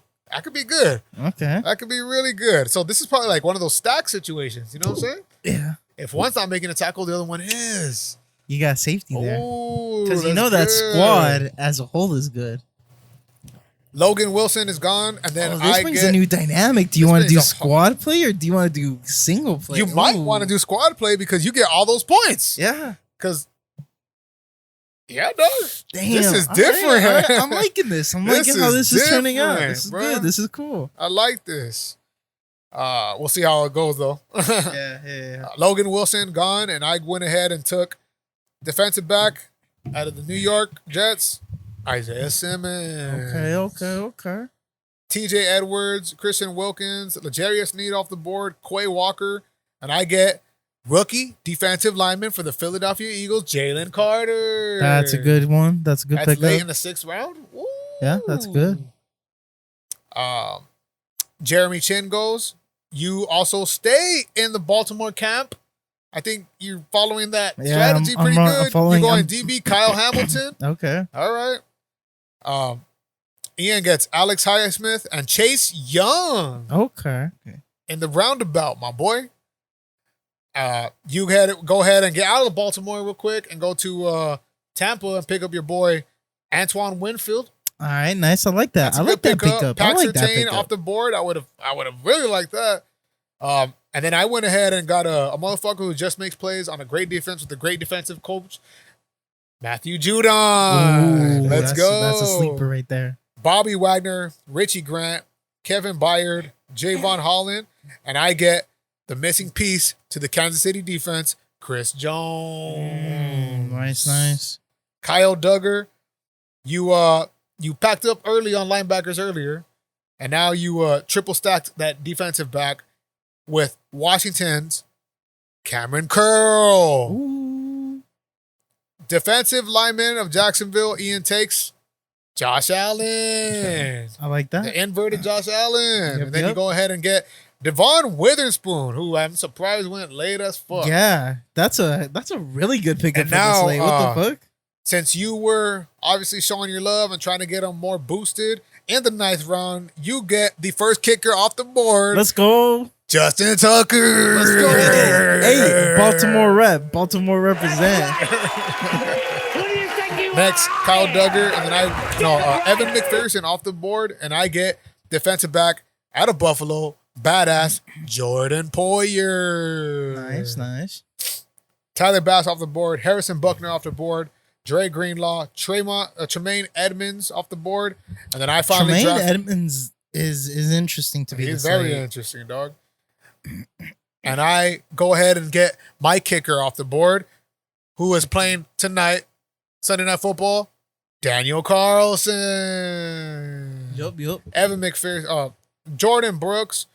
good. Okay. That could be really good. So this is probably like one of those stack situations. You know what I'm saying? Yeah. If one's not making a tackle, the other one is. You got safety there. Oh, Because you know that squad as a whole is good. Logan Wilson is gone, and then This I brings get a new dynamic. Do you this want to brings do a squad play or do you want to do single play? You might Ooh. want to do squad play because you get all those points. Yeah. Because, yeah, dog. Damn. This is All different. right, all right. I'm liking this. I'm This liking how is this is turning out. different, This is bruh. good. This is cool. I like this. We'll see how it goes, though. Yeah. Logan Wilson gone, and I went ahead and took defensive back out of the New York Jets, Isaiah Simmons. Okay. TJ Edwards, Christian Wilkins, L'Jarius Sneed off the board, Quay Walker, and I get rookie defensive lineman for the Philadelphia Eagles, Jalen Carter. That's a good one. That's a good That's pick. late in the 6th round. Woo. Yeah, that's good. Jeremy Chin goes. You also stay in the Baltimore camp. I think you're following that Yeah, strategy I'm pretty good. following- You're going I'm- DB Kyle Hamilton. Okay. All right. Ian gets Alex Highsmith and Chase Young Okay. in the roundabout, my boy. You go ahead and get out of Baltimore real quick and go to Tampa and pick up your boy Antoine Winfield. All right. Nice. I like that. That's a I like good that pickup. I Pat like that Surtain pickup. off the board. I would have really liked that. And then I went ahead and got a motherfucker who just makes plays on a great defense with a great defensive coach, Matthew Judon. Ooh, Let's go. That's a sleeper right there. Bobby Wagner, Richie Grant, Kevin Byard, Javon Holland, and I get the missing piece to the Kansas City defense, Chris Jones. Nice. Kyle Duggar, you packed up early on linebackers earlier, and now you triple stacked that defensive back with Washington's Cameron Curl. Ooh. Defensive lineman of Jacksonville, Ian takes Josh Allen. I like that. The inverted Josh Allen. Yep, And then you yep. go ahead and get Devon Witherspoon, who I'm surprised went late as fuck. Yeah, that's a really good pickup And for now, this late. What the fuck? Since you were obviously showing your love and trying to get him more boosted in the 9th round, you get the first kicker off the board, Let's go. Justin Tucker. Let's go. Hey, Baltimore represent. Who do you think you Next, are? Kyle Duggar, and then Evan McPherson off the board, and I get defensive back out of Buffalo, badass Jordan Poyer. Nice. Tyler Bass off the board, Harrison Buckner off the board, Dre Greenlaw, Tremaine Edmonds off the board, and then I finally Tremaine drafted. Edmonds is interesting to be. He's this very late. interesting, dog. And I go ahead and get my kicker off the board, who is playing tonight, Sunday Night Football, Daniel Carlson. Yup. Evan McPherson, Jordan Brooks.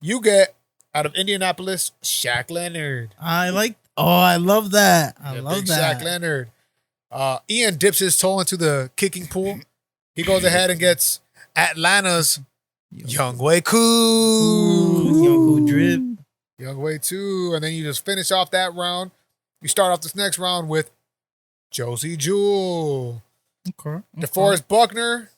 You get out of Indianapolis, Shaq Leonard. I love that. I Yeah, love big that. Shaq Leonard. Ian dips his toe into the kicking pool. He goes ahead and gets Atlanta's Younghoe Koo. Young drip. Younghoe 2. And then you just finish off that round. You start off this next round with Josie Jewell. Okay. DeForest Buckner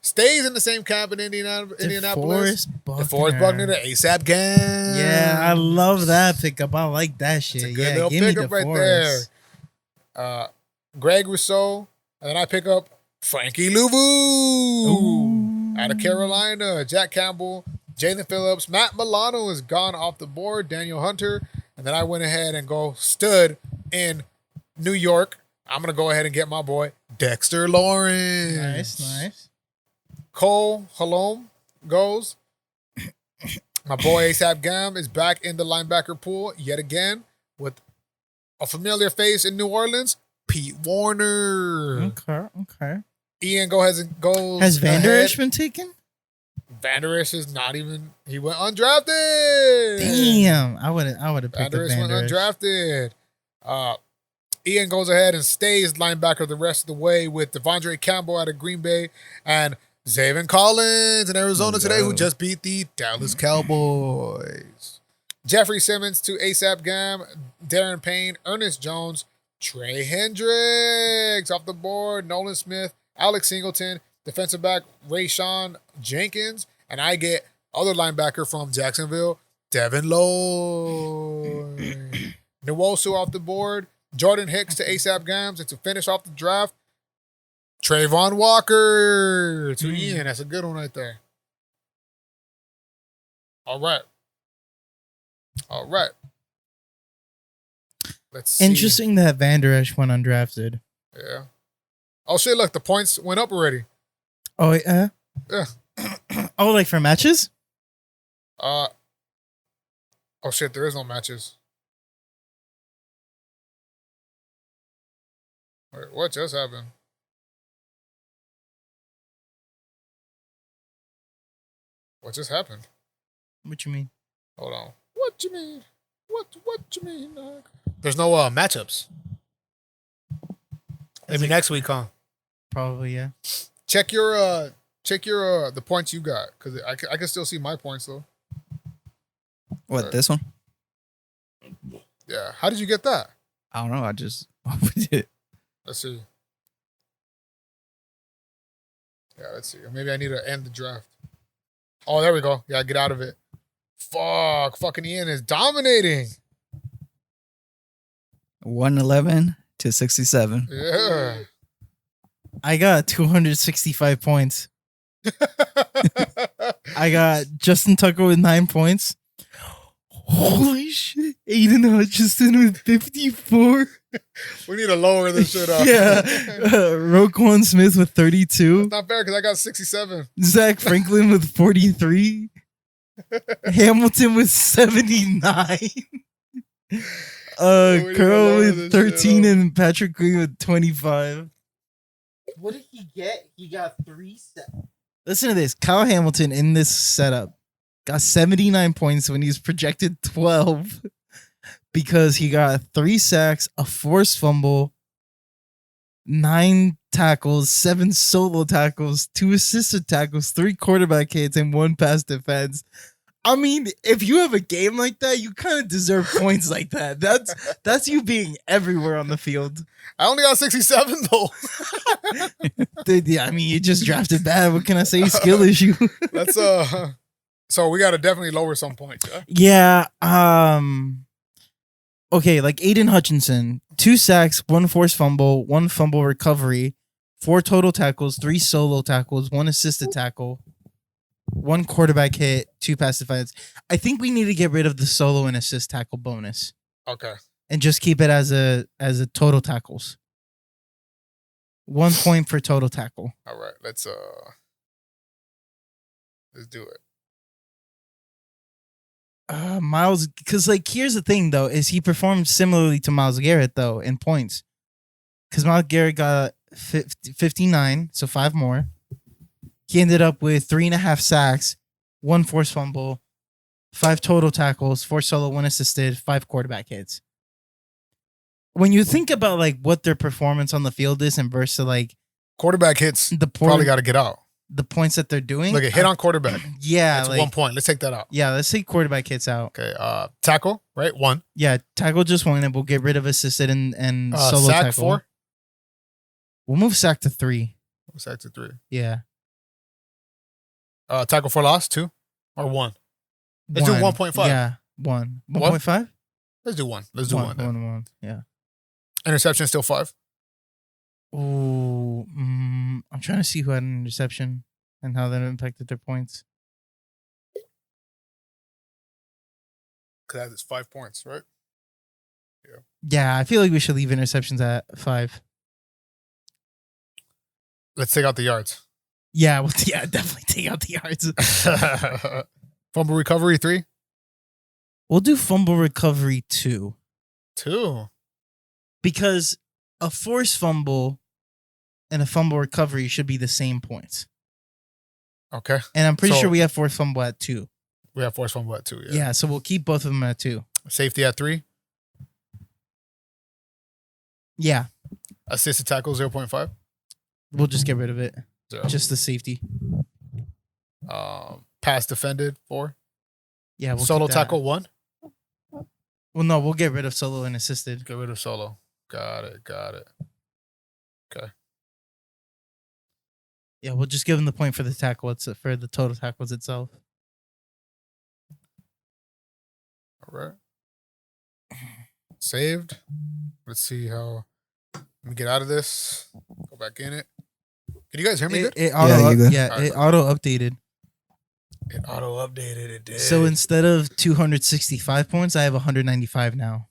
stays in the same camp in Indianapolis. DeForest Buckner to ASAP Gang. Yeah, I love that pickup. I like that shit. It's a good Yeah, little give me pickup right there. DeForest. Greg Rousseau, and then I pick up Frankie Louvu out of Carolina. Jack Campbell, Jalen Phillips, Matt Milano is gone off the board. Daniel Hunter, and then I went ahead and stood in New York. I'm gonna go ahead and get my boy Dexter Lawrence. Nice. Cole Halom goes. My boy ASAP Gam is back in the linebacker pool yet again with a familiar face in New Orleans, Pete Warner. Okay. Ian goes. Has Vander ahead. Esch been taken? Vander Esch is not even. He went undrafted. Damn, I would have picked Vander up Esch went Vander Esch. undrafted. Ian goes ahead and stays linebacker the rest of the way with Devondre Campbell out of Green Bay and Zaven Collins in Arizona today, who just beat the Dallas Cowboys. Jeffrey Simmons to ASAP Gam, Darren Payne, Ernest Jones, Trey Hendricks off the board, Nolan Smith, Alex Singleton, defensive back Rayshawn Jenkins, and I get other linebacker from Jacksonville, Devin Lloyd. Nwosu off the board, Jordan Hicks to ASAP Gams, and to finish off the draft, Trayvon Walker to Hmm. Ian. That's a good one right there. All right. Let's see. Interesting that Van Der Esch went undrafted. Yeah. Oh shit! Look, the points went up already. Oh yeah. Yeah. Oh, like for matches? Oh shit! There is no matches. Wait, what just happened? What just happened? What you mean? Hold on. What you mean? What you mean? There's no matchups. Maybe next week, huh? Probably yeah. Check your the points you got, because I can still see my points though. What, this one? Yeah. How did you get that? I don't know. I just opened it. Let's see. Yeah, let's see. Maybe I need to end the draft. Oh, there we go. Yeah, get out of it. Fucking Ian is dominating. 111 to 67. Yeah. I got 265 points. I got Justin Tucker with 9 points. Holy shit. Aiden Hutchinson with 54. We need to lower this shit up. Yeah. Roquan Smith with 32. It's not fair because I got 67. Zach Franklin with 43. Hamilton with 79. need to Curl lower with this 13 shit up. and Patrick Green with 25. What did he get? He got 3 sets. Listen to this. Kyle Hamilton in this setup got 79 points when he was projected 12 because he got 3 sacks, a forced fumble, 9 tackles, 7 solo tackles, 2 assisted tackles, 3 quarterback hits, and 1 pass defense. I mean, if you have a game like that, you kind of deserve points like that. That's you being everywhere on the field. I only got 67 though. Dude, yeah, I mean, you just drafted bad. What can I say? Skill issue. Let's so we gotta definitely lower some points, yeah? Yeah. Okay, like Aiden Hutchinson, 2 sacks, 1 forced fumble, 1 fumble recovery, 4 total tackles, 3 solo tackles, 1 assisted tackle, 1 quarterback hit, 2 pass defense. I think we need to get rid of the solo and assist tackle bonus Okay. and just keep it as a total tackles. 1 point for total tackle. All right. Let's do it. Miles, because like here's the thing though, is he performed similarly to Miles Garrett though in points, because Miles Garrett got 59, so 5 more. He ended up with 3.5 sacks, 1 forced fumble, 5 total tackles, 4 solo, 1 assisted, 5 quarterback hits. When you think about like what their performance on the field is and versus like Quarterback hits probably got to get out. the points that they're doing, Look at hit on quarterback. yeah, That's like 1 point. Let's take that out. yeah, let's say quarterback hits out. Okay. Tackle, right? 1. Yeah, tackle just 1, and we'll get rid of assisted and solo sack tackle. 4. We'll move sack to 3. Sack to 3. Yeah. Tackle for loss 2 or 1. Let's do 1.5. Yeah, 1. What? 1.5? Let's do 1. Let's do 1. then. 1. Yeah. Interception still 5. Ooh, I'm trying to see who had an interception and how that impacted their points. Because it's 5 points, right? Yeah, I feel like we should leave interceptions at 5. Let's take out the yards. Yeah, well, yeah, definitely take out the yards. Fumble recovery 3. We'll do fumble recovery 2 2. because a forced fumble and a fumble recovery should be the same points. Okay. And I'm pretty So- sure we have forced fumble at 2. We have forced fumble at 2. Yeah. Yeah, so we'll keep both of them at 2. Safety at 3. Yeah, Assisted tackle 0.5. we'll just get rid of it. 0. Just the safety. Pass defended 4. Yeah, we'll Solo keep that. tackle 1. Well, no, we'll get rid of solo and assisted. Get rid of solo. Got it. Okay. Yeah, we'll just give him the point for the tackle. It's for the total tackles itself. All right. Saved. Let's see how. Let me get out of this. Go back in it. Can you guys hear me good? It you good. auto updated. It auto updated. It did. So instead of 265 points, I have 195 now.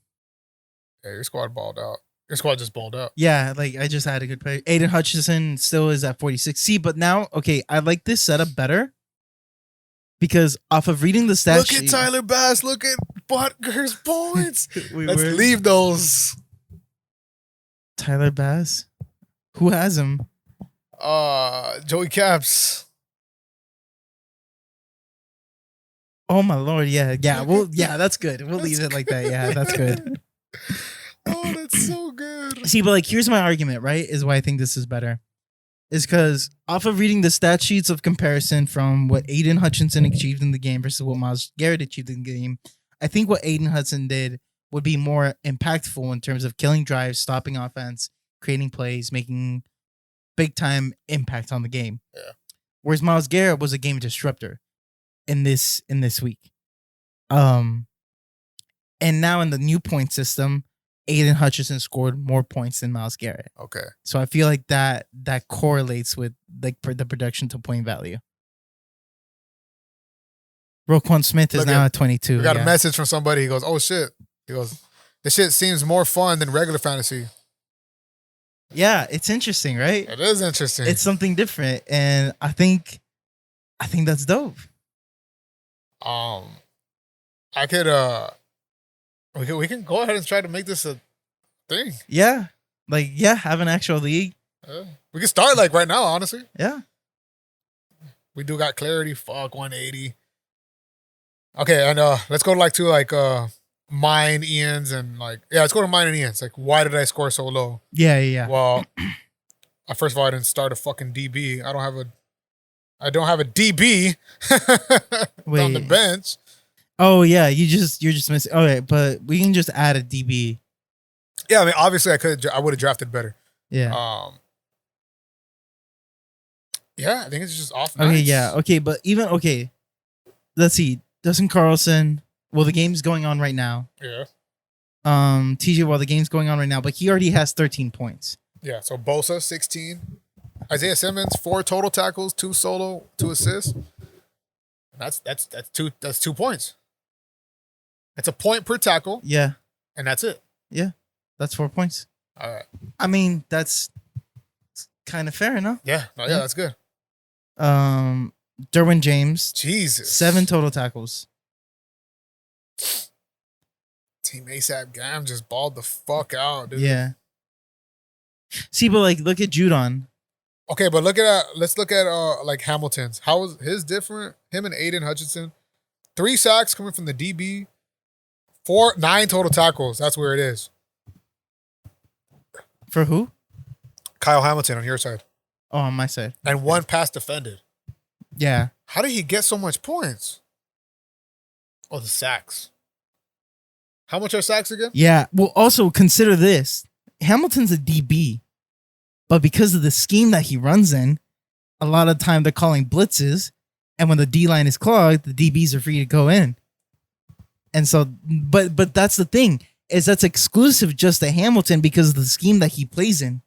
Yeah, your squad balled out. Your squad just balled out. Yeah, like I just had a good play. Aiden Hutchinson still is at 46. See, but now, okay, I like this setup better because off of reading the stat Look sheet, at Tyler Bass. Look at Butker's points. We Let's were- leave those. Tyler Bass, who has him? Joey Caps. Oh my lord, yeah. That's good. We'll leave it like that. Yeah, that's good. Oh, that's so good. See, but like, here's my argument, right? Is why I think this is better. Is because off of reading the stat sheets of comparison from what Aiden Hutchinson achieved in the game versus what Myles Garrett achieved in the game, I think what Aiden Hudson did would be more impactful in terms of killing drives, stopping offense, creating plays, making big time impact on the game. Yeah. Whereas Myles Garrett was a game disruptor in this week. And now in the new point system, Aiden Hutchinson scored more points than Myles Garrett. Okay. So I feel like that correlates with like the production to point value. Roquan Smith is Look now at- at 22. We got yeah. a message from somebody. He goes, "Oh shit." He goes, "This shit seems more fun than regular fantasy." Yeah, it's interesting, right? It is interesting. It's something different, and I think that's dope. I could we can go ahead and try to make this a thing. Yeah, like have an actual league. We can start like right now, honestly. Yeah, We do got clarity. Fuck 180. Okay, and let's go to mine, Ian's, and let's go to mine and Ian's. Like, why did I score so low? yeah. Well, first of all, I didn't start a fucking DB. I don't have a DB on the Wait. bench. Oh yeah, you're just missing. Okay, but we can just add a DB. Yeah, I mean, obviously, I would have drafted better. Yeah. Yeah, I think it's just off. Okay, nights. yeah, okay, but even okay. Let's see. Dustin Carlson. Well, the game's going on right now. Yeah. TJ, well, the game's going on right now, but he already has 13 points. Yeah, so Bosa 16, Isaiah Simmons 4 total tackles, 2 solo, 2 assists. That's 2 points. It's a point per tackle, Yeah, and that's it. that's 4 points. All right. I mean, that's kind of fair enough. Yeah, no, yeah, that's good. Derwin James, Jesus. 7 total tackles. Team ASAP Gam just balled the fuck out, dude. Yeah. See, but like, look at Judon. Okay, but let's look at Hamilton's. How is his different? Him and Aiden Hutchinson. 3 sacks coming from the DB. 9 total tackles. That's where it is. For who? Kyle Hamilton on your side. Oh, on my side. And 1 pass defended. Yeah. How did he get so much points? Oh, the sacks. How much are sacks again? Yeah. Well, also consider this. Hamilton's a DB, but because of the scheme that he runs in, a lot of time they're calling blitzes, and when the D line is clogged, the DBs are free to go in. And so, but that's the thing, is that's exclusive just to Hamilton because of the scheme that he plays in.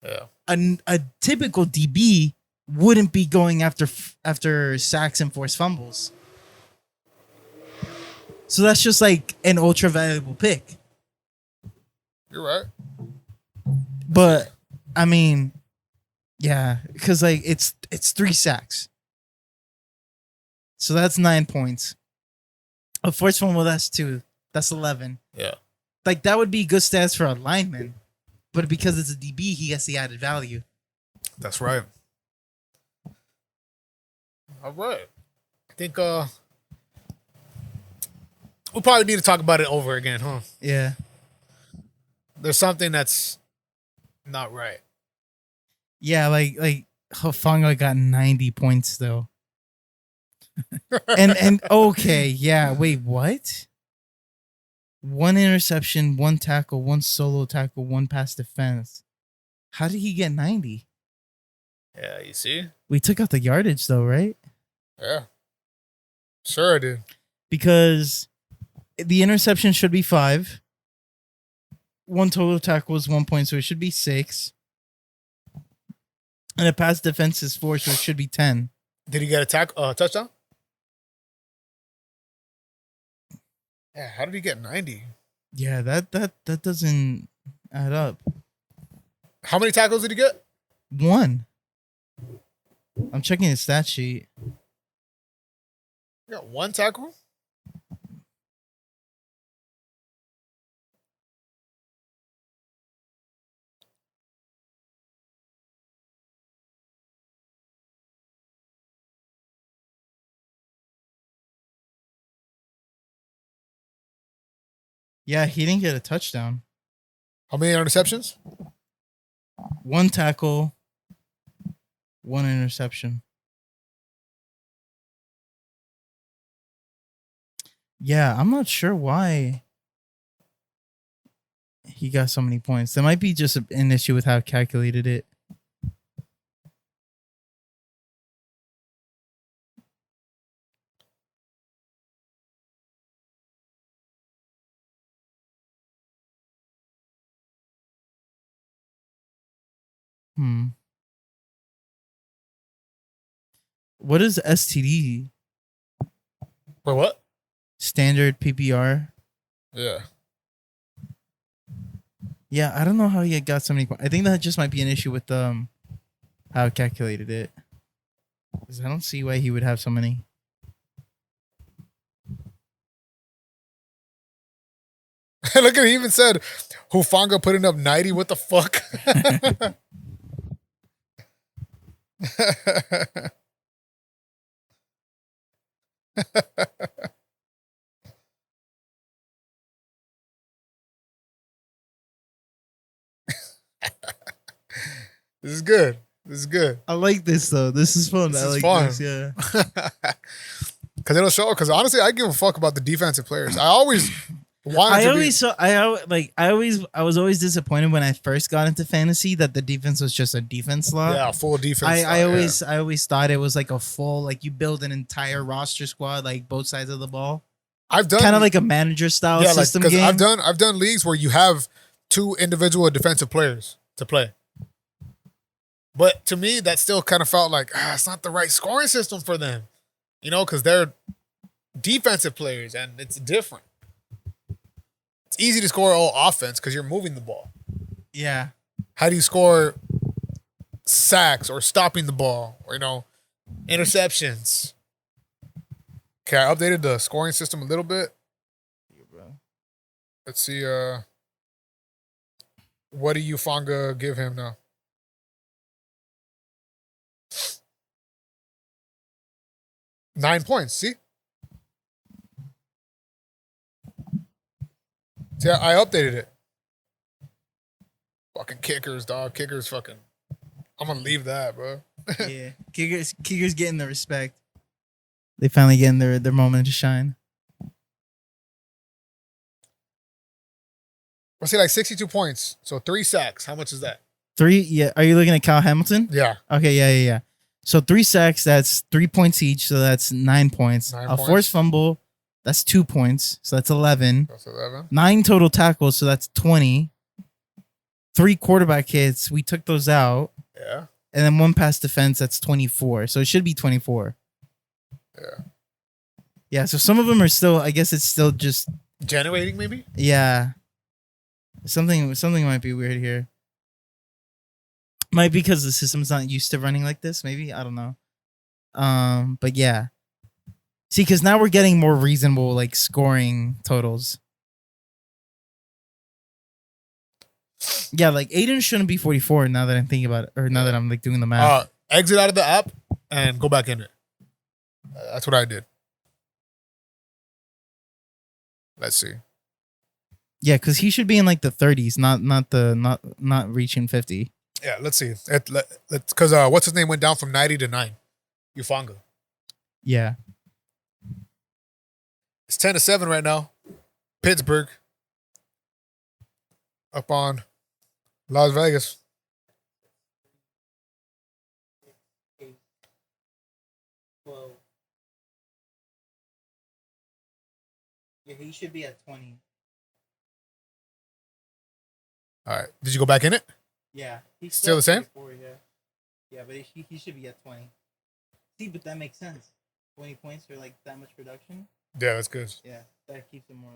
Yeah. A typical DB wouldn't be going after sacks and forced fumbles. So that's just like an ultra valuable pick. You're right. But I mean, yeah, because like it's 3 sacks. So that's 9 points. A forced fumble, that's 2. That's 11. Yeah. Like that would be good stats for a lineman, but because it's a DB, he gets the added value. That's right. All right. I think we'll probably need to talk about it over again, huh? Yeah. There's something that's not right. Yeah, like Hufanga got 90 points though. and okay, yeah, wait, what? 1 interception, 1 tackle, 1 solo tackle, 1 pass defense. How did he get 90? Yeah, you see? We took out the yardage though, right? Yeah. Sure I did. Because the interception should be 5. 1 total tackle was 1 point, so it should be 6. And a pass defense is 4, so it should be 10. Did he get a touchdown? Yeah, how did he get 90? Yeah, that doesn't add up. How many tackles did he get? 1. I'm checking his stat sheet. He got 1 tackle? Yeah, he didn't get a touchdown. How many interceptions? 1 tackle, 1 interception. Yeah, I'm not sure why he got so many points. There might be just an issue with how I calculated it. What is STD? For what? Standard PPR. Yeah. Yeah, I don't know how he got so many points. I think that just might be an issue with how I calculated it. 'Cause I don't see why he would have so many. Look at, he even said Hufanga putting up 90. What the fuck? This is good. This is good. I like this though. This is fun. This I is like fun. this. Yeah. Because it'll show. Because honestly, I give a fuck about the defensive players. I always wanted to I was always disappointed when I first got into fantasy that the defense was just a defense slot. Yeah, full defense. I always thought it was like a full, like you build an entire roster squad, like both sides of the ball. I've done kind of like a manager style system game. I've done leagues where you have 2 individual defensive players to play. But to me, that still kind of felt like it's not the right scoring system for them, because they're defensive players and it's different. It's easy to score all offense because you're moving the ball. Yeah. How do you score sacks or stopping the ball or interceptions? Okay, I updated the scoring system a little bit. Let's see. What do you Fonga give him now? Nine points. See, I updated it. Fucking kickers, dog. Kickers, fucking. I'm gonna leave that, bro. Yeah, kickers getting the respect. They finally getting their moment to shine. Let's see, like 62 points. So 3 sacks. How much is that? 3. Yeah. Are you looking at Kyle Hamilton? Yeah. Okay. Yeah. So 3 sacks. That's 3 points each. So that's 9 points. Forced fumble. That's 2 points. So that's 11. That's 11. 9 total tackles. So that's 20. 3 quarterback hits. We took those out. Yeah. And then 1 pass defense. That's 24. So it should be 24. Yeah. Yeah. So some of them are still. I guess it's still just generating. Maybe. Yeah. Something might be weird here. Might be because the system's not used to running like this. Maybe, I don't know. But yeah. See, because now we're getting more reasonable like scoring totals. Yeah, like Aiden shouldn't be 44 now that I'm thinking about it, or now that I'm like doing the math. Exit out of the app and go back in it. That's what I did. Let's see. Yeah, because he should be in like the 30s, not reaching 50. Yeah, let's see. Because what's his name went down from 90 to 9. Ufanga. Yeah. It's 10-7 right now. Pittsburgh up on Las Vegas. Yeah, he should be at 20. All right. Did you go back in it? Yeah. He's Still the same? Yeah. Yeah, but he should be at 20. See, but that makes sense. 20 points for like that much production. Yeah, that's good. Yeah, that keeps him more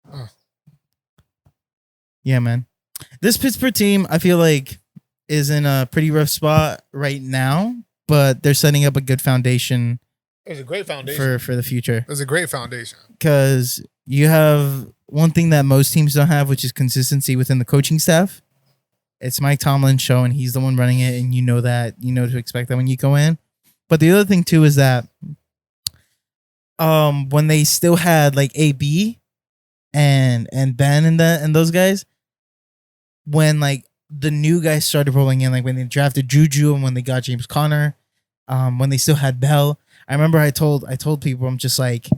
in line. Yeah, man. This Pittsburgh team, I feel like, is in a pretty rough spot right now, but they're setting up a good foundation It's a great foundation. for the future. It's a great foundation. Because you have one thing that most teams don't have, which is consistency within the coaching staff. It's Mike Tomlin's show, and he's the one running it, and you know that. You know to expect that when you go in. But the other thing, too, is that when they still had, like, AB and Ben and those guys, when, like, the new guys started rolling in, like, when they drafted Juju and when they got James Conner, when they still had Bell, I remember I told people, I'm just like,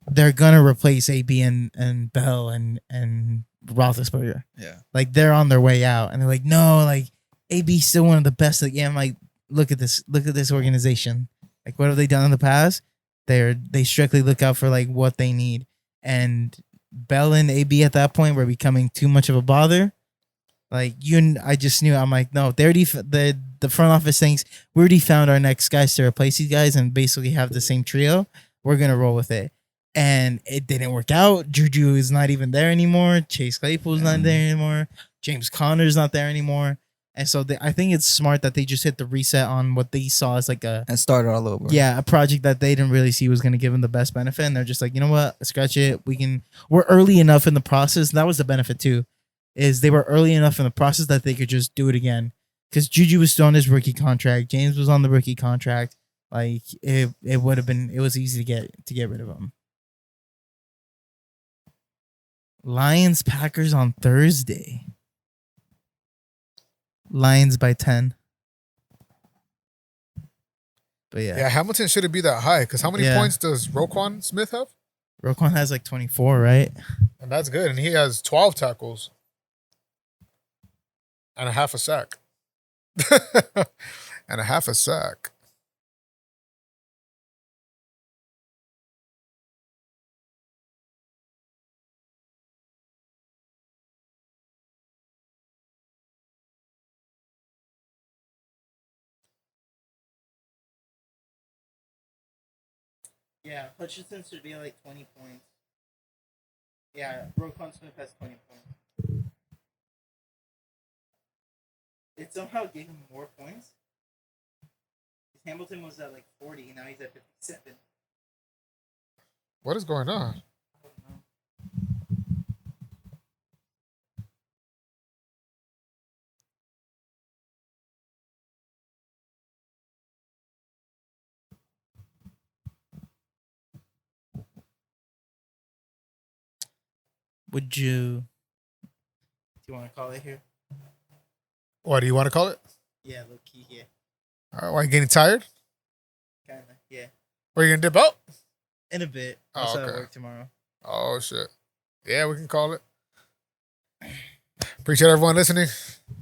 they're gonna replace AB and Bell and Roethlisberger. Yeah. Like, they're on their way out, and they're like, no, like, AB's still one of the best of the game. I'm like, look at this organization. Like, what have they done in the past? They strictly look out for like what they need, and Bell and AB at that point were becoming too much of a bother. Like, I just knew. I'm like, no, they already the front office thinks we already found our next guys to replace these guys and basically have the same trio. We're gonna roll with it, and it didn't work out. Juju is not even there anymore. Chase Claypool's not there anymore. James Conner's not there anymore. And so I think it's smart that they just hit the reset on what they saw as like And start all over. a project that they didn't really see was going to give them the best benefit. And they're just like, you know what, scratch it. We're early enough in the process. And that was the benefit too, is they were early enough in the process that they could just do it again. Because Juju was still on his rookie contract. James was on the rookie contract. Like, it was easy to get rid of him. Lions Packers on Thursday. Lions by 10. But Yeah, Hamilton shouldn't be that high because how many points does Roquan Smith have? Roquan has like 24, right? And that's good. And he has 12 tackles and a half a sack. And a half a sack. Yeah, Hutchinson should be like 20 points. Yeah, Roquan Smith has 20 points. It somehow gave him more points. Hamilton was at like 40, now he's at 57. What is going on? Do you want to call it here? What do you want to call it? Yeah, low key, yeah. Why, you getting tired? Kinda, yeah. Or you going to dip out? In a bit. Oh, I'll start okay. work tomorrow. Oh, shit. Yeah, we can call it. Appreciate everyone listening.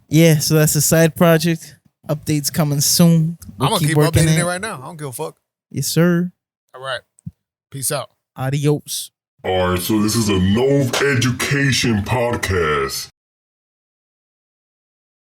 Yeah, so that's a side project. Updates coming soon. I'm going to keep working updating it right now. I don't give a fuck. Yes, sir. All right. Peace out. Adios. Alright, so this is a Nove Education podcast.